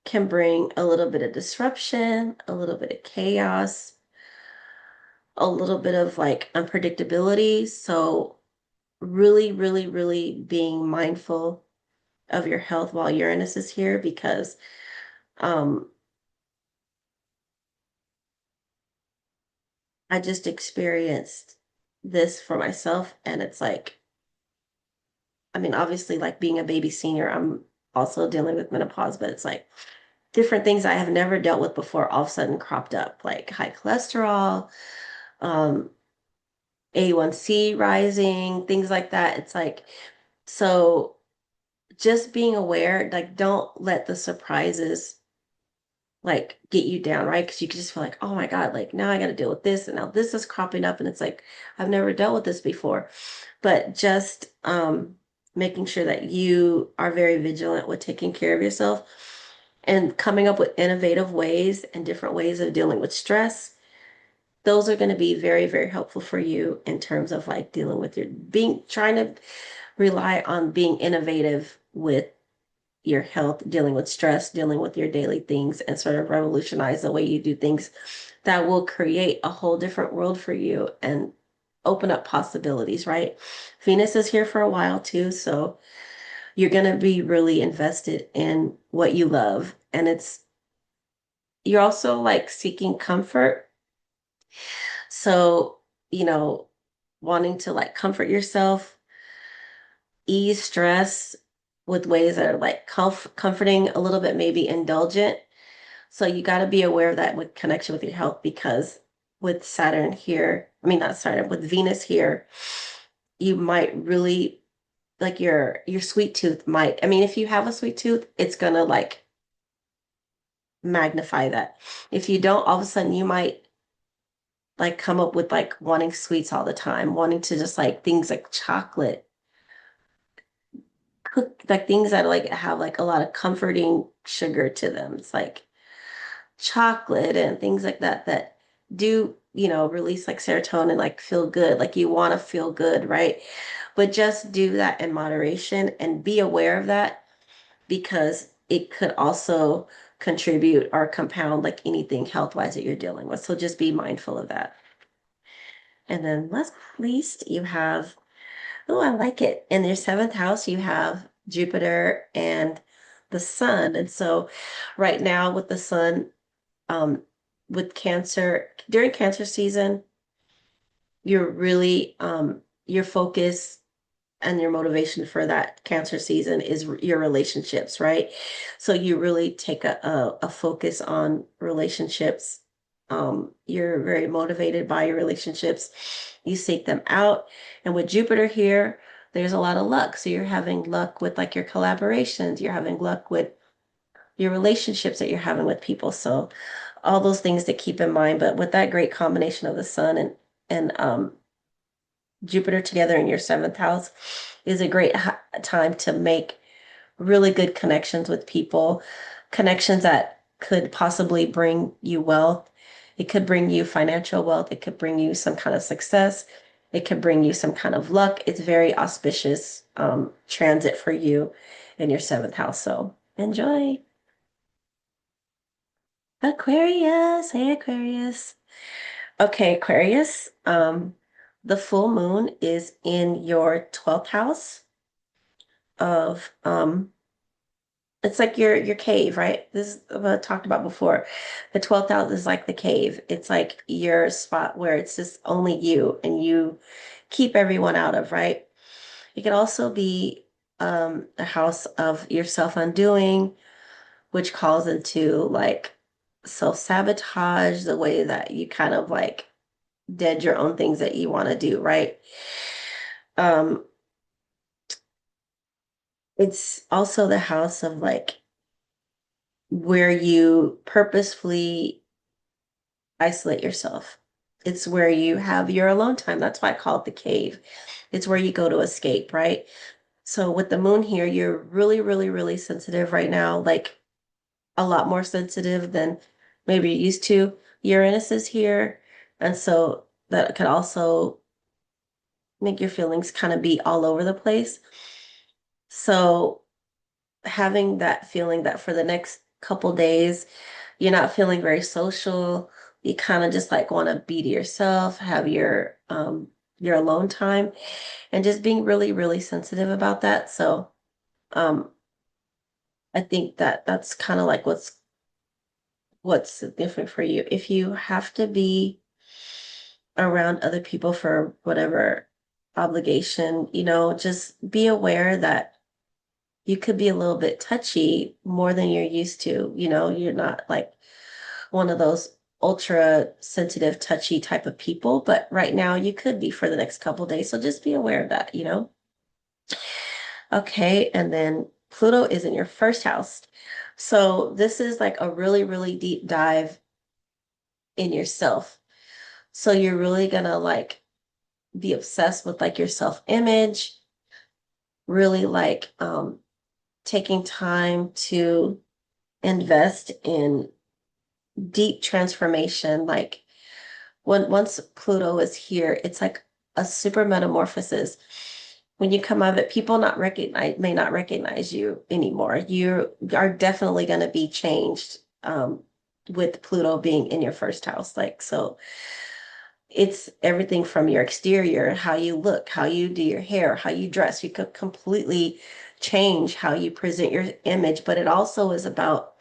can bring a little bit of disruption, a little bit of chaos, a little bit of like unpredictability. So really, really, really being mindful of your health while Uranus is here because um I just experienced this for myself, and it's like, I mean, obviously like being a baby senior, I'm also dealing with menopause, but it's like different things I have never dealt with before all of a sudden cropped up, like high cholesterol, um, A1C rising, things like that. It's like, so just being aware, like don't let the surprises like get you down, right? Because you can just feel like, oh my God, like now I got to deal with this, and now this is cropping up, and it's like I've never dealt with this before. But just making sure that you are very vigilant with taking care of yourself and coming up with innovative ways and different ways of dealing with stress. Those are going to be very, very helpful for you in terms of like dealing with your being trying to rely on being innovative with your health, dealing with stress, dealing with your daily things, and sort of revolutionize the way you do things that will create a whole different world for you and open up possibilities, right? Venus is here for a while too, so you're going to be really invested in what you love. And you're also like seeking comfort. So, you know, wanting to like comfort yourself, ease stress with ways that are like comforting, a little bit maybe indulgent. So you got to be aware of that with connection with your health because with Saturn here, I mean not Saturn, with Venus here, you might really like your sweet tooth might. I mean, if you have a sweet tooth, it's gonna like magnify that. If you don't, all of a sudden you might like come up with like wanting sweets all the time, wanting to just like things like chocolate, cook like things that like have like a lot of comforting sugar to them. It's like chocolate and things like that that do, release like serotonin, like feel good, like you want to feel good, right? But just do that in moderation and be aware of that because it could also contribute or compound like anything health wise that you're dealing with. So just be mindful of that. And then last but not least, you have, oh, I like it. In your seventh house, you have Jupiter and the sun. And so right now with the sun, um, with Cancer, during Cancer season, you're really, your focus and your motivation for that Cancer season is your relationships, right? So you really take a focus on relationships. You're very motivated by your relationships. You seek them out. And with Jupiter here, there's a lot of luck. So you're having luck with like your collaborations, you're having luck with your relationships that you're having with people. So all those things to keep in mind. But with that great combination of the sun and Jupiter together in your seventh house is a great time to make really good connections with people, connections that could possibly bring you wealth. It could bring you financial wealth. It could bring you some kind of success. It could bring you some kind of luck. It's very auspicious transit for you in your seventh house. So enjoy. Aquarius. Hey, Aquarius. Okay, Aquarius. The full moon is in your 12th house of it's like your cave, right? This is what I talked about before. The 12th house is like the cave. It's like your spot where it's just only you and you keep everyone out of, right? It could also be a house of your self-undoing, which calls into like self-sabotage, the way that you kind of like dead your own things that you want to do, right? Um, it's also the house of like where you purposefully isolate yourself. It's where you have your alone time. That's why I call it the cave. It's where you go to escape, right? So with the moon here, you're really, really, really sensitive right now, like a lot more sensitive than maybe you're used to. Uranus is here. And so that could also make your feelings kind of be all over the place. So having that feeling that for the next couple days, you're not feeling very social. You kind of just like want to be to yourself, have your alone time, and just being really, really sensitive about that. So um I think that that's kind of like what's different for you. If you have to be around other people for whatever obligation, just be aware that you could be a little bit touchy more than you're used to. You're not like one of those ultra sensitive, touchy type of people, but right now you could be for the next couple days. So just be aware of that. Okay, and then Pluto is in your first house. So this is like a really, really deep dive in yourself. So you're really gonna like be obsessed with like your self-image, really like taking time to invest in deep transformation. Like once Pluto is here, it's like a super metamorphosis. When you come out of it, people not recognize may not recognize you anymore. You are definitely going to be changed with Pluto being in your first house. Like so, it's everything from your exterior, how you look, how you do your hair, how you dress. You could completely change how you present your image, but it also is about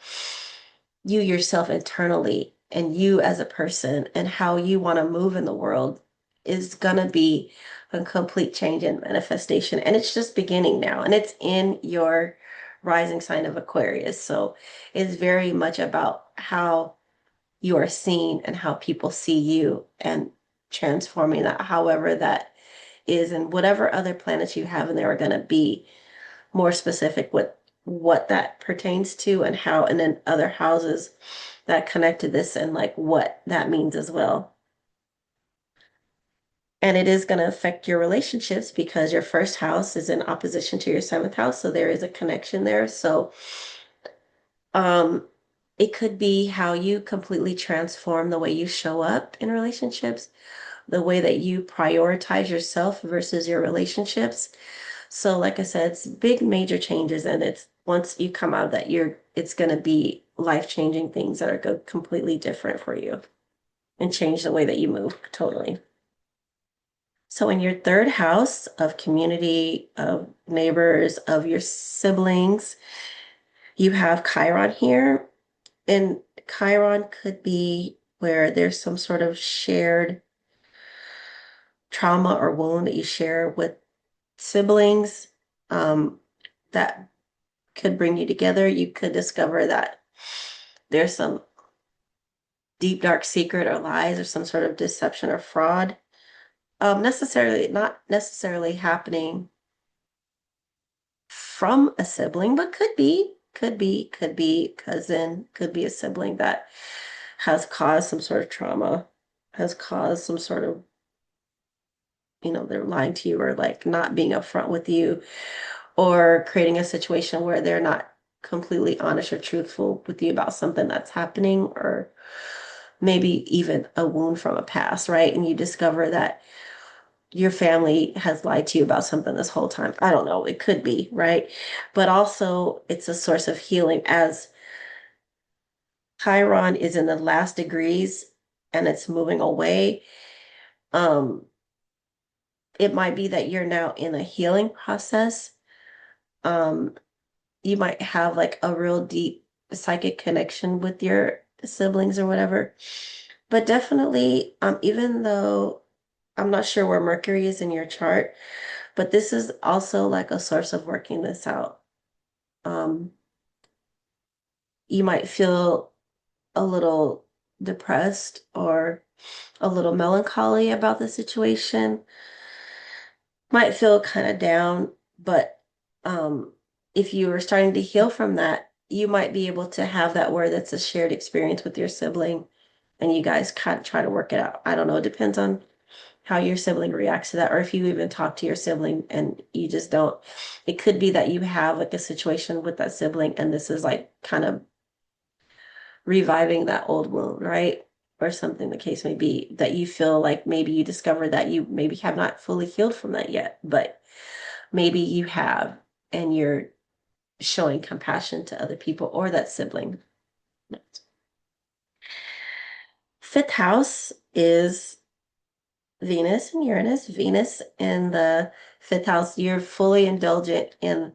you yourself internally and you as a person and how you want to move in the world is going to be a complete change in manifestation. And it's just beginning now. And it's in your rising sign of Aquarius. So it's very much about how you are seen and how people see you and transforming that, however that is, and whatever other planets you have in there are going to be more specific with what that pertains to and how, and then other houses that connect to this and like what that means as well. And it is going to affect your relationships because your first house is in opposition to your seventh house. So there is a connection there. So um, it could be how you completely transform the way you show up in relationships, the way that you prioritize yourself versus your relationships. So, like I said, it's big major changes, and it's once you come out of that, it's going to be life-changing things that are completely different for you and change the way that you move totally. So, in your third house of community, of neighbors, of your siblings, you have Chiron here. And Chiron could be where there's some sort of shared trauma or wound that you share with siblings um, that could bring you together. You could discover that there's some deep, dark secret or lies or some sort of deception or fraud. Necessarily, not necessarily happening from a sibling, but could be cousin, could be a sibling that has caused some sort of trauma, has caused some sort of, they're lying to you or like not being upfront with you or creating a situation where they're not completely honest or truthful with you about something that's happening or maybe even a wound from a past, right? And you discover that your family has lied to you about something this whole time. I don't know, it could be, right? But also, it's a source of healing as Chiron is in the last degrees and it's moving away. Um, it might be that you're now in a healing process. Um, you might have like a real deep psychic connection with your siblings or whatever. But definitely, even though I'm not sure where Mercury is in your chart, but this is also like a source of working this out. Um, you might feel a little depressed or a little melancholy about the situation, might feel kind of down, but um, if you are starting to heal from that, you might be able to have that where that's a shared experience with your sibling and you guys kind of try to work it out. I don't know, it depends on how your sibling reacts to that, or if you even talk to your sibling and you just don't. It could be that you have like a situation with that sibling and this is like kind of reviving that old wound, right? Or something the case may be, that you feel like maybe you discover that you maybe have not fully healed from that yet, but maybe you have, and you're showing compassion to other people or that sibling. Fifth house is Venus and Uranus. Venus in the fifth house, you're fully indulgent in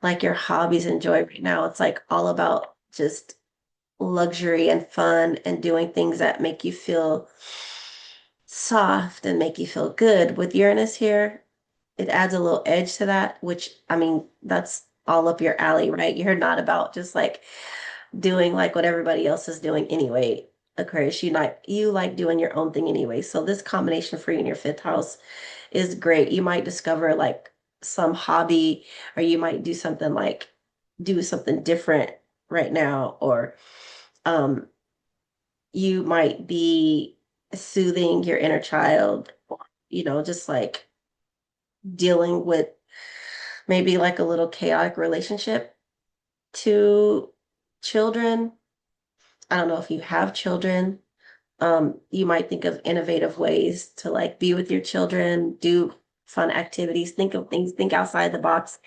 like your hobbies and joy right now. It's like all about just luxury and fun and doing things that make you feel soft and make you feel good. With Uranus here, it adds a little edge to that, which I mean, that's all up your alley, right? You're not about just like doing like what everybody else is doing anyway. Aquarius, you like doing your own thing anyway. So this combination for you in your fifth house is great. You might discover like some hobby, or you might do something different right now, or um you might be soothing your inner child, or just like dealing with maybe like a little chaotic relationship to children. I don't know if you have children. You might think of innovative ways to like be with your children, do fun activities, think of things, think outside the box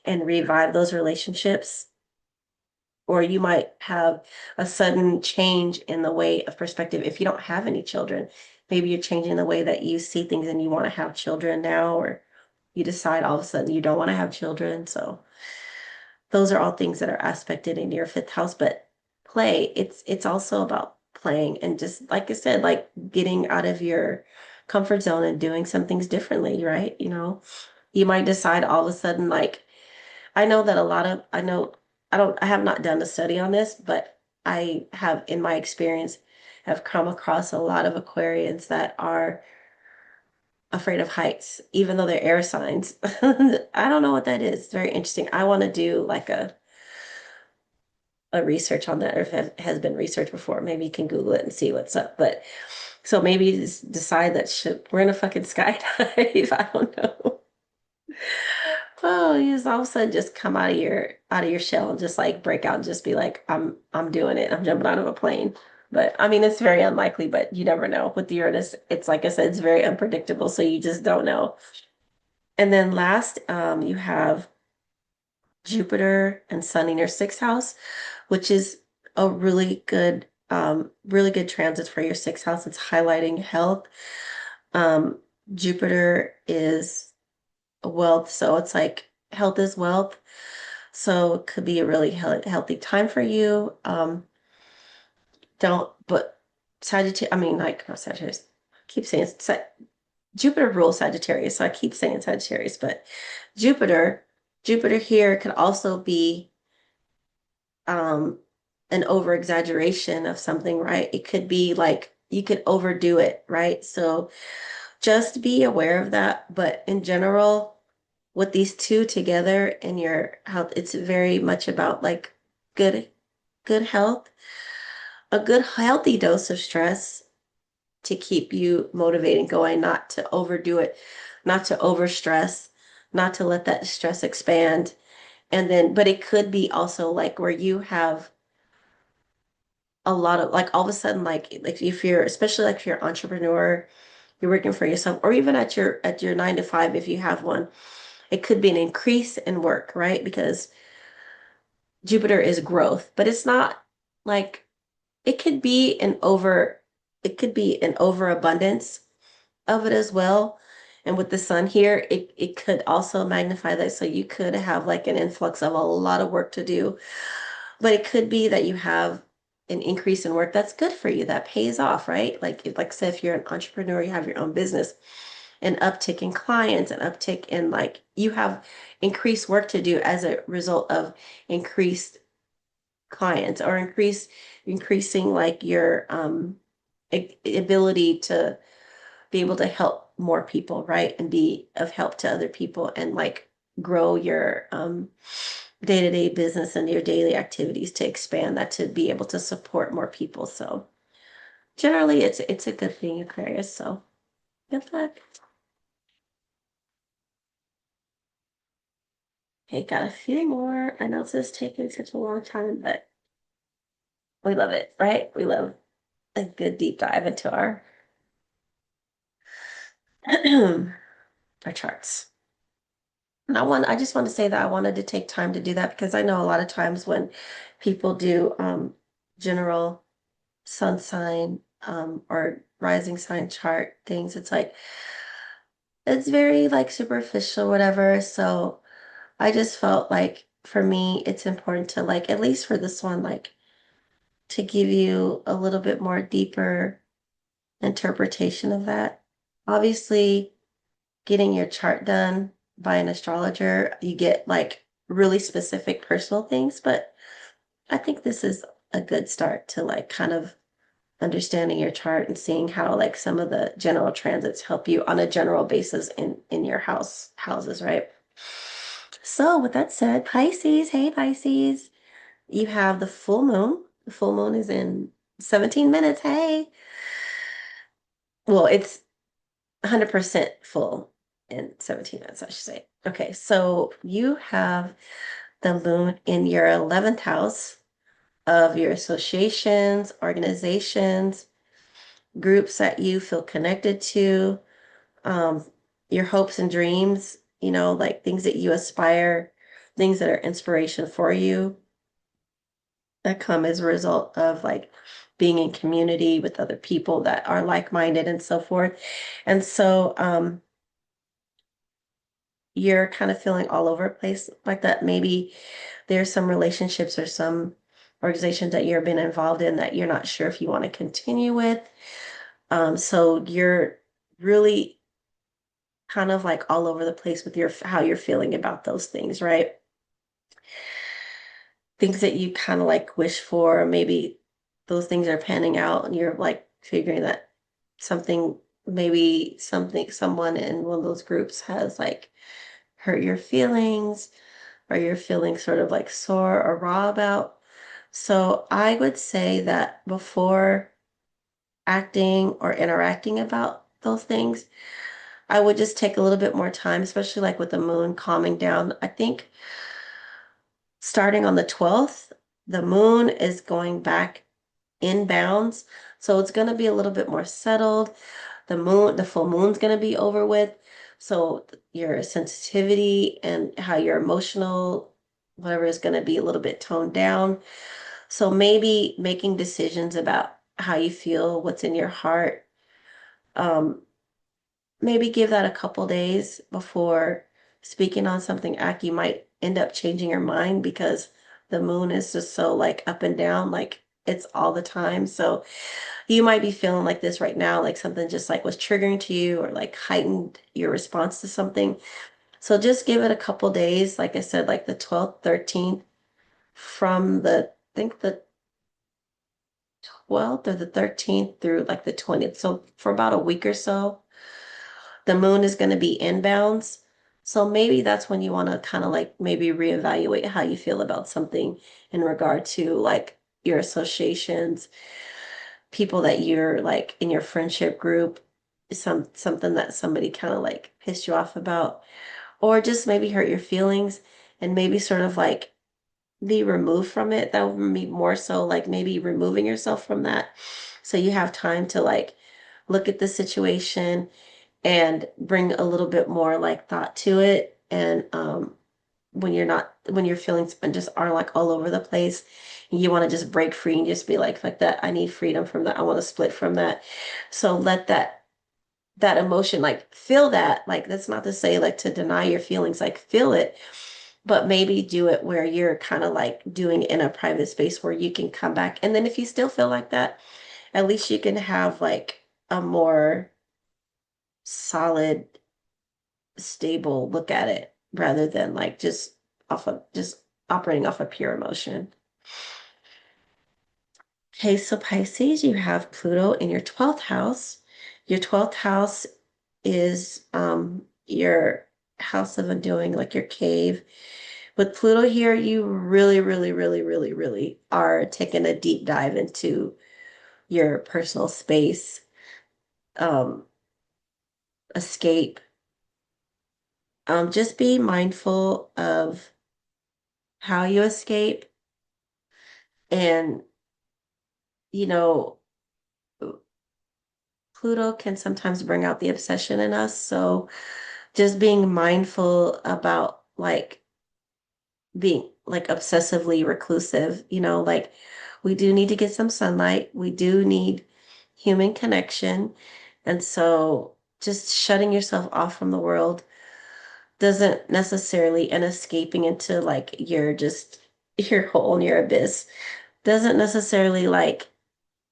and revive those relationships. Or you might have a sudden change in the way of perspective if you don't have any children. Maybe you're changing the way that you see things and you want to have children now, or you decide all of a sudden you don't want to have children. So those are all things that are aspected in your fifth house, but it's also about playing and just like I said, like getting out of your comfort zone and doing some things differently, right? You might decide all of a sudden, like I know that I know I have not done a study on this, but I have in my experience have come across a lot of Aquarians that are afraid of heights, even though they're air signs. I don't know what that is. It's very interesting. I want to do like a research on that, or if it has been researched before. Maybe you can Google it and see what's up. But So maybe you just decide that shit, we're gonna fucking skydive. I don't know. Oh, you just all of a sudden just come out of your shell and just like break out and just be like, I'm doing it. I'm jumping out of a plane. But I mean, it's very unlikely, but you never know. With the Uranus, it's like I said, it's very unpredictable, so you just don't know. And then last, you have Jupiter and Sun in your sixth house, which is a really good transit for your sixth house. It's highlighting health. Um, Jupiter is wealth, so it's like health is wealth. So it could be a really healthy time for you. Don't, but Sagittarius, I mean, like, not Sagittarius, I keep saying Jupiter rules Sagittarius, so I keep saying Sagittarius, but Jupiter, Jupiter here could also be um an over exaggeration of something, right? It could be like you could overdo it, right? So just be aware of that. But in general, with these two together in your health, it's very much about like good, good health, a good healthy dose of stress to keep you motivated going, not to overdo it, not to overstress, not to let that stress expand. And then, but it could be also like where you have a lot of like all of a sudden like if you're especially like if you're an entrepreneur, you're working for yourself, or even at your 9 to 5 if you have one, it could be an increase in work, right? Because Jupiter is growth, but it's not like it could be it could be an overabundance of it as well. And with the sun here, it could also magnify that. So you could have like an influx of a lot of work to do. But it could be that you have an increase in work that's good for you, that pays off, right? Like I said, if you're an entrepreneur, you have your own business, an uptick in clients, an uptick in like you have increased work to do as a result of increased clients or increasing like your ability to be able to help more people, right? And be of help to other people and like grow your day-to-day business and your daily activities to expand that to be able to support more people. So generally it's a good thing, Aquarius. So good luck. Okay, got a few more. I know this is taking such a long time, but we love it, right? We love a good deep dive into our charts. And I just want to say that I wanted to take time to do that because I know a lot of times when people do general sun sign or rising sign chart things, it's like it's very like superficial, whatever. So I just felt like for me, it's important to like, at least for this one, like to give you a little bit more deeper interpretation of that. Obviously, getting your chart done by an astrologer, you get like really specific personal things, but I think this is a good start to like kind of understanding your chart and seeing how like some of the general transits help you on a general basis in your houses, right? So with that said, Pisces, hey Pisces, you have the full moon. The full moon is in 17 minutes. Hey. Well, it's 100% full in 17 minutes, I should say. Okay, so you have the moon in your 11th house of your associations, organizations, groups that you feel connected to, um, your hopes and dreams, you know, like things that you aspire, things that are inspiration for you that come as a result of like being in community with other people that are like-minded and so forth. And so you're kind of feeling all over the place like that. Maybe there's some relationships or some organizations that you've been involved in that you're not sure if you want to continue with. So you're really kind of like all over the place with your how you're feeling about those things, right? Things that you kind of like wish for, maybe those things are panning out and you're like figuring that something, maybe something, someone in one of those groups has like hurt your feelings or you're feeling sort of like sore or raw about. So I would say that before acting or interacting about those things, I would just take a little bit more time, especially like with the moon calming down. I think starting on the 12th, the moon is going back in bounds. So it's going to be a little bit more settled. The full moon's going to be over with. So your sensitivity and how you're emotional, whatever, is going to be a little bit toned down. So maybe making decisions about how you feel, what's in your heart. Um, Maybe give that a couple days before speaking on something act. You might end up changing your mind because the moon is just so like up and down, like it's all the time. So you might be feeling like this right now, like something just like was triggering to you or like heightened your response to something. So just give it a couple days, like I said, like the 12th, 13th, from I think the 12th or the 13th through like the 20th. So for about a week or so, the moon is going to be inbounds. So maybe that's when you want to kind of like maybe reevaluate how you feel about something in regard to like your associations, people that you're like in your friendship group, something that somebody kind of like pissed you off about, or just maybe hurt your feelings and maybe sort of like be removed from it. That would be more so like maybe removing yourself from that. So you have time to like look at the situation and bring a little bit more like thought to it. And when your feelings just are like all over the place, you want to just break free and just be like that. I need freedom from that. I want to split from that. So let that emotion like feel that. Like that's not to say like to deny your feelings, like feel it, but maybe do it where you're kind of like doing it in a private space where you can come back. And then if you still feel like that, at least you can have like a more solid, stable look at it rather than like just operating off of pure emotion. Okay, so Pisces, you have Pluto in your 12th house. Your 12th house is your house of undoing, like your cave. With Pluto here, you really, really, really, really, really are taking a deep dive into your personal space, um, escape. Just be mindful of how you escape. And, you know, Pluto can sometimes bring out the obsession in us. So just being mindful about like being like obsessively reclusive, like we do need to get some sunlight. We do need human connection. And so just shutting yourself off from the world doesn't necessarily, and escaping into like your hole in your abyss doesn't necessarily like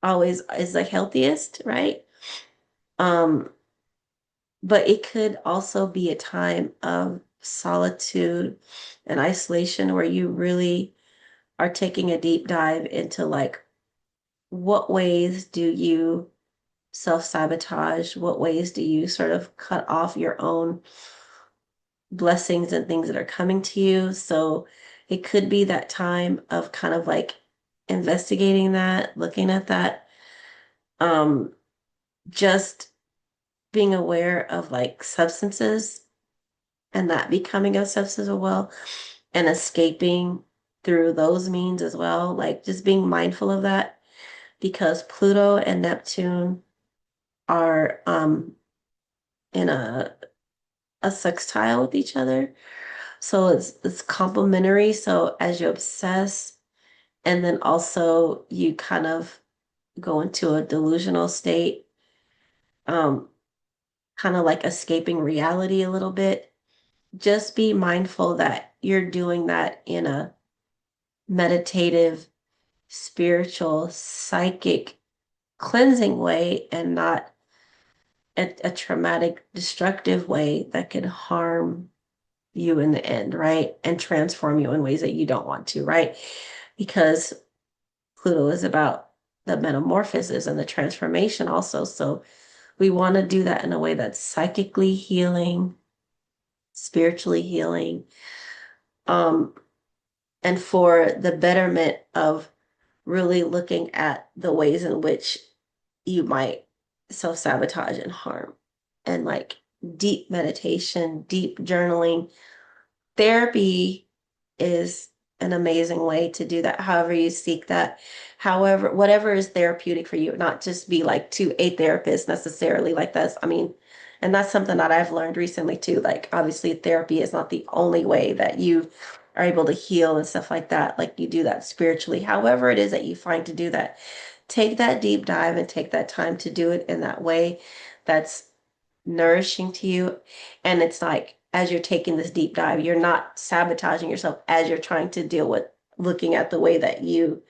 always is the healthiest, right? Um, but it could also be a time of solitude and isolation where you really are taking a deep dive into like what ways do you self-sabotage? What ways do you sort of cut off your own blessings and things that are coming to you? So it could be that time of kind of like investigating that, looking at that, um, just being aware of like substances and that becoming a substance as well and escaping through those means as well. Like just being mindful of that because Pluto and Neptune are in a sextile with each other. So it's complementary. So as you obsess and then also you kind of go into a delusional state, um, kind of like escaping reality a little bit. Just be mindful that you're doing that in a meditative, spiritual, psychic, cleansing way and not a traumatic, destructive way that could harm you in the end, right? And transform you in ways that you don't want to, right? Because Pluto is about the metamorphosis and the transformation also. So we want to do that in a way that's psychically healing, spiritually healing, um, and for the betterment of really looking at the ways in which you might self-sabotage and harm. And like deep meditation, deep journaling, therapy is an amazing way to do that. However you seek that, however, whatever is therapeutic for you, not just be like to a therapist necessarily like this. I mean, and that's something that I've learned recently too. Like obviously therapy is not the only way that you are able to heal and stuff like that. Like you do that spiritually. However it is that you find to do that, take that deep dive and take that time to do it in that way that's nourishing to you. And it's like, as you're taking this deep dive, you're not sabotaging yourself as you're trying to deal with looking at the way that you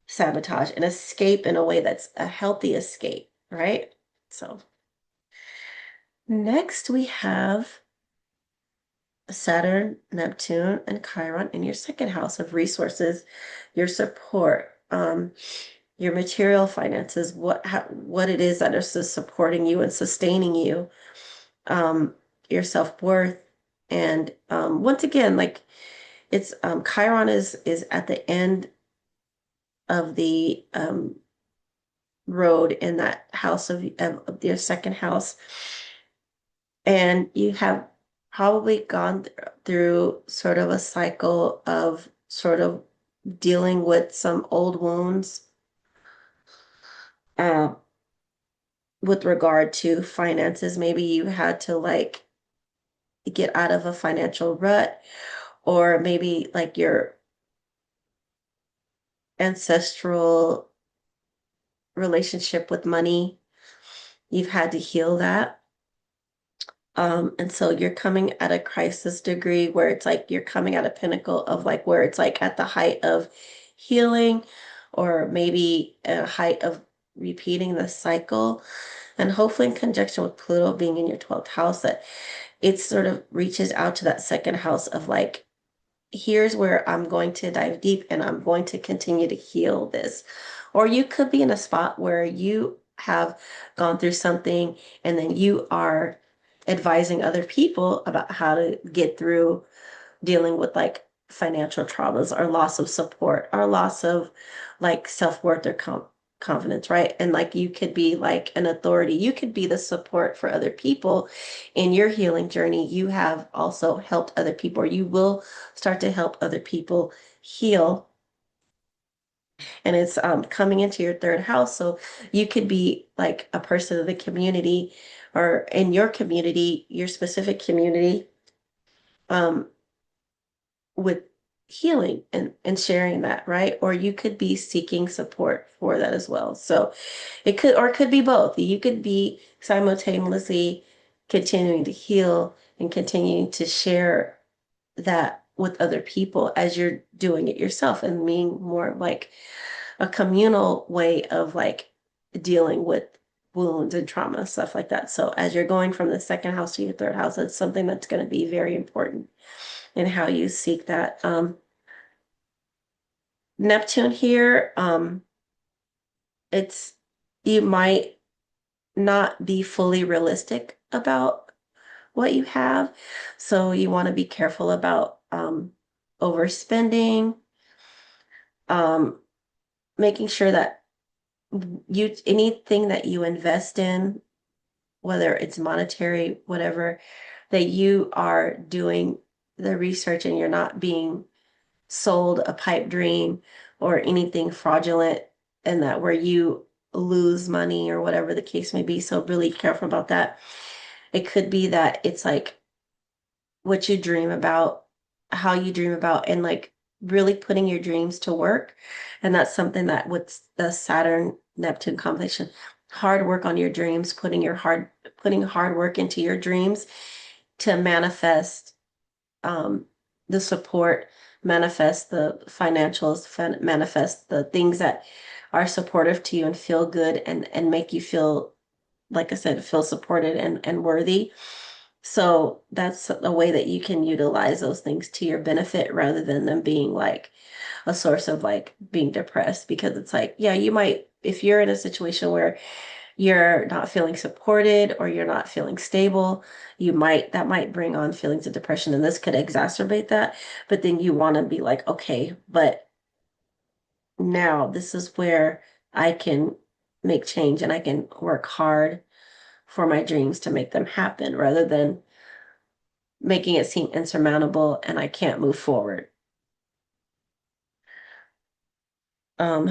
sabotage and escape in a way that's a healthy escape, right? So next we have Saturn, Neptune, and Chiron in your second house of resources, your support, your material finances, what it is that is supporting you and sustaining you, your self-worth. And once again, like it's Chiron is at the end of the road in that house of your second house. And you have probably gone through sort of a cycle of sort of dealing with some old wounds uh, with regard to finances. Maybe you had to like get out of a financial rut, or maybe like your ancestral relationship with money, you've had to heal that. And so you're coming at a crisis degree where it's like you're coming at a pinnacle of like where it's like at the height of healing, or maybe a height of repeating the cycle. And hopefully in conjunction with Pluto being in your 12th house, that it sort of reaches out to that second house of like, here's where I'm going to dive deep and I'm going to continue to heal this. Or you could be in a spot where you have gone through something and then you are advising other people about how to get through dealing with like financial traumas or loss of support or loss of like self-worth or confidence, right? And like you could be like an authority, you could be the support for other people in your healing journey. You have also helped other people, or you will start to help other people heal. And it's coming into your third house, so you could be like a person of the community, or in your community, your specific community, um, with healing and sharing that, right? Or you could be seeking support for that as well. So it could be both. You could be simultaneously continuing to heal and continuing to share that with other people as you're doing it yourself, and being more like a communal way of like dealing with wounds and trauma, stuff like that. So as you're going from the second house to your third house, it's something that's going to be very important in how you seek that. Neptune here, it's you might not be fully realistic about what you have. So you want to be careful about overspending, um, making sure that anything that you invest in, whether it's monetary, whatever, that you are doing the research and you're not being sold a pipe dream or anything fraudulent, and that where you lose money or whatever the case may be. So really careful about that. It could be that it's like what you dream about, how you dream about, and like really putting your dreams to work. And that's something that with the Saturn Neptune combination, hard work on your dreams, putting hard work into your dreams to manifest the support, manifest the financials, manifest the things that are supportive to you and feel good and make you feel, like I said, feel supported and worthy. So that's a way that you can utilize those things to your benefit rather than them being like a source of like being depressed, because it's like, yeah, you might, if you're in a situation where you're not feeling supported or you're not feeling stable, that might bring on feelings of depression, and this could exacerbate that. But then you want to be like, okay, but now this is where I can make change and I can work hard for my dreams to make them happen rather than making it seem insurmountable and I can't move forward. Um,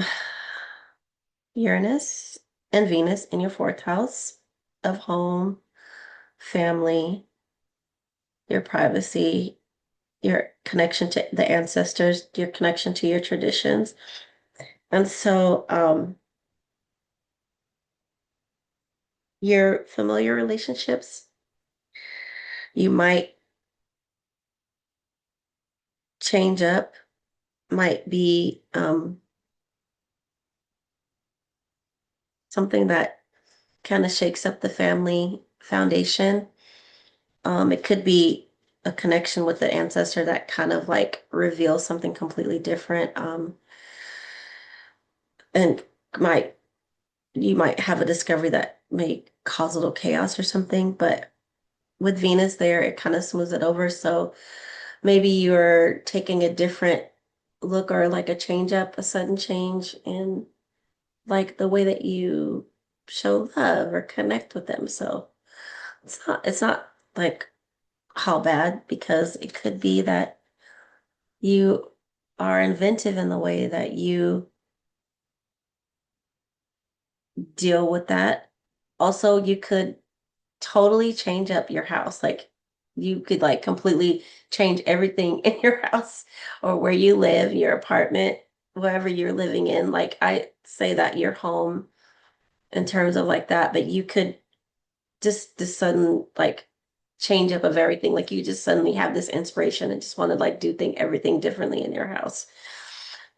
Uranus and Venus in your fourth house of home, family, your privacy, your connection to the ancestors, your connection to your traditions. And so, your familiar relationships, you might change up, might be something that kind of shakes up the family foundation. It could be a connection with the ancestor that kind of like reveals something completely different. And might you might have a discovery that may cause a little chaos or something, but with Venus there, it kind of smooths it over. So maybe you're taking a different look or like a change up, a sudden change in like the way that you show love or connect with them. So it's not like how bad because it could be that you are inventive in the way that you deal with that. Also, you could totally change up your house. Like you could like completely change everything in your house or where you live, your apartment, wherever you're living in. Like I say that your home in terms of like that, but you could just this sudden like change up of everything. Like you just suddenly have this inspiration and just want to like do everything differently in your house.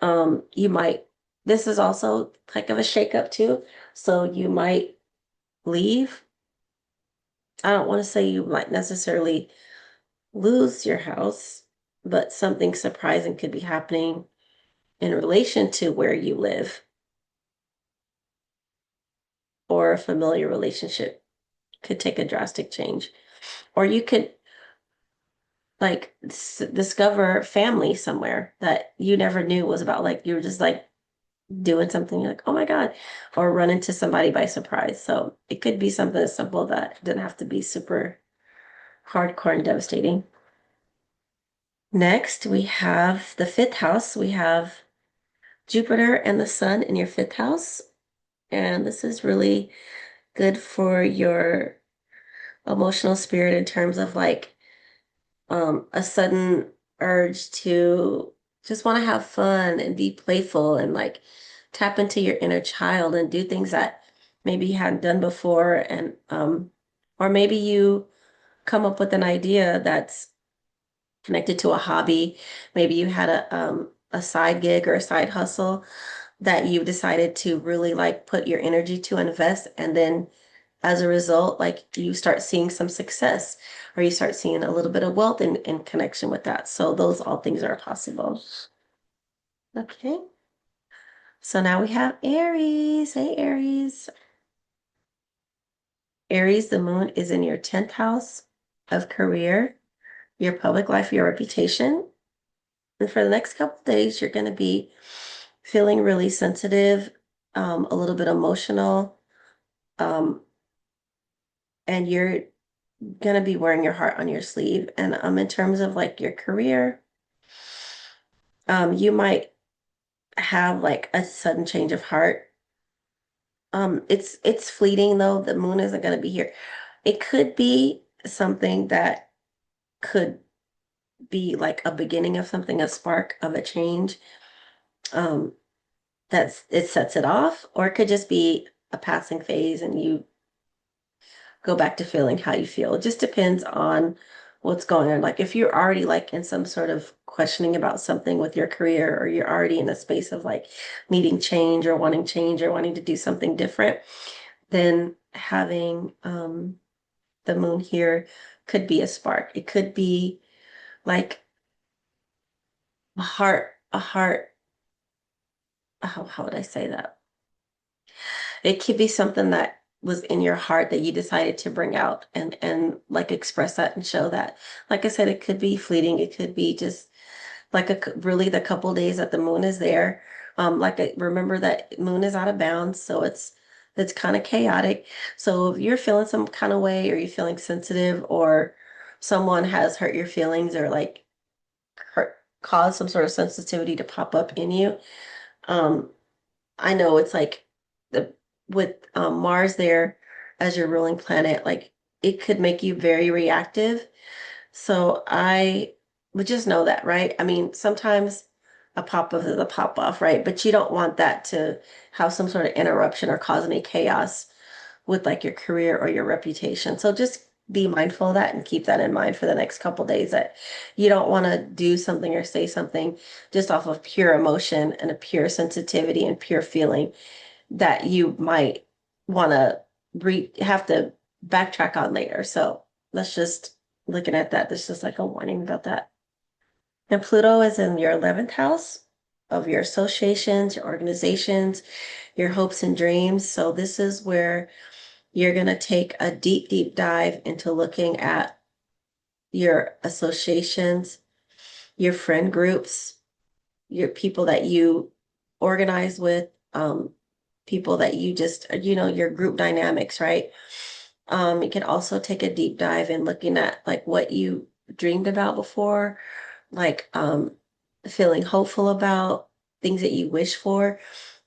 You might this is also like of a shakeup too. So you might leave. I don't want to say you might necessarily lose your house, but something surprising could be happening in relation to where you live or a familiar relationship could take a drastic change. Or you could like discover family somewhere that you never knew was about like you were just like doing something you're like, oh my God, or run into somebody by surprise. So it could be something as simple that didn't have to be super hardcore and devastating. Next, we have the fifth house. We have Jupiter and the sun in your fifth house. And this is really good for your emotional spirit in terms of like a sudden urge to just want to have fun and be playful and like tap into your inner child and do things that maybe you hadn't done before and or maybe you come up with an idea that's connected to a hobby. Maybe you had a side gig or a side hustle that you decided to really like put your energy to invest and then as a result like you start seeing some success or you start seeing a little bit of wealth in connection with that, so those all things are possible. Okay, so now we have Aries. Hey Aries. Aries, the moon is in your 10th house of career, your public life, your reputation. And for the next couple of days you're going to be feeling really sensitive, a little bit emotional, um, and you're gonna be wearing your heart on your sleeve. And in terms of like your career, you might have like a sudden change of heart. It's fleeting though. The moon isn't gonna be here. It could be something that could be like a beginning of something, a spark of a change. Um, that's it sets it off, or it could just be a passing phase and you go back to feeling how you feel. It just depends on what's going on. Like if you're already like in some sort of questioning about something with your career, or you're already in a space of like needing change or wanting to do something different, then having the moon here could be a spark. It could be like a heart, how would I say that? It could be something that was in your heart that you decided to bring out and like express that and show that. Like I said, it could be fleeting. It could be just like really the couple days that the moon is there. Like remember that moon is out of bounds, so it's that's kind of chaotic. So if you're feeling some kind of way, or you're feeling sensitive, or someone has hurt your feelings, or like caused some sort of sensitivity to pop up in you, um, I know it's like the with Mars there as your ruling planet, like it could make you very reactive. So I would just know that, right? I mean, sometimes a pop off is a pop off, right? But you don't want that to have some sort of interruption or cause any chaos with like your career or your reputation. So just be mindful of that and keep that in mind for the next couple days, that you don't want to do something or say something just off of pure emotion and a pure sensitivity and pure feeling, that you might want to have to backtrack on later. So let's just looking at that. There's just like a warning about that. And Pluto is in your 11th house of your associations, your organizations, your hopes and dreams. So this is where you're going to take a deep, deep dive into looking at your associations, your friend groups, your people that you organize with, people that you just, your group dynamics, right? You can also take a deep dive in looking at like what you dreamed about before, like feeling hopeful about things that you wish for.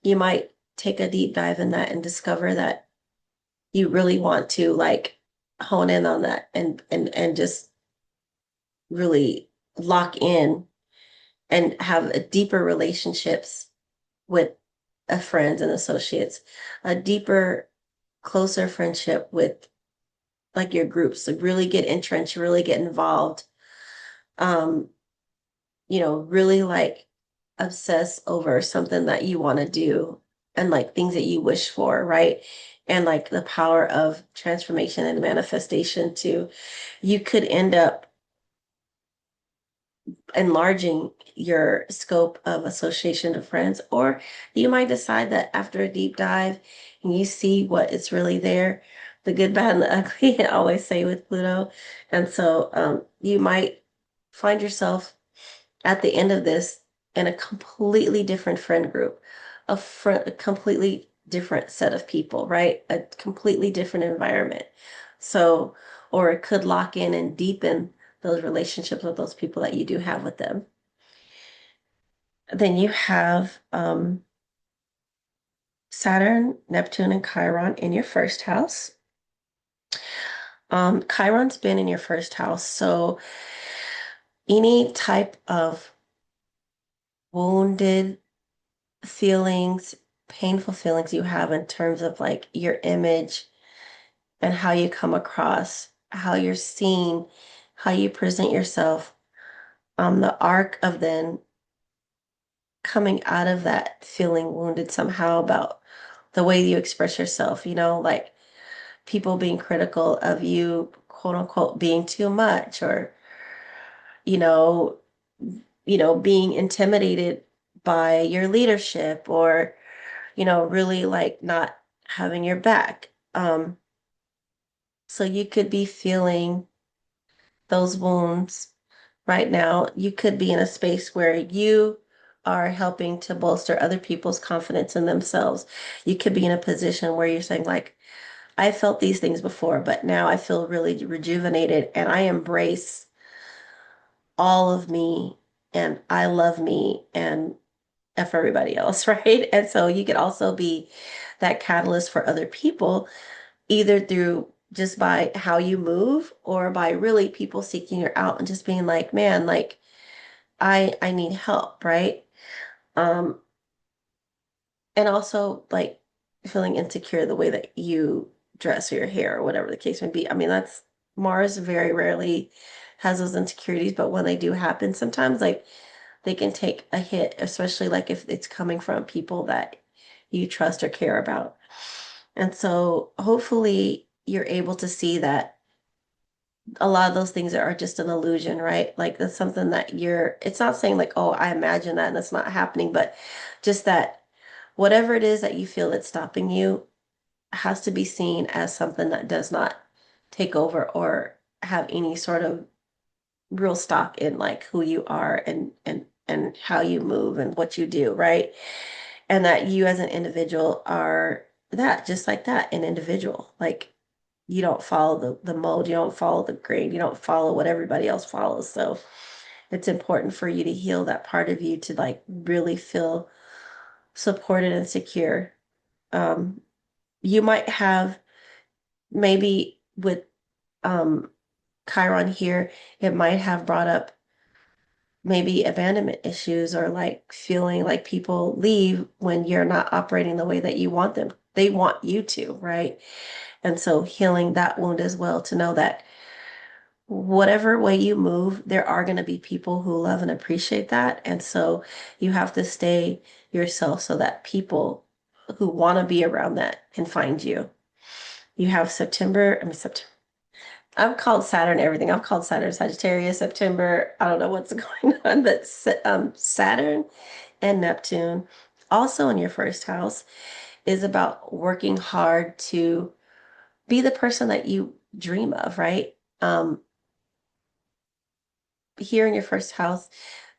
You might take a deep dive in that and discover that you really want to like hone in on that, and just really lock in and have a deeper relationships with friends and associates, a deeper, closer friendship with like your groups. So really get entrenched, really get involved. Um, really like obsess over something that you want to do, and like things that you wish for, right? And like the power of transformation and manifestation too. You could end up enlarging your scope of association of friends, or you might decide that after a deep dive and you see what is really there, the good, bad, and the ugly, I always say with Pluto. And so you might find yourself at the end of this in a completely different friend group, a completely different set of people, right? A completely different environment. So, or it could lock in and deepen those relationships with those people that you do have with them. Then you have Saturn, Neptune, and Chiron in your first house. Chiron's been in your first house, so any type of wounded feelings, painful feelings you have in terms of like your image and how you come across, how you're seen, how you present yourself, the arc of then coming out of that feeling wounded somehow about the way you express yourself, like people being critical of you, quote unquote, being too much, or, you know, being intimidated by your leadership, or, really like not having your back. So you could be feeling those wounds right now. You could be in a space where you are helping to bolster other people's confidence in themselves. You could be in a position where you're saying, like, I felt these things before, but now I feel really rejuvenated and I embrace all of me and I love me and F everybody else, right? And so you could also be that catalyst for other people, either through just by how you move, or by really people seeking you out and just being like, man, like I need help, right? Um, and also like feeling insecure the way that you dress or your hair or whatever the case may be. I mean, that's Mars very rarely has those insecurities, but when they do happen, sometimes like they can take a hit, especially like if it's coming from people that you trust or care about. And so hopefully you're able to see that a lot of those things are just an illusion, right? Like that's something that it's not saying like, oh, I imagine that and it's not happening, but just that whatever it is that you feel that's stopping you has to be seen as something that does not take over or have any sort of real stock in like who you are and how you move and what you do, right? And that you as an individual are that, just like that, an individual. Like you don't follow the mold, you don't follow the grade, you don't follow what everybody else follows. So it's important for you to heal that part of you to like really feel supported and secure. Um, you might have maybe with um Chiron here, it might have brought up maybe abandonment issues or like feeling like people leave when you're not operating the way that you want them. They want you to, right? And so healing that wound as well to know that whatever way you move, there are going to be people who love and appreciate that. And so you have to stay yourself so that people who want to be around that can find you. You have September. I'm called Saturn everything. I'm called Saturn Sagittarius, September. I don't know what's going on, but Saturn and Neptune, also in your first house, is about working hard to be the person that you dream of, right? Here in your first house,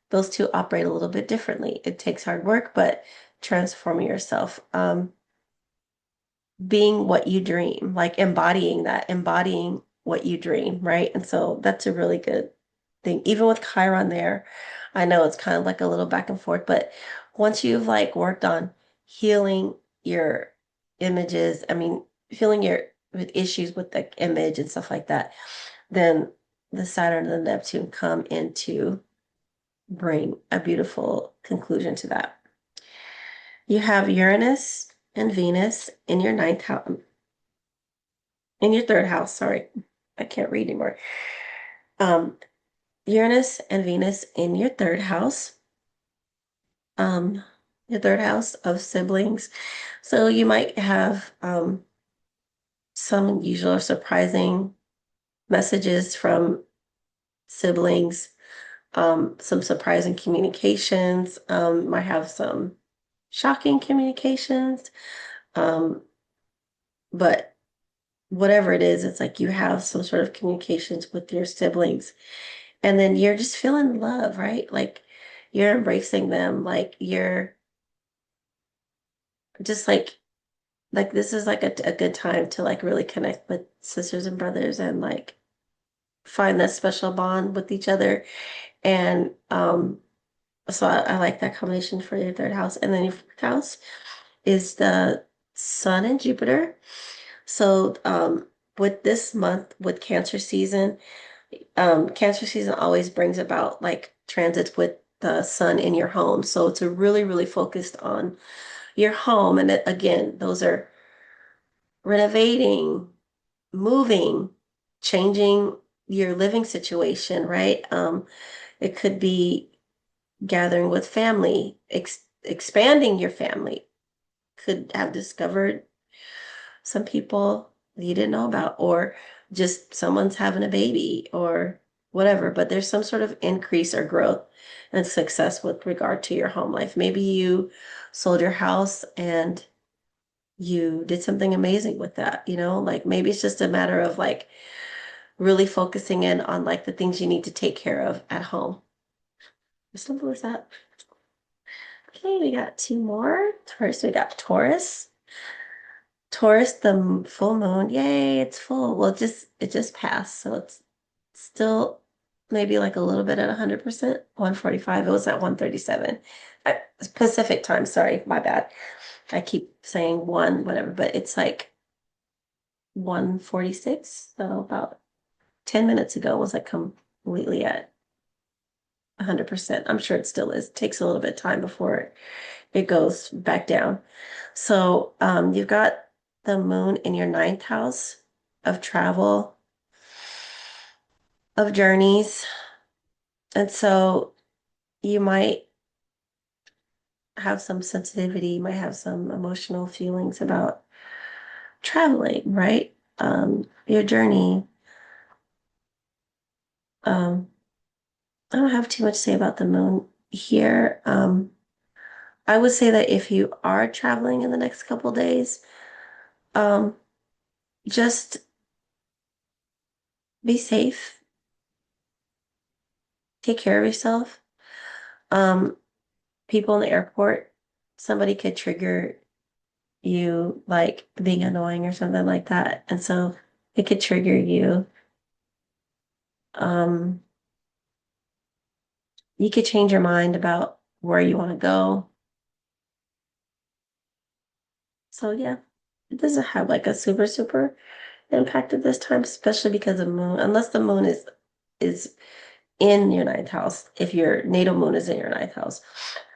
those two operate a little bit differently. It takes hard work, but transforming yourself. Being what you dream, like embodying that, embodying what you dream, right? And so that's a really good thing. Even with Chiron there, I know it's kind of like a little back and forth, but once you've like worked on healing your images, I mean, healing your with issues with the image and stuff like that, then the Saturn and the Neptune come in to bring a beautiful conclusion to that. You have Uranus and Venus in your ninth house, in your third house, sorry. I can't read anymore. Um, Uranus and Venus in um, your third house of siblings. So you might have some unusual or surprising messages from siblings, some surprising communications, might have some shocking communications. Um, but whatever it is, it's like you have some sort of communications with your siblings. And then you're just feeling love, right? Like you're embracing them, like you're just like this is like a good time to like really connect with sisters and brothers and like find that special bond with each other. And so I like that combination for your third house. And then your fourth house is the Sun and Jupiter. So with this month with Cancer season always brings about like transits with the sun in your home. So it's a really, really focused on your home. And again, those are renovating, moving, changing your living situation, right? It could be gathering with family, expanding your family. Could have discovered some people you didn't know about, or just someone's having a baby or whatever, but there's some sort of increase or growth and success with regard to your home life. Maybe you sold your house and you did something amazing with that, like maybe it's just a matter of like really focusing in on like the things you need to take care of at home. As simple as that. Okay, we got two more. First, we got Taurus. Taurus, the full moon. Yay, it's full. Well, it just passed, so it's still maybe like a little bit at 100%. 145. It was at 137. Pacific time. Sorry, my bad. I keep saying one, whatever, but it's like 146. So about 10 minutes ago was like completely at 100%. I'm sure it still is. It takes a little bit of time before it goes back down. So you've got the moon in your ninth house of travel, of journeys. And so you might have some sensitivity, you might have some emotional feelings about traveling, right? Your journey. Um, I don't have too much to say about the moon here. I would say that if you are traveling in the next couple days, um, just be safe, take care of yourself. Um, People in the airport, somebody could trigger you like being annoying or something like that. And so it could trigger you. Um, you could change your mind about where you want to go. So yeah, it doesn't have like a super impact at this time, especially because of moon, unless the moon is in your ninth house. If your natal moon is in your ninth house,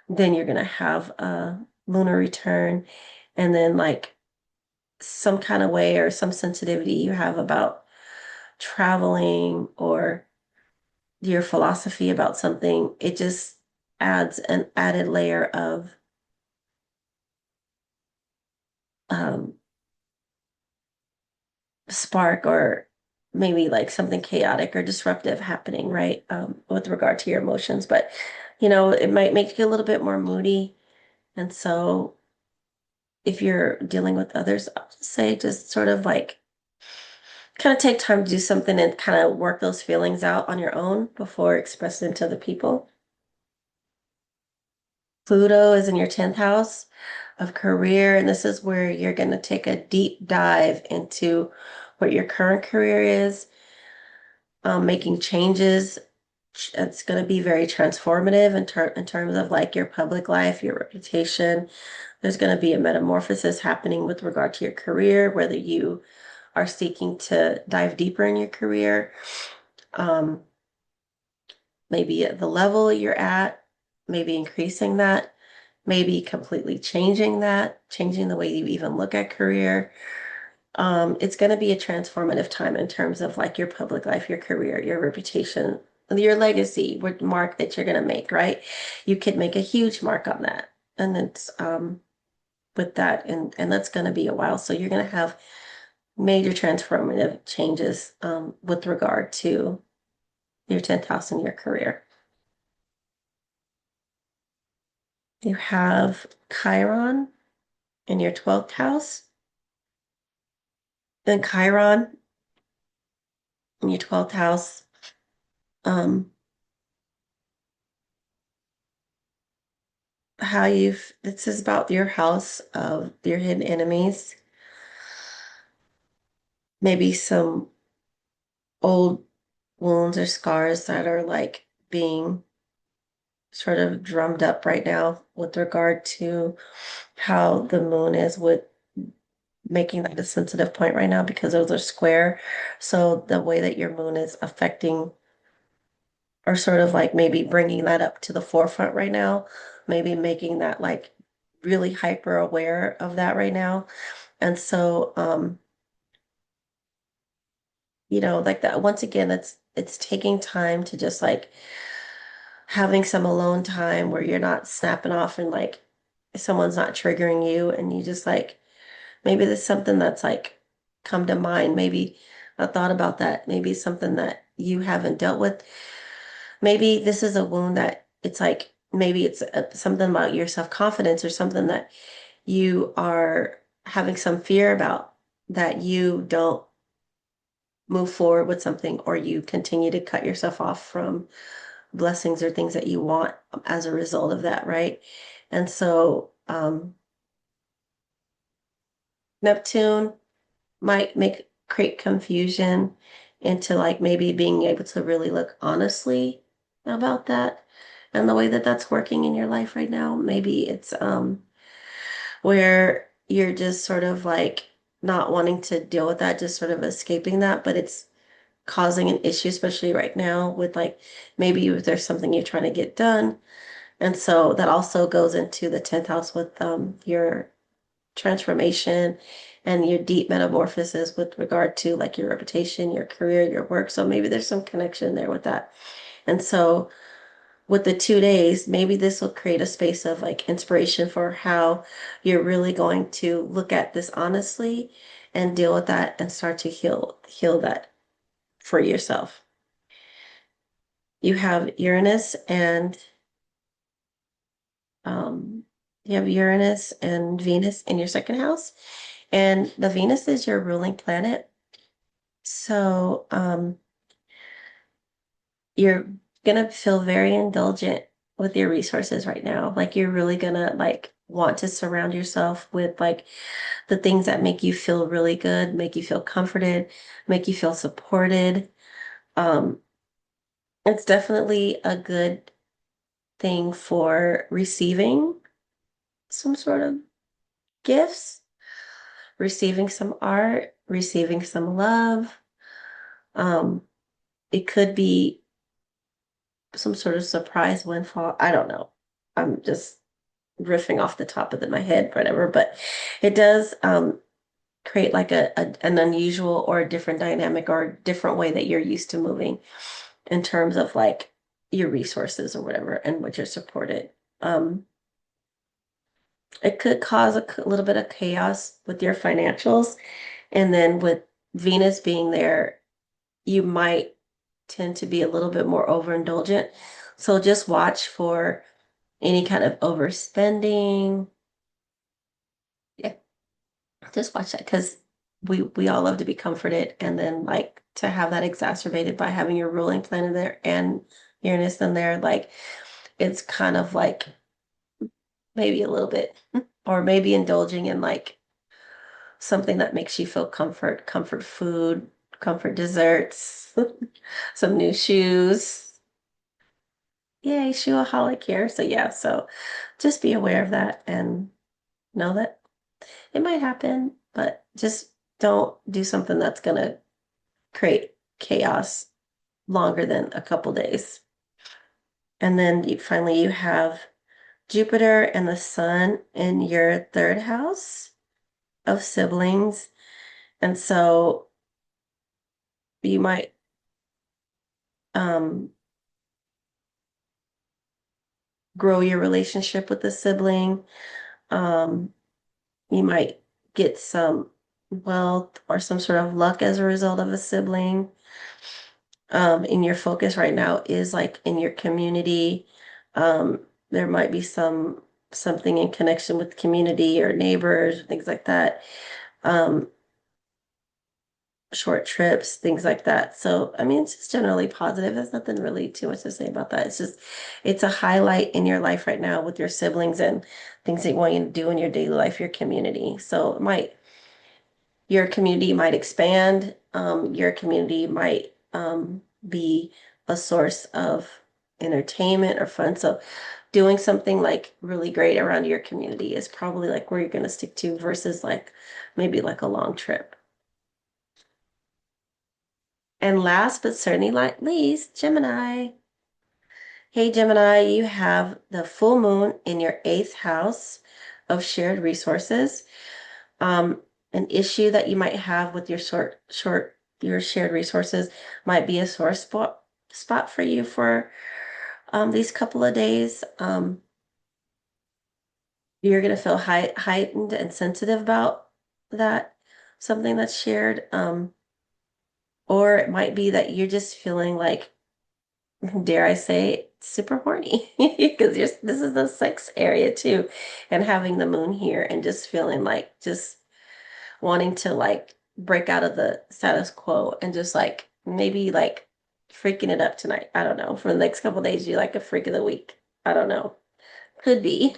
then you're gonna have a lunar return and then like some kind of way or some sensitivity you have about traveling or your philosophy about something, it just adds an added layer of um, spark or maybe like something chaotic or disruptive happening, right? With regard to your emotions. But, it might make you a little bit more moody. And so if you're dealing with others, I'll just say just sort of like kind of take time to do something and kind of work those feelings out on your own before expressing to the people. Pluto is in your 10th house of career, and this is where you're going to take a deep dive into what your current career is, making changes. It's going to be very transformative in terms of like your public life, your reputation. There's going to be a metamorphosis happening with regard to your career, whether you are seeking to dive deeper in your career, um, maybe at the level you're at, maybe increasing that, maybe completely changing that, changing the way you even look at career. It's going to be a transformative time in terms of like your public life, your career, your reputation, your legacy, what mark that you're going to make, right? You could make a huge mark on that. And it's with that, and that's going to be a while. So you're going to have major transformative changes with regard to your 10th house and your career. You have Chiron in your 12th house, then Chiron in your 12th house. Um, this is about your house of your hidden enemies, maybe some old wounds or scars that are like being sort of drummed up right now with regard to how the moon is with making that a sensitive point right now because those are square. So the way that your moon is affecting or sort of like maybe bringing that up to the forefront right now, maybe making that like really hyper aware of that right now. And so, like that, once again, it's taking time to just like having some alone time where you're not snapping off and like someone's not triggering you and you just like maybe there's something that's like come to mind. Maybe I thought about that. Maybe it's something that you haven't dealt with. Maybe this is a wound that it's like maybe it's something about your self-confidence or something that you are having some fear about that you don't move forward with something or you continue to cut yourself off from blessings or things that you want as a result of that, right? And so Neptune might make create confusion into like maybe being able to really look honestly about that and the way that that's working in your life right now. Maybe it's where you're just sort of like not wanting to deal with that, just sort of escaping that, but it's causing an issue, especially right now with like maybe if there's something you're trying to get done. And so that also goes into the 10th house with your transformation and your deep metamorphosis with regard to like your reputation, your career, your work. So maybe there's some connection there with that. And so with the 2 days, maybe this will create a space of like inspiration for how you're really going to look at this honestly and deal with that and start to heal that for yourself. You have Uranus and um, you have Uranus and Venus in your second house. And the Venus is your ruling planet. So you're gonna feel very indulgent with your resources right now. Like you're really gonna like want to surround yourself with like the things that make you feel really good, make you feel comforted, make you feel supported. Um, it's definitely a good thing for receiving some sort of gifts, receiving some art, receiving some love. Um, it could be some sort of surprise windfall. I don't know. I'm just riffing off the top of my head, whatever, but it does create like an unusual or a different dynamic or a different way that you're used to moving in terms of like your resources or whatever and what you're supported. Um, it could cause a little bit of chaos with your financials. And then with Venus being there, you might tend to be a little bit more overindulgent. So just watch for any kind of overspending. Yeah, just watch that because we all love to be comforted, and then like to have that exacerbated by having your ruling planet there and Uranus in there, like it's kind of like maybe a little bit, or maybe indulging in like something that makes you feel comfort food, comfort desserts, some new shoes. Yay, shoeaholic here. So yeah, so just be aware of that and know that it might happen, but just don't do something that's gonna create chaos longer than a couple days. And then finally you have Jupiter and the Sun in your third house of siblings. And so you might um, grow your relationship with the sibling. Um, you might get some wealth or some sort of luck as a result of a sibling. And your focus right now is like in your community. There might be something in connection with community or neighbors, things like that. Um, short trips, things like that. So, I mean, it's just generally positive. There's nothing really too much to say about that. It's just, it's a highlight in your life right now with your siblings and things that you want you to do in your daily life, your community. So it might, your community might expand. Your community might be a source of entertainment or fun. So doing something like really great around your community is probably like where you're going to stick to versus like maybe like a long trip. And last but certainly not least, Gemini. Hey, Gemini, you have the full moon in your eighth house of shared resources. Um, an issue that you might have with your your shared resources might be a sore spot for you for these couple of days. You're gonna feel heightened and sensitive about that, something that's shared. Or it might be that you're just feeling like, dare I say, super horny because this is the sex area too, and having the moon here and just feeling like just wanting to like break out of the status quo and just like maybe like freaking it up tonight. I don't know. For the next couple of days, you're like a freak of the week. I don't know. Could be.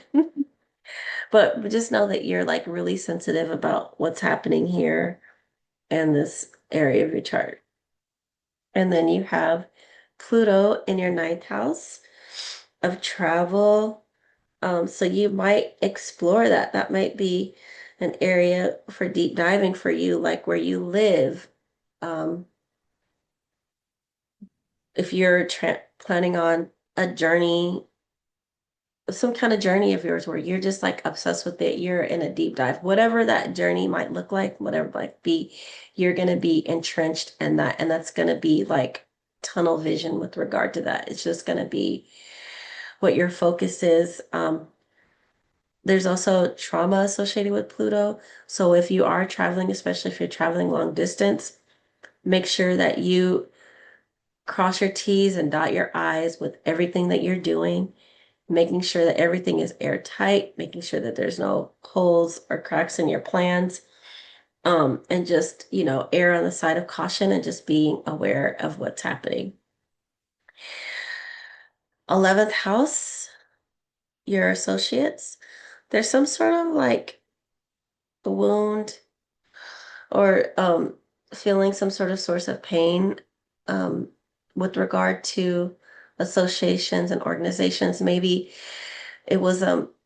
But just know that you're like really sensitive about what's happening here and this area of your chart. And then you have Pluto in your ninth house of travel. So you might explore that. That might be an area for deep diving for you, like where you live. Um, if you're planning on a journey, some kind of journey of yours where you're just like obsessed with it, you're in a deep dive, whatever that journey might look like, whatever it might be, you're going to be entrenched in that. And that's going to be like tunnel vision with regard to that. It's just going to be what your focus is. There's also trauma associated with Pluto. So if you are traveling, especially if you're traveling long distance, make sure that you cross your T's and dot your I's with everything that you're doing, making sure that everything is airtight, making sure that there's no holes or cracks in your plans. And just, err on the side of caution and just being aware of what's happening. 11th house, your associates. there's some sort of like wound or feeling some sort of source of pain um, with regard to associations and organizations. Maybe it was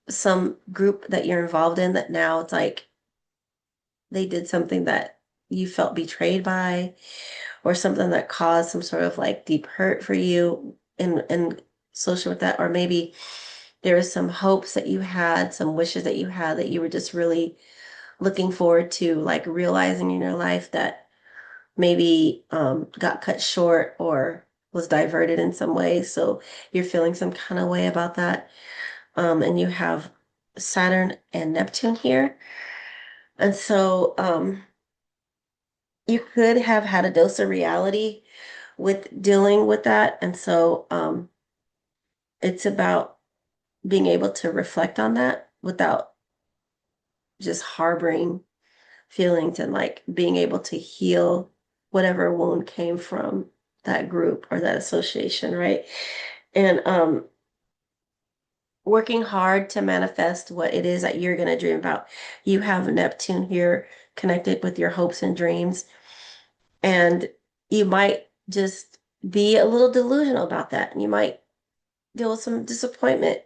some group that you're involved in that now it's like they did something that you felt betrayed by, or something that caused some sort of like deep hurt for you in social with that, or maybe there was some hopes that you had, some wishes that you had that you were just really looking forward to like realizing in your life that maybe got cut short or was diverted in some way. So you're feeling some kind of way about that. And you have Saturn and Neptune here. And so you could have had a dose of reality with dealing with that. And so it's about being able to reflect on that without just harboring feelings and like being able to heal whatever wound came from that group or that association, right? And working hard to manifest what it is that you're going to dream about. You have Neptune here connected with your hopes and dreams, and you might just be a little delusional about that. And you might deal with some disappointment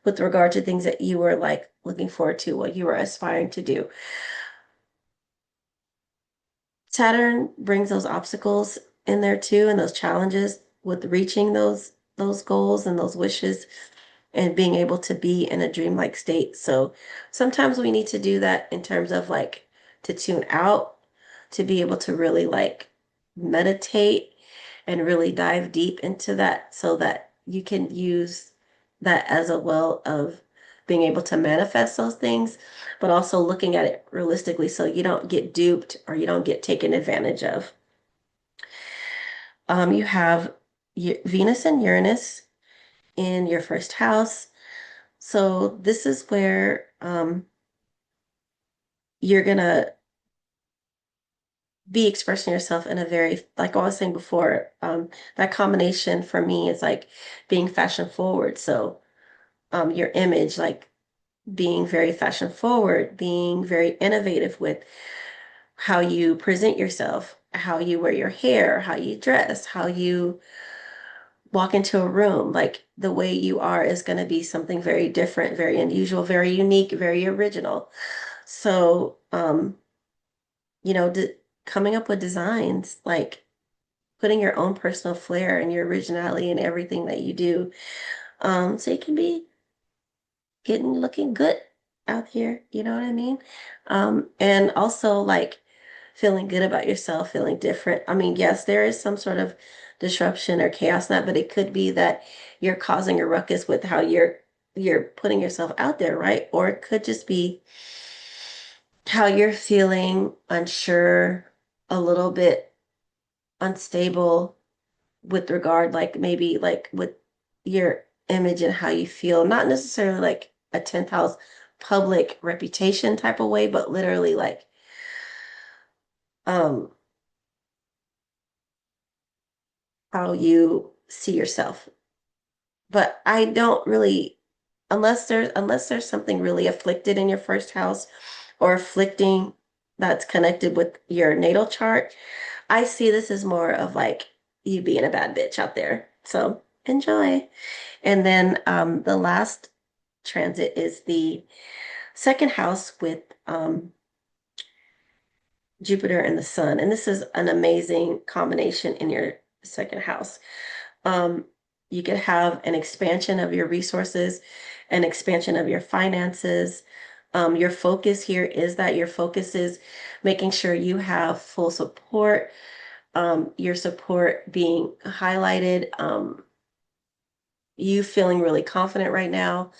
with regard to things that you were like looking forward to, what you were aspiring to do. Saturn brings those obstacles in there too, and those challenges with reaching those goals and those wishes and being able to be in a dreamlike state. So sometimes we need to do that in terms of like to tune out, to be able to really like meditate and really dive deep into that so that you can use that as a well of being able to manifest those things, but also looking at it realistically so you don't get duped or you don't get taken advantage of. You have Venus and Uranus in your first house. So this is where you're gonna be expressing yourself in a very, like I was saying before, that combination for me is like being fashion forward. So your image, like being very fashion forward, being very innovative with how you present yourself, how you wear your hair, how you dress, how you walk into a room. Like the way you are is going to be something very different, very unusual, very unique, very original. So, you know, coming up with designs, like putting your own personal flair and your originality in everything that you do. So you can be getting looking good out here, you know what I mean? And also like feeling good about yourself, feeling different. I mean, yes, there is some sort of disruption or chaos in that, but it could be that you're causing a ruckus with how you're putting yourself out there, right? Or it could just be how you're feeling unsure, a little bit unstable with regard, like maybe like with your image and how you feel, not necessarily like a 10th house public reputation type of way, but literally like um how you see yourself. But I don't really, unless there's something really afflicted in your first house or afflicting that's connected with your natal chart, I see this as more of like you being a bad bitch out there. So enjoy. And then the last transit is the second house with Jupiter and the Sun. And this is an amazing combination in your second house. Um, you could have an expansion of your resources, an expansion of your finances. Your focus here is that your focus is making sure you have full support, your support being highlighted, you feeling really confident right now.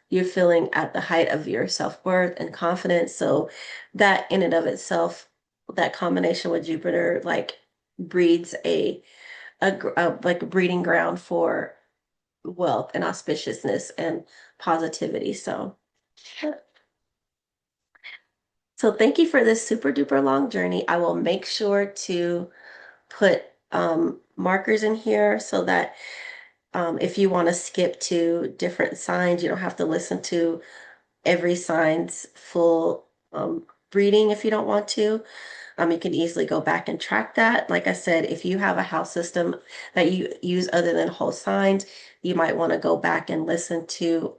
You're feeling at the height of your self-worth and confidence. So that in and of itself, that combination with Jupiter, like breeds like a breeding ground for wealth and auspiciousness and positivity. So thank you for this super duper long journey. I will make sure to put markers in here so that if you want to skip to different signs, you don't have to listen to every sign's full reading if you don't want to. You can easily go back and track that. Like I said, if you have a house system that you use other than whole signs, you might want to go back and listen to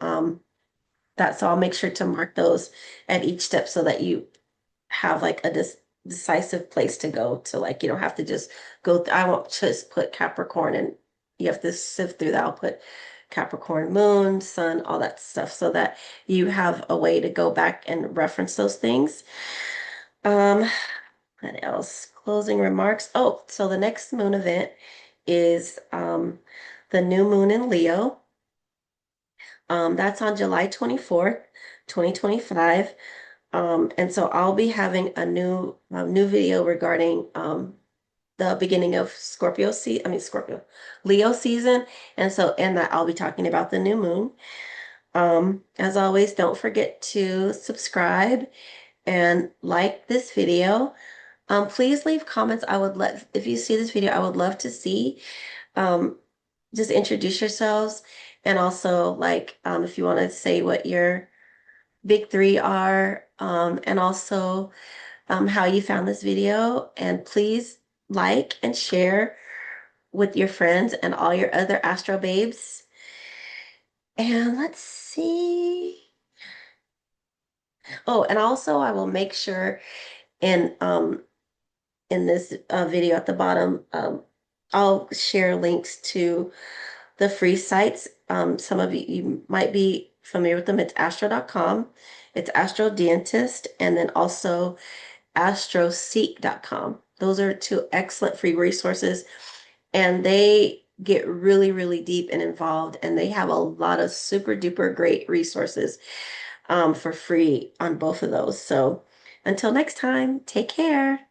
that. So I'll make sure to mark those at each step so that you have like a decisive place to go to. Like you don't have to just I won't just put Capricorn and you have to sift through that. I'll put Capricorn moon, sun, all that stuff so that you have a way to go back and reference those things. Um, what else? Closing remarks. Oh, so the next moon event is the new moon in Leo. That's on July 24th, 2025. And so I'll be having a new video regarding the beginning of Scorpio, Leo season. And so in that I'll be talking about the new moon. As always, don't forget to subscribe and like this video. Please leave comments. If you see this video, I would love to see. Um, just introduce yourselves and also like if you want to say what your big three are, and also how you found this video. And please like and share with your friends and all your other Astro babes. And let's see. Oh, and also I will make sure in this video at the bottom, I'll share links to the free sites. Some of you might be familiar with them. It's astro.com, it's Astrodienst, and then also AstroSeek.com. Those are two excellent free resources, and they get really, really deep and involved, and they have a lot of super duper great resources for free on both of those. So until next time, take care.